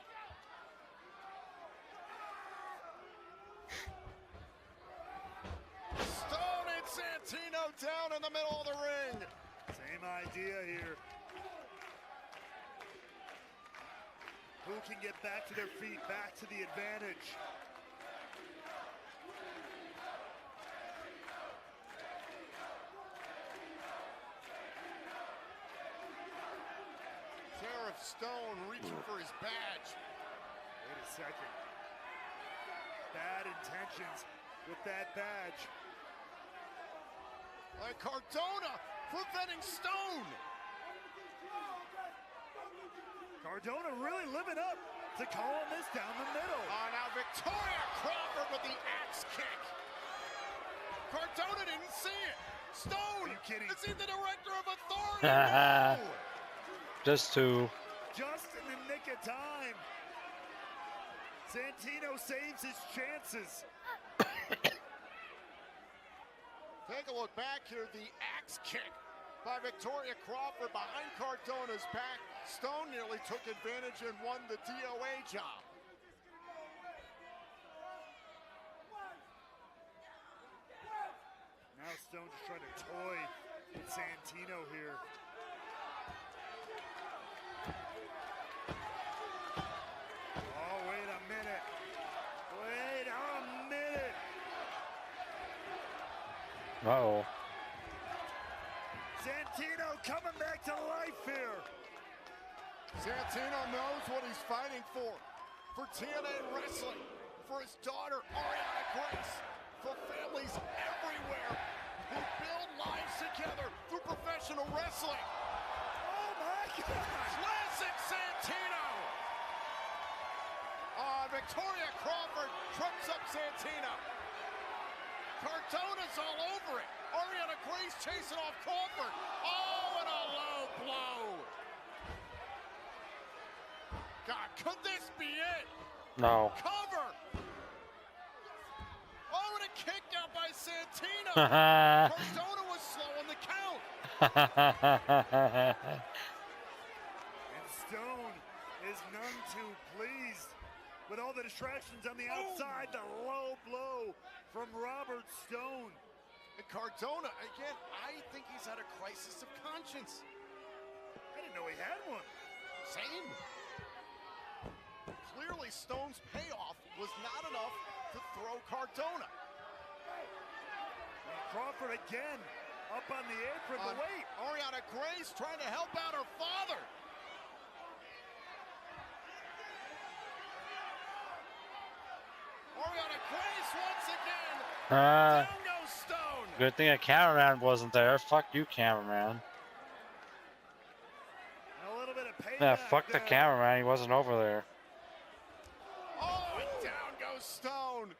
S5: Stone and Santino down in the middle of the ring.
S7: Same idea here. Who can get back to their feet, back to the advantage?
S5: Sheriff Stone reaching for his badge.
S7: Wait a second. Bad intentions with that badge.
S5: Like Cardona preventing Stone.
S7: Cardona really living up to calling this down the middle.
S5: Now Victoria Crawford with the axe kick. Cardona didn't see it. Stone,
S7: are you kidding?
S5: Is he the director of authority? No.
S8: Just two.
S7: Just in the nick of time. Santino saves his chances.
S5: Take a look back here. The axe kick by Victoria Crawford behind Cardona's back. Stone nearly took advantage and won the DOA job.
S7: Now Stone just trying to toy with Santino here. Oh, wait a minute. Wait a minute.
S8: Uh-oh.
S7: Santino coming back to life here.
S5: Santino knows what he's fighting for TNA Wrestling, for his daughter, Ariana Grace, for families everywhere who build lives together through professional wrestling.
S7: Oh my God!
S5: Classic Santino! Victoria Crawford trips up Santino. Cardona's all over it. Ariana Grace chasing off Crawford. Oh, and a low blow. God, could this be it?
S8: No.
S5: Cover. Oh, and a kick out by Santino. Cardona was slow on the count.
S7: And Stone is none too pleased with all the distractions on the outside. The low blow from Robert Stone.
S11: And Cardona, again, I think he's had a crisis of conscience.
S7: I didn't know he had one.
S11: Same. Clearly, Stone's payoff was not enough to throw Cardona.
S7: And Crawford again up on the apron, but wait.
S11: Ariana Grace trying to help out her father. Ariana Grace once again. Down goes Stone.
S8: Good thing a cameraman wasn't there. Fuck you, cameraman.
S7: A little bit of payback.
S8: Yeah, fuck the cameraman. He wasn't over there.
S11: Oh, and down goes Stone.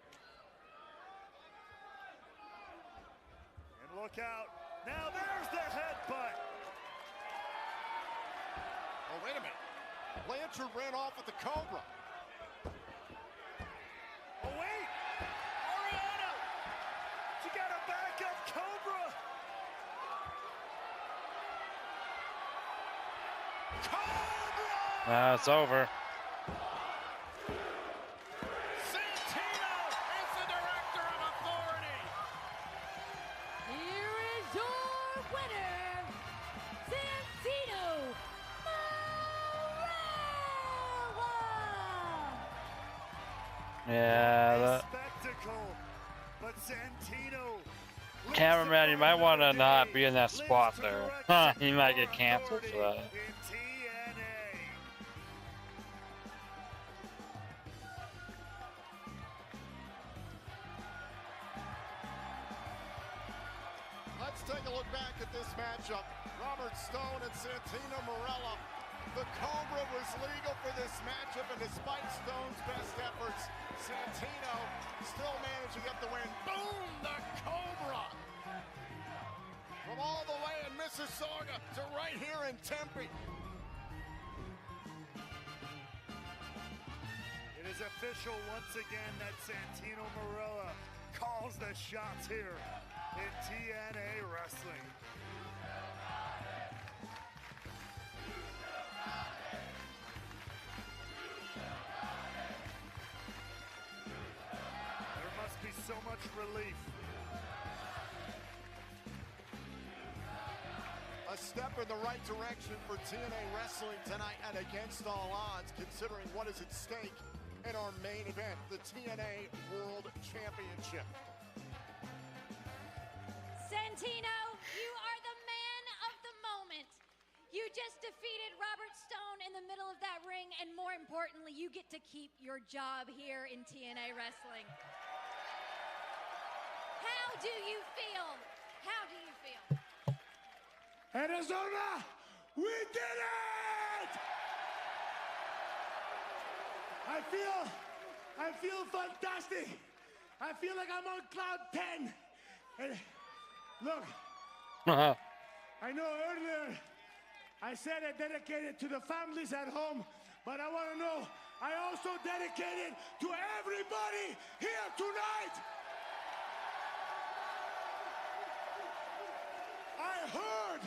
S7: And look out. Now there's the headbutt.
S11: Oh, wait a minute. Blanchard ran off with the Cobra.
S7: Oh, wait. Ariana. She got a backup Cobra.
S11: Cobra!
S8: It's over.
S11: Santino is the director of authority.
S6: Here is your winner, Santino Marella.
S8: Yeah, the
S7: Spectacle, but Santino.
S8: cameraman, you might want to not be in that spot there. Huh, he might get canceled for that.
S11: Let's take a look back at this matchup. Robert Stone and Santino Marella. The Cobra was legal for this matchup, and despite Stone's best efforts, Santino still managed to get the win. Boom! The Cobra! From all the way in Mississauga to right here in Tempe.
S7: It is official once again that Santino Marella calls the shots here in TNA Wrestling. There must be so much relief.
S11: A step in the right direction for TNA Wrestling tonight and against all odds, considering what is at stake in our main event, the TNA World Championship.
S9: Santino, you are the man of the moment. You just defeated Robert Stone in the middle of that ring, and more importantly, you get to keep your job here in TNA Wrestling. How do you feel? How do you feel?
S2: Arizona, we did it! I feel fantastic. I feel like I'm on cloud 10. And look, I know earlier I said I dedicated to the families at home, but I want to know I also dedicated to everybody here tonight. I heard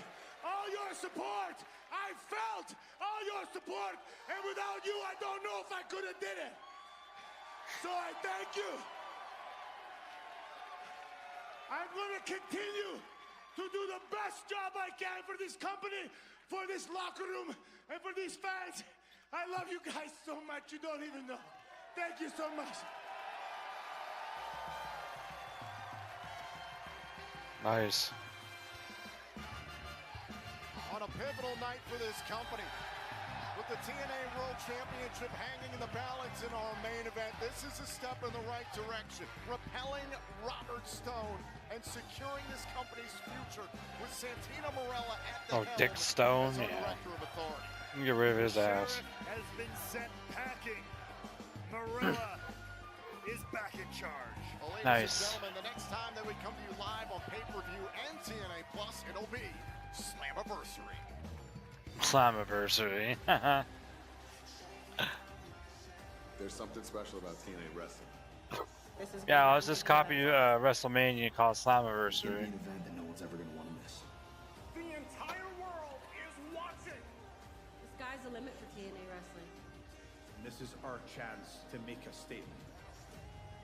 S2: all your support. I felt all your support, and without you, I don't know if I could have did it. So I thank you. I'm going to continue to do the best job I can for this company, for this locker room, and for these fans. I love you guys so much, you don't even know. Thank you so much.
S8: Nice.
S11: On a pivotal night for this company, with the TNA World Championship hanging in the balance in our main event, this is a step in the right direction, repelling Robert Stone and securing this company's future with Santino Marella at the helm
S8: Dick Stone,
S11: as our
S8: yeah.
S11: director of authority.
S8: Get rid of his ass.
S7: Has been sent packing. Marella is back in charge.
S11: Well, ladies
S8: Nice.
S11: and gentlemen, the next time that we come to you live on pay-per-view and TNA Plus, it'll be Slammiversary.
S8: Slammiversary.
S21: There's something special about TNA wrestling.
S8: Yeah, let's just copy WrestleMania and call it Slammiversary.
S4: An event that no one's ever going to want to miss.
S2: The entire world is watching.
S16: The sky's the limit for TNA Wrestling.
S1: this is our chance to make a statement.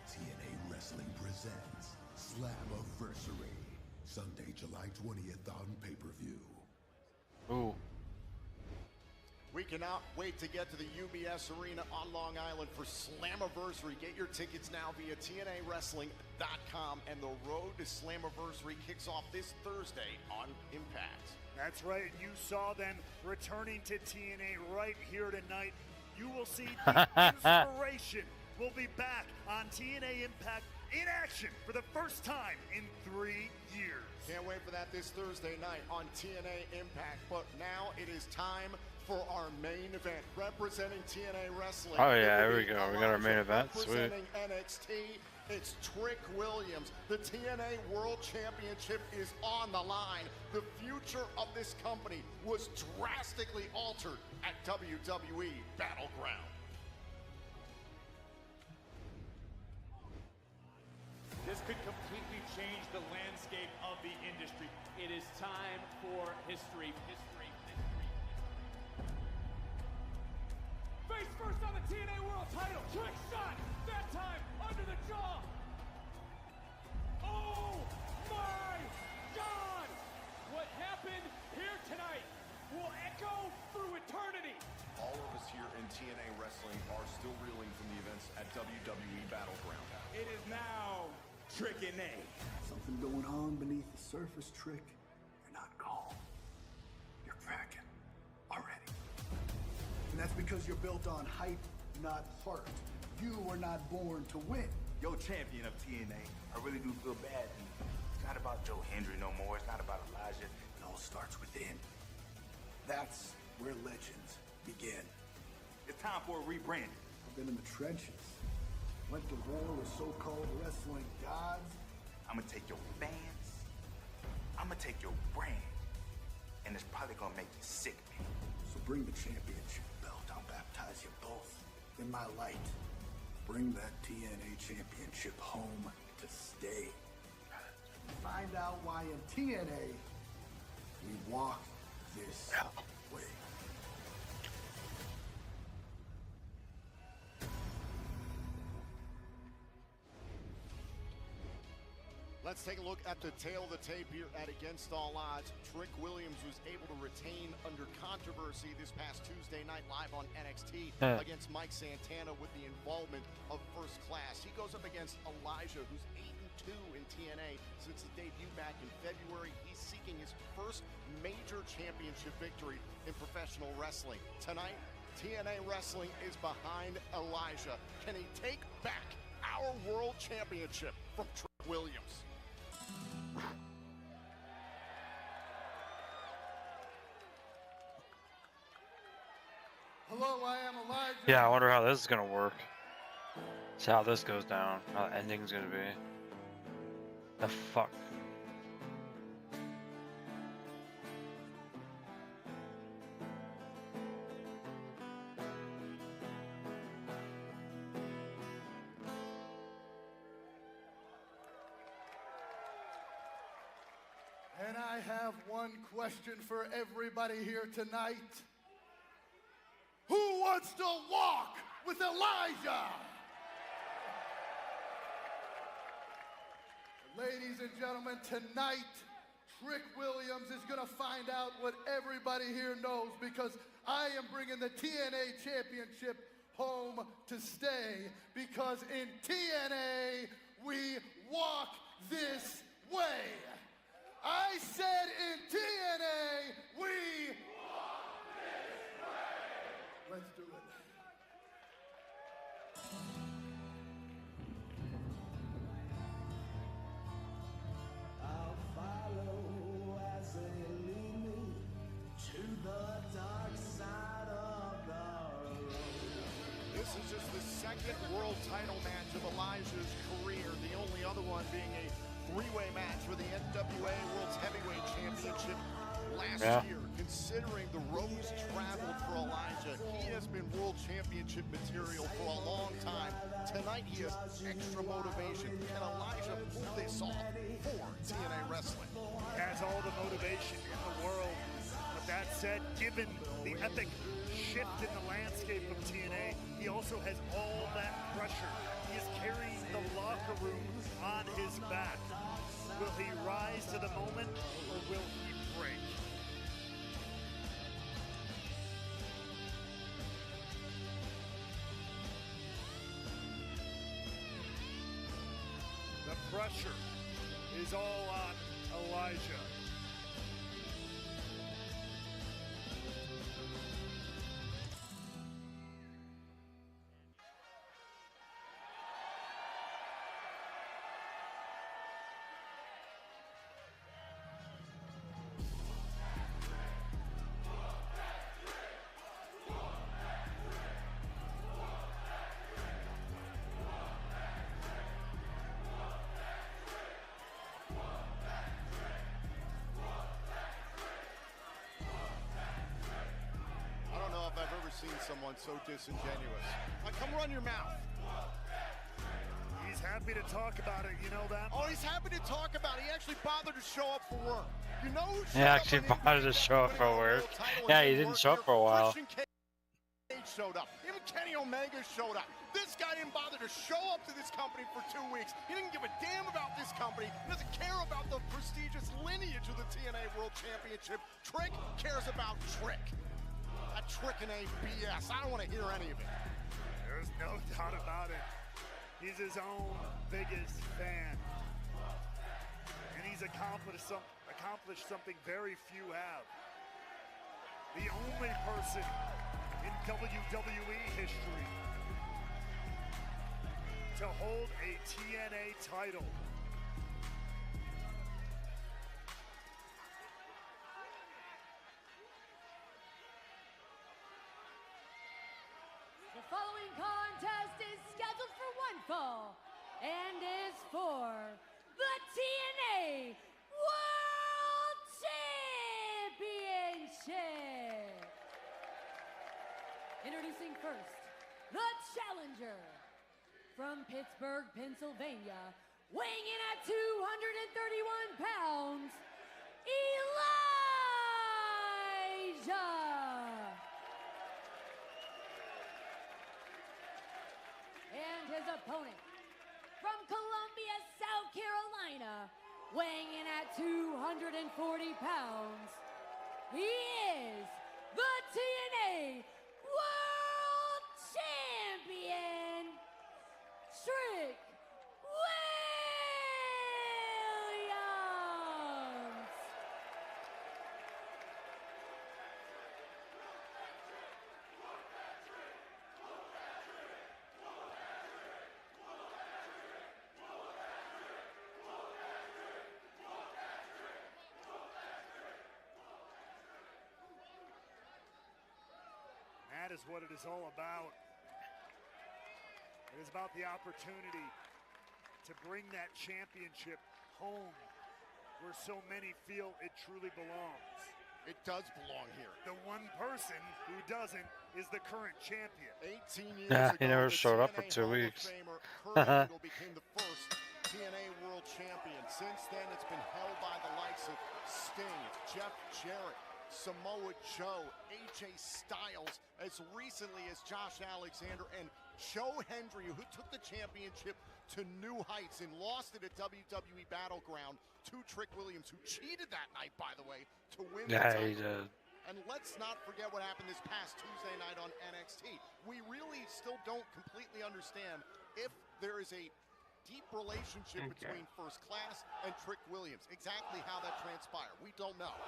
S22: TNA Wrestling presents Slammiversary, Sunday, July 20th on pay-per-view.
S8: Ooh.
S5: We cannot wait to get to the UBS Arena on Long Island for Slammiversary. Get your tickets now via TNAWrestling.com, and the road to Slammiversary kicks off this Thursday on Impact.
S7: That's right. You saw them returning to TNA right here tonight. You will see the inspiration will be back on TNA Impact in action for the first time in 3 years.
S5: Can't wait for that this Thursday night on TNA Impact. But now it is time for our main event, representing TNA Wrestling.
S8: Oh yeah, here we go. We got our main event. Sweet.
S5: Representing NXT, it's Trick Williams. The TNA World Championship is on the line. The future of this company was drastically altered at WWE Battleground.
S23: This could completely change the landscape of the industry. It is time for history. Face first on the TNA World title. Trick shot. That time under the jaw. Oh my God! What happened here tonight will echo through eternity.
S24: All of us here in TNA Wrestling are still reeling from the events at WWE Battleground.
S1: It is now Trick and A.
S4: Something going on beneath the surface, Trick. You're not calm. You're cracking already. And that's because you're built on hype, not heart. You were not born to win.
S25: Yo, champion of TNA, I really do feel bad. It's not about Joe Hendry no more. It's not about Elijah.
S4: It all starts within. That's where legends begin.
S25: It's time for a rebranding.
S4: I've been in the trenches. Went to war with so-called wrestling gods.
S25: I'm gonna take your fans. I'm gonna take your brand. And it's probably gonna make you sick, man.
S4: So bring the championship belt. I'll baptize you both in my light. Bring that TNA championship home to stay. Find out why in TNA we walk this way.
S5: Let's take a look at the tail of the tape here at Against All Odds. Trick Williams was able to retain under controversy this past Tuesday night live on NXT against Mike Santana with the involvement of First Class. He goes up against Elijah, who's 8-2 in TNA since his debut back in February. He's seeking his first major championship victory in professional wrestling. Tonight, TNA Wrestling is behind Elijah. Can he take back our world championship from Trick Williams?
S26: Hello, I am Elijah.
S8: Yeah, I wonder how this is gonna work. See how this goes down. How the ending's gonna be. The fuck.
S26: And I have one question for everybody here tonight. Who wants to walk with Elijah? Ladies and gentlemen, tonight, Trick Williams is going to find out what everybody here knows, because I am bringing the TNA Championship home to stay, because in TNA, we walk this way. I said in TNA, we walk this way. Let's do it.
S27: I'll follow as they lead me to the dark side of the road.
S5: This is just the second world title match of Elijah's career, the only other one being a three-way match for the NWA World's Heavyweight Championship last year. Considering the roads traveled for Elijah, he has been World Championship material for a long time. Tonight he has extra motivation. Can Elijah pull this off for TNA Wrestling?
S7: He has all the motivation in the world, but that that said, given the epic shift in the landscape of TNA, he also has all that pressure. He is carrying the locker room on his back. Will he rise to the moment, or will he break? The pressure is all on Elijah.
S5: Seen someone so disingenuous. Like, come run your mouth.
S7: He's happy to talk about it, you know that?
S5: Oh, he's happy to talk about it. He actually bothered to show up for work. You know who
S8: He actually bothered to show up for work. Yeah, he didn't show up for a while.
S5: Christian Cage showed up. Even Kenny Omega showed up. This guy didn't bother to show up to this company for 2 weeks. He didn't give a damn about this company. He doesn't care about the prestigious lineage of the TNA World Championship. Trick cares about Trick. That Trick and a BS. I don't want to hear any of it.
S7: There's no doubt about it. He's his own biggest fan. And he's accomplished something very few have. The only person in WWE history to hold a TNA title.
S6: The following contest is scheduled for one fall and is for the TNA World Championship. Introducing first, the challenger from Pittsburgh, Pennsylvania, weighing in at 231 pounds, Elijah. And his opponent, from Columbia, South Carolina, weighing in at 240 pounds, he is the TNA World Champion, Trick Williams.
S7: That is what it is all about. It is about the opportunity to bring that championship home where so many feel it truly belongs.
S5: It does belong here.
S7: The one person who doesn't is the current champion.
S5: 18 years
S8: Yeah,
S5: ago,
S8: he never
S5: the
S8: showed up for
S5: TNA
S8: 2
S5: Hall of
S8: weeks.
S5: Famer Kurt Angle became the first TNA World Champion. Since then, it's been held by the likes of Sting, Jeff Jarrett, Samoa Joe, AJ Styles, as recently as Josh Alexander, and Joe Hendry, who took the championship to new heights and lost it at WWE Battleground to Trick Williams, who cheated that night, by the way, to win the title.
S8: He did.
S5: And let's not forget what happened this past Tuesday night on NXT. We really still don't completely understand if there is a deep relationship between First Class and Trick Williams. Exactly how that transpired, we don't know.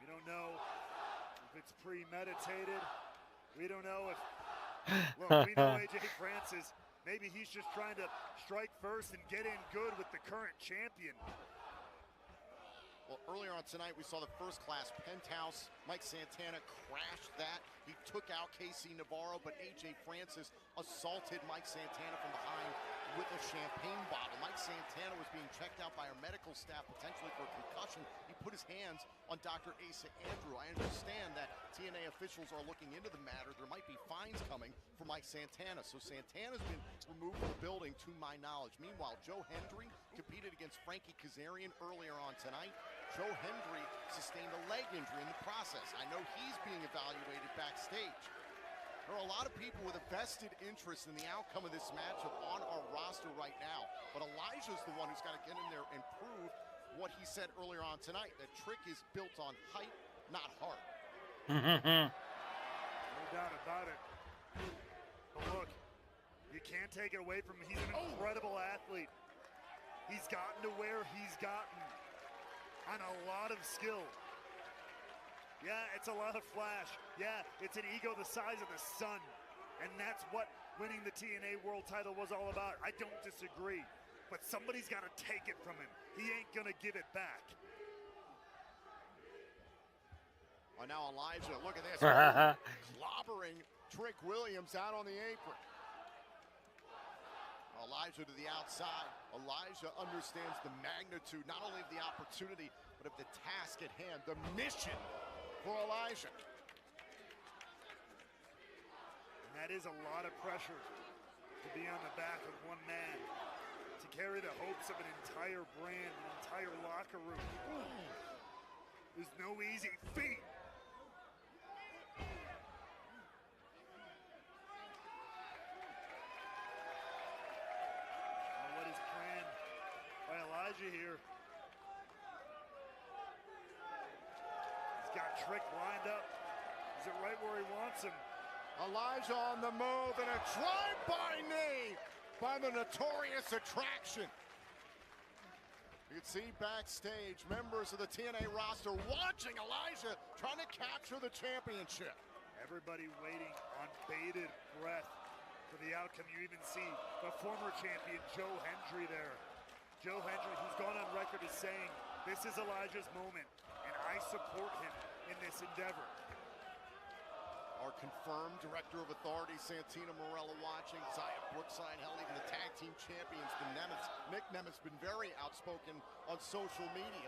S7: We don't know if it's premeditated. We don't know if, look, we know AJ Francis, maybe he's just trying to strike first and get in good with the current champion.
S5: Well, earlier on tonight, we saw the First Class Penthouse. Mike Santana crashed that. He took out KC Navarro, but AJ Francis assaulted Mike Santana from behind with a champagne bottle. Mike Santana was being checked out by our medical staff, potentially for concussion. He put his hands on Dr. Asa Andrew. I understand that TNA officials are looking into the matter. There might be fines coming for Mike Santana. So Santana's been removed from the building, to my knowledge. Meanwhile, Joe Hendry competed against Frankie Kazarian earlier on tonight. Joe Hendry sustained a leg injury in the process. I know he's being evaluated backstage. There are a lot of people with a vested interest in the outcome of this matchup on our roster right now, but Elijah's the one who's got to get in there and prove what he said earlier on tonight, that Trick is built on height, not heart.
S7: No doubt about it. But look, you can't take it away from him. He's an incredible athlete. He's gotten to where he's gotten on a lot of skill. Yeah, it's a lot of flash. Yeah, it's an ego the size of the sun. And that's what winning the TNA World title was all about. I don't disagree. But somebody's got to take it from him. He ain't going to give it back.
S5: Oh, now Elijah, look at this. Clobbering Trick Williams out on the apron. Elijah to the outside. Elijah understands the magnitude, not only of the opportunity, but of the task at hand, the mission for Elijah.
S7: And that is a lot of pressure to be on the back of one man, to carry the hopes of an entire brand, an entire locker room. There's no easy feat. What is planned by Elijah here? Got Trick lined up. Is it right where he wants him?
S5: Elijah on the move and a drive-by knee by the Notorious Attraction. You can see backstage members of the TNA roster watching Elijah trying to capture the championship.
S7: Everybody waiting on bated breath for the outcome. You even see the former champion Joe Hendry there. Joe Hendry, who's gone on record as saying, this is Elijah's moment, and I support him in this endeavor.
S5: Our confirmed Director of Authority, Santina Morella, watching. Zaya Brookside, hell, even the tag team champions, the Nemesis. Nick Nemesis, been very outspoken on social media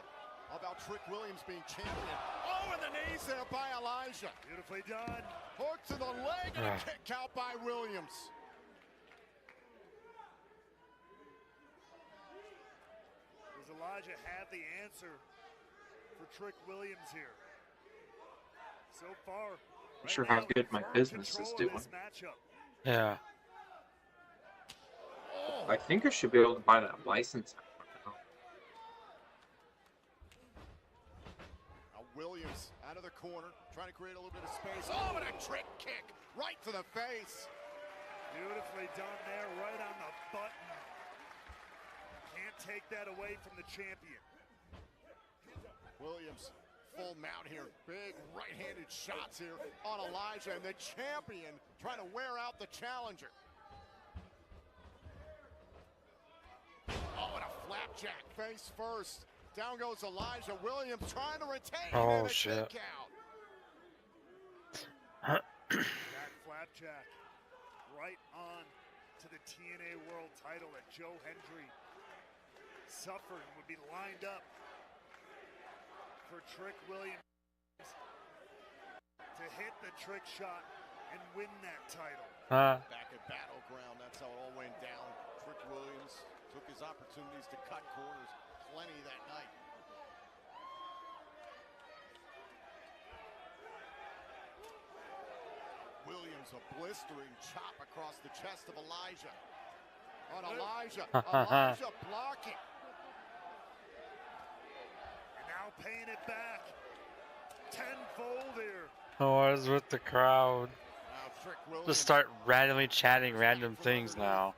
S5: about Trick Williams being champion. Oh, and the knees there by Elijah.
S7: Beautifully done.
S5: Hook to the leg and a kick out by Williams.
S7: Does Elijah have the answer for Trick Williams here? So far,
S13: I'm sure how good my business is doing.
S8: Yeah.
S13: I think I should be able to buy that license.
S5: Now Williams out of the corner, trying to create a little bit of space. Oh, and a trick kick right to the face.
S7: Beautifully done there, right on the button. Can't take that away from the champion.
S5: Williams, full mount here. Big right-handed shots here on Elijah, and the champion trying to wear out the challenger. Oh, and a flapjack face first. Down goes Elijah. Williams trying to retain.
S8: Oh,
S5: and a
S8: shit.
S5: kick
S7: out. That flapjack right on to the TNA World title that Joe Hendry suffered and would be lined up for Trick Williams to hit the trick shot and win that title.
S5: Back at Battleground, that's how it all went down. Trick Williams took his opportunities to cut corners plenty that night. Williams, a blistering chop across the chest of Elijah. On Elijah, Elijah blocking.
S7: And now paying it back tenfold here.
S8: What is with the crowd?
S5: Now Trick Williams
S8: Just start randomly chatting random things now.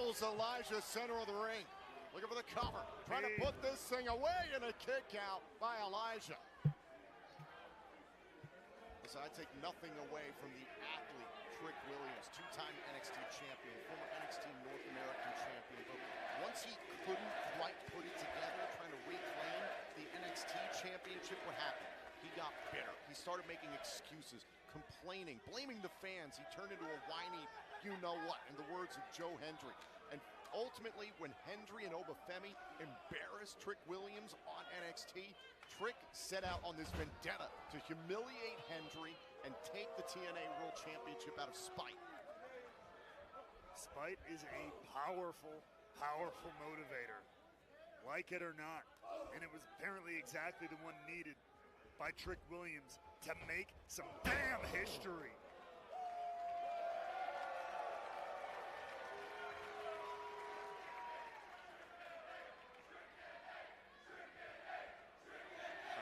S5: levels Elijah center of the ring. Looking for the cover. Trying to put this thing away, and a kick out by Elijah. So I take nothing away from the athlete, Trick Williams, two-time NXT champion, former NXT North American champion. But once he couldn't quite put it together, trying to reclaim the NXT championship, what happened? He got bitter. He started making excuses, complaining, blaming the fans. He turned into a whiny you-know-what, in the words of Joe Hendry. And ultimately, when Hendry and Obafemi embarrassed Trick Williams on NXT, Trick set out on this vendetta to humiliate Hendry and take the TNA World Championship out of spite.
S7: Spite is a powerful, powerful motivator. Like it or not. And it was apparently exactly the one needed by Trick Williams to make some damn history.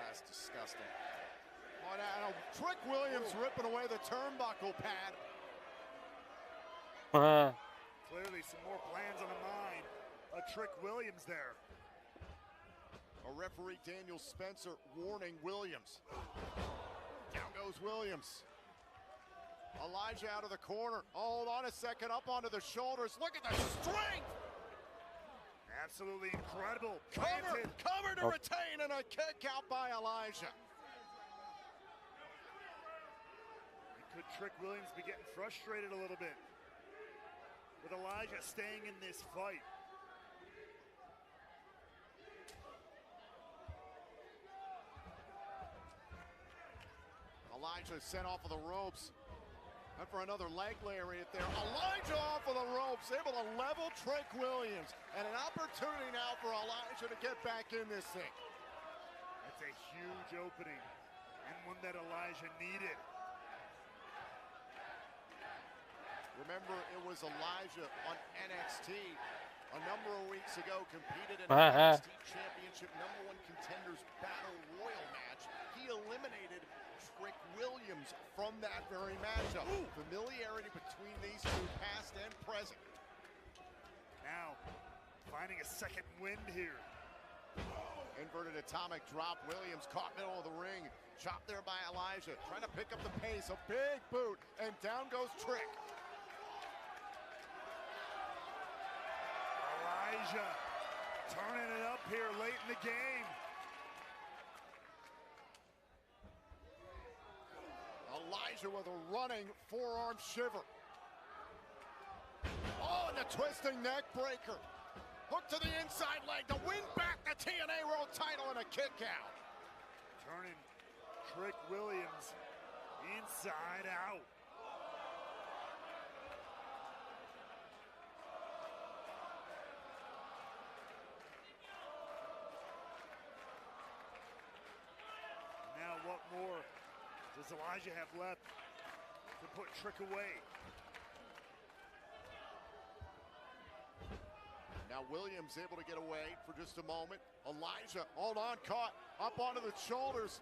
S11: That's disgusting. Oh, now Trick Williams ripping away the turnbuckle pad.
S7: Clearly some more plans on the mind of Trick Williams there.
S11: A referee, Daniel Spencer, warning Williams. Down goes Williams. Elijah out of the corner. Oh, hold on a second, up onto the shoulders. Look at the strength!
S7: Absolutely incredible.
S11: Cover to retain, and a kick out by Elijah.
S7: Could Trick Williams be getting frustrated a little bit with Elijah staying in this fight?
S11: Elijah sent off of the ropes. And for another leg lariat there. Elijah off of the ropes, able to level Trick Williams. And an opportunity now for Elijah to get back in this thing.
S7: That's a huge opening, and one that Elijah needed.
S11: Remember, it was Elijah on NXT a number of weeks ago, competed in an NXT Championship #1 Contenders Battle Royal match. He eliminated Trick Williams from that very matchup. Familiarity between these two, past and present.
S7: Now, finding a second wind here.
S11: Inverted atomic drop. Williams caught middle of the ring. Chopped there by Elijah. Trying to pick up the pace. A big boot. And down goes Trick.
S7: Elijah turning it up here late in the game.
S11: Elijah with a running forearm shiver. Oh, and the twisting neck breaker. Hook to the inside leg to win back the TNA World title and a kick out.
S7: Turning Trick Williams inside out. Now what more does Elijah have left to put Trick away?
S11: Now Williams able to get away for just a moment. Elijah, hold on, caught up onto the shoulders.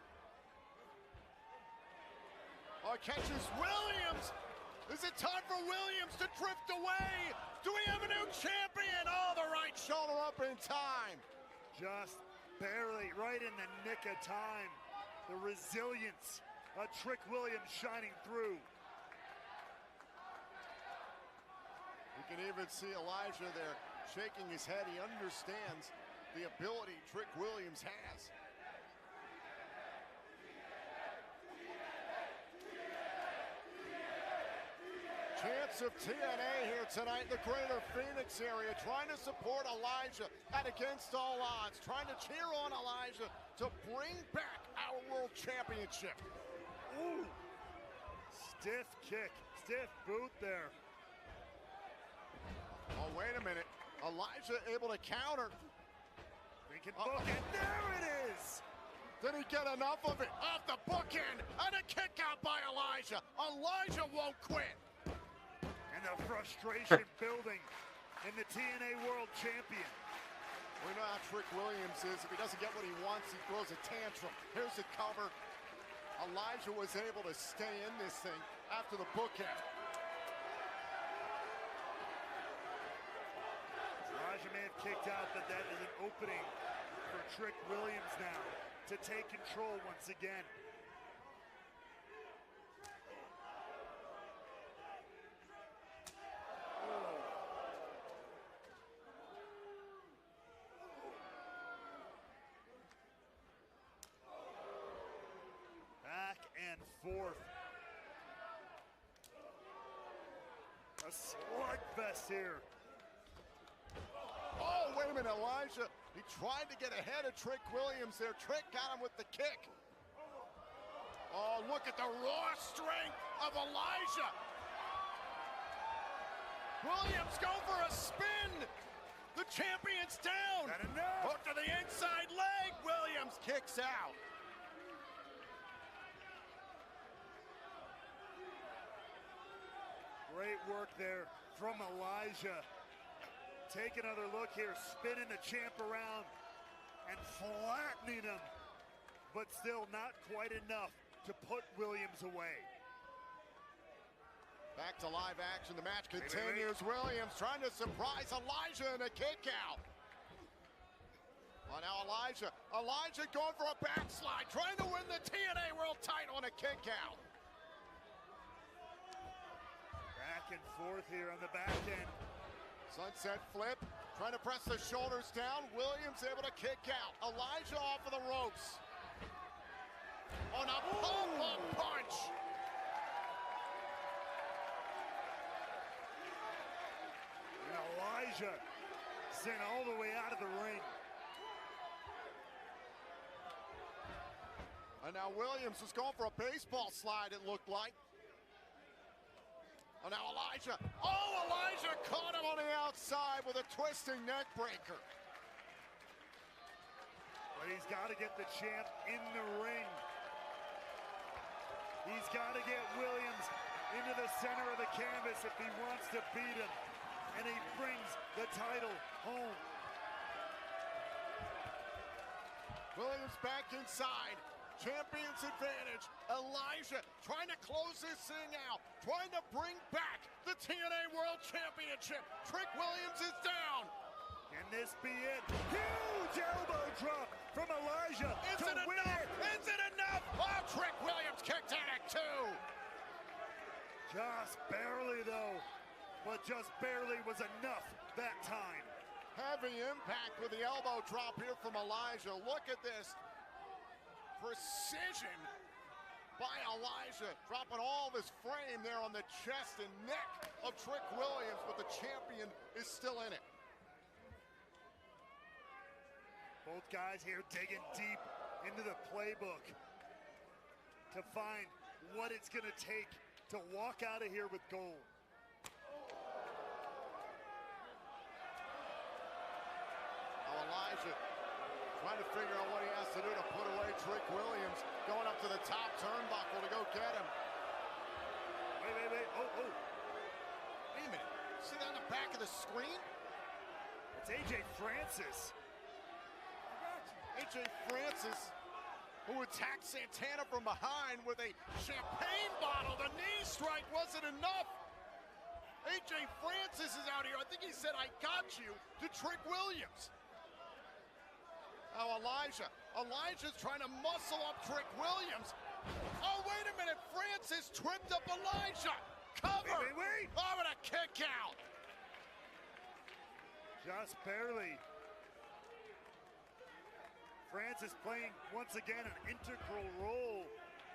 S11: Oh, catches Williams. Is it time for Williams to drift away? Do we have a new champion? Oh, the right shoulder up in time.
S7: Just barely, right in the nick of time. The resilience of Trick Williams shining through.
S11: You can even see Elijah there shaking his head. He understands the ability Trick Williams has. Chance of TNA here tonight in the greater Phoenix area, trying to support Elijah at Against All Odds, trying to cheer on Elijah to bring back our World Championship.
S7: Ooh, stiff kick, stiff boot there.
S11: Oh, wait a minute. Elijah able to counter.
S7: Thinking bookend, there it is!
S11: Did he get enough of it? Off the bookend, and a kick out by Elijah. Elijah won't quit.
S7: And the frustration building in the TNA World Champion.
S11: We know how Trick Williams is. If he doesn't get what he wants, he throws a tantrum. Here's the cover. Elijah was able to stay in this thing after the bookend.
S7: Elijah may have kicked out, but that is an opening for Trick Williams now to take control once again. Back and forth. A slugfest here.
S11: Oh, wait a minute, Elijah. He tried to get ahead of Trick Williams there. Trick got him with the kick. Oh, look at the raw strength of Elijah. Williams go for a spin.
S5: The champion's down.
S7: Not enough.
S5: Hook to the inside leg. Williams kicks out.
S7: Great work there from Elijah. Take another look here, spinning the champ around and flattening him, but still not quite enough to put Williams away.
S5: Back to live action. The match continues. Williams trying to surprise Elijah in a kick out. Oh, now Elijah going for a backslide, trying to win the TNA World title in a kick out.
S7: Back and forth here on the back end.
S5: Sunset flip, trying to press the shoulders down. Williams able to kick out. Elijah off of the ropes. On a pop-up punch.
S7: And Elijah sent all the way out of the ring.
S5: And now Williams was going for a baseball slide, it looked like. And now Elijah caught him on the outside with a twisting neck breaker.
S7: But he's got to get the champ in the ring. He's got to get Williams into the center of the canvas if he wants to beat him. And he brings the title home.
S5: Williams back inside. Champion's advantage. Elijah trying to close this thing out. Trying to bring back the TNA World Championship. Trick Williams is down.
S7: Can this be it? Huge elbow drop from Elijah.
S5: Is it enough? Is it enough? Oh, Trick Williams kicked in at 2.
S7: Just barely though. But just barely was enough that time.
S5: Heavy impact with the elbow drop here from Elijah. Look at this. Precision by Elijah, dropping all of his frame there on the chest and neck of Trick Williams, but the champion is still in it.
S7: Both guys here digging deep into the playbook to find what it's going to take to walk out of here with gold.
S5: Now Elijah trying to figure out what he has to do to put away Trick Williams, going up to the top turnbuckle to go get him.
S7: Wait. Oh.
S5: Wait a minute. See that on the back of the screen?
S7: It's AJ Francis.
S5: AJ Francis, who attacked Santana from behind with a champagne bottle. The knee strike wasn't enough. AJ Francis is out here. I think he said, "I got you," to Trick Williams. Oh, Elijah's trying to muscle up Trick Williams. Oh, wait a minute. Francis tripped up Elijah. Cover.
S7: Wait.
S5: Oh, and a kick out.
S7: Just barely. Francis playing once again an integral role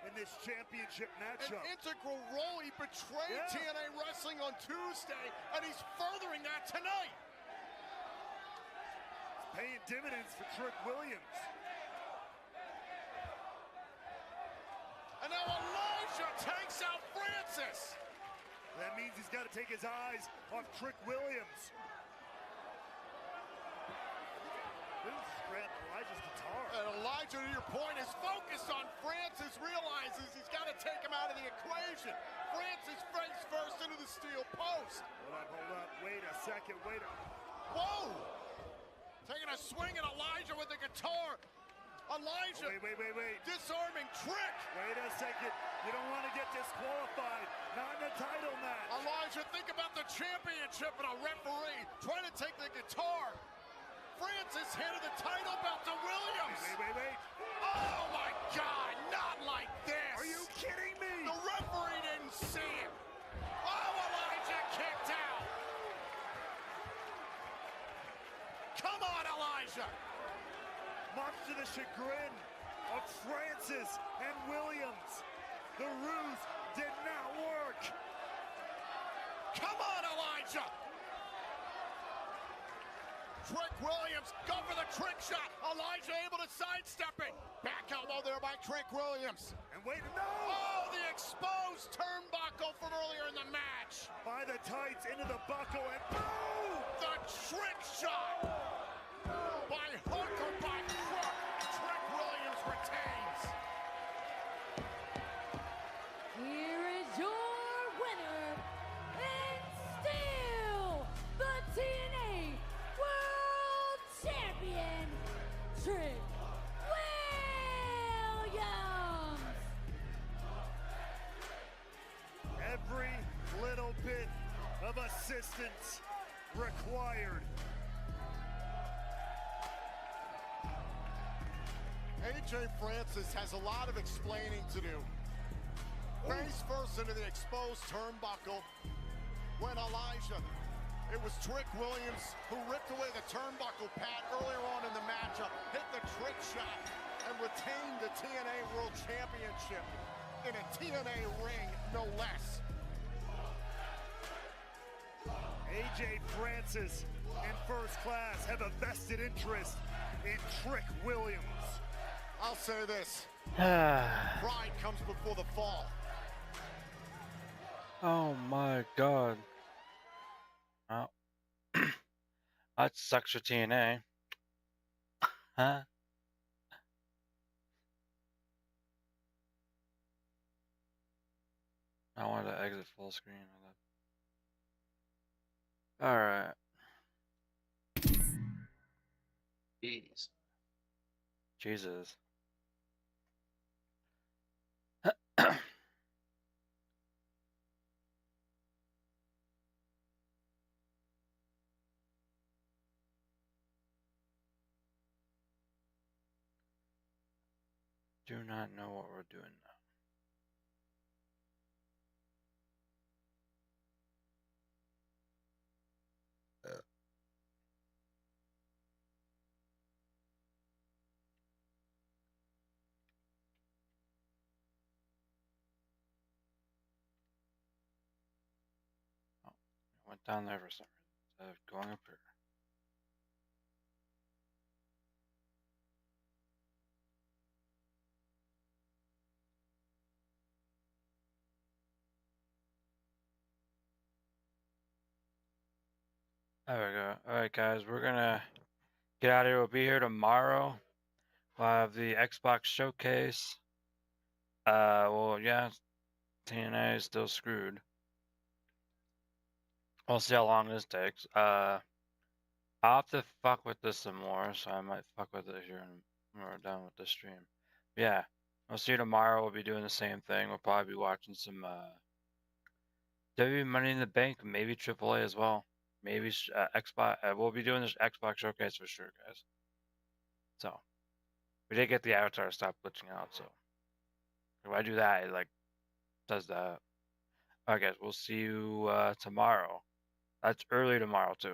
S7: in this championship matchup.
S5: An integral role. He betrayed TNA Wrestling on Tuesday, and he's furthering that tonight.
S7: Paying dividends for Trick Williams.
S5: And now Elijah takes out Francis.
S7: That means he's got to take his eyes off Trick Williams. Elijah's guitar.
S5: And Elijah, to your point, is focused on Francis, realizes he's got to take him out of the equation. Francis face first into the steel post.
S7: Hold up. Wait a second.
S5: Whoa! Taking a swing at Elijah with the guitar. Elijah.
S7: Oh, wait.
S5: Disarming Trick.
S7: Wait a second. You don't want to get disqualified. Not in the title match.
S5: Elijah, think about the championship and a referee trying to take the guitar. Francis handed the title belt to Williams.
S7: Wait.
S5: Oh my God, not like this.
S7: Are you kidding me?
S5: The referee didn't see him. Oh, Elijah kicked out. Come on, Elijah.
S7: Much to the chagrin of Francis and Williams, the ruse did not work.
S5: Come on, Elijah. Trick Williams, go for the trick shot. Elijah able to sidestep it. Back elbow there by Trick Williams.
S7: And wait, no!
S5: Oh, the exposed turnbuckle from earlier in the match.
S7: By the tights into the buckle and boom!
S5: the trick shot. By hook or by crook, Trick Williams retains.
S6: Here is your winner, and still the TNA World Champion, Trick Williams.
S7: Every little bit of assistance required.
S5: AJ Francis has a lot of explaining to do. Face first into the exposed turnbuckle when Elijah. It was Trick Williams who ripped away the turnbuckle pad earlier on in the matchup, hit the trick shot, and retained the TNA World Championship in a TNA ring, no less.
S7: AJ Francis and First Class have a vested interest in Trick Williams.
S5: I'll say this. Pride comes before the fall.
S8: Oh my god. Oh. That sucks for TNA. Huh? I wanted to exit full screen. Alright.
S13: Jeez.
S8: Jesus. Do not know what we're doing now. Oh, I went down there for some reason instead of going up here. There we go. Alright guys, we're gonna get out of here. We'll be here tomorrow. We'll have the Xbox showcase. Well yeah, TNA is still screwed. We'll see how long this takes. I'll have to fuck with this some more, so I might fuck with it here when we're done with the stream. Yeah, I'll see you tomorrow. We'll be doing the same thing. We'll probably be watching some WWE Money in the Bank, maybe AAA as well. Maybe Xbox. We'll be doing this Xbox showcase for sure, guys. So we did get the avatar stop glitching out. So if I do that, it like does that. All right, guys. We'll see you tomorrow. That's early tomorrow too.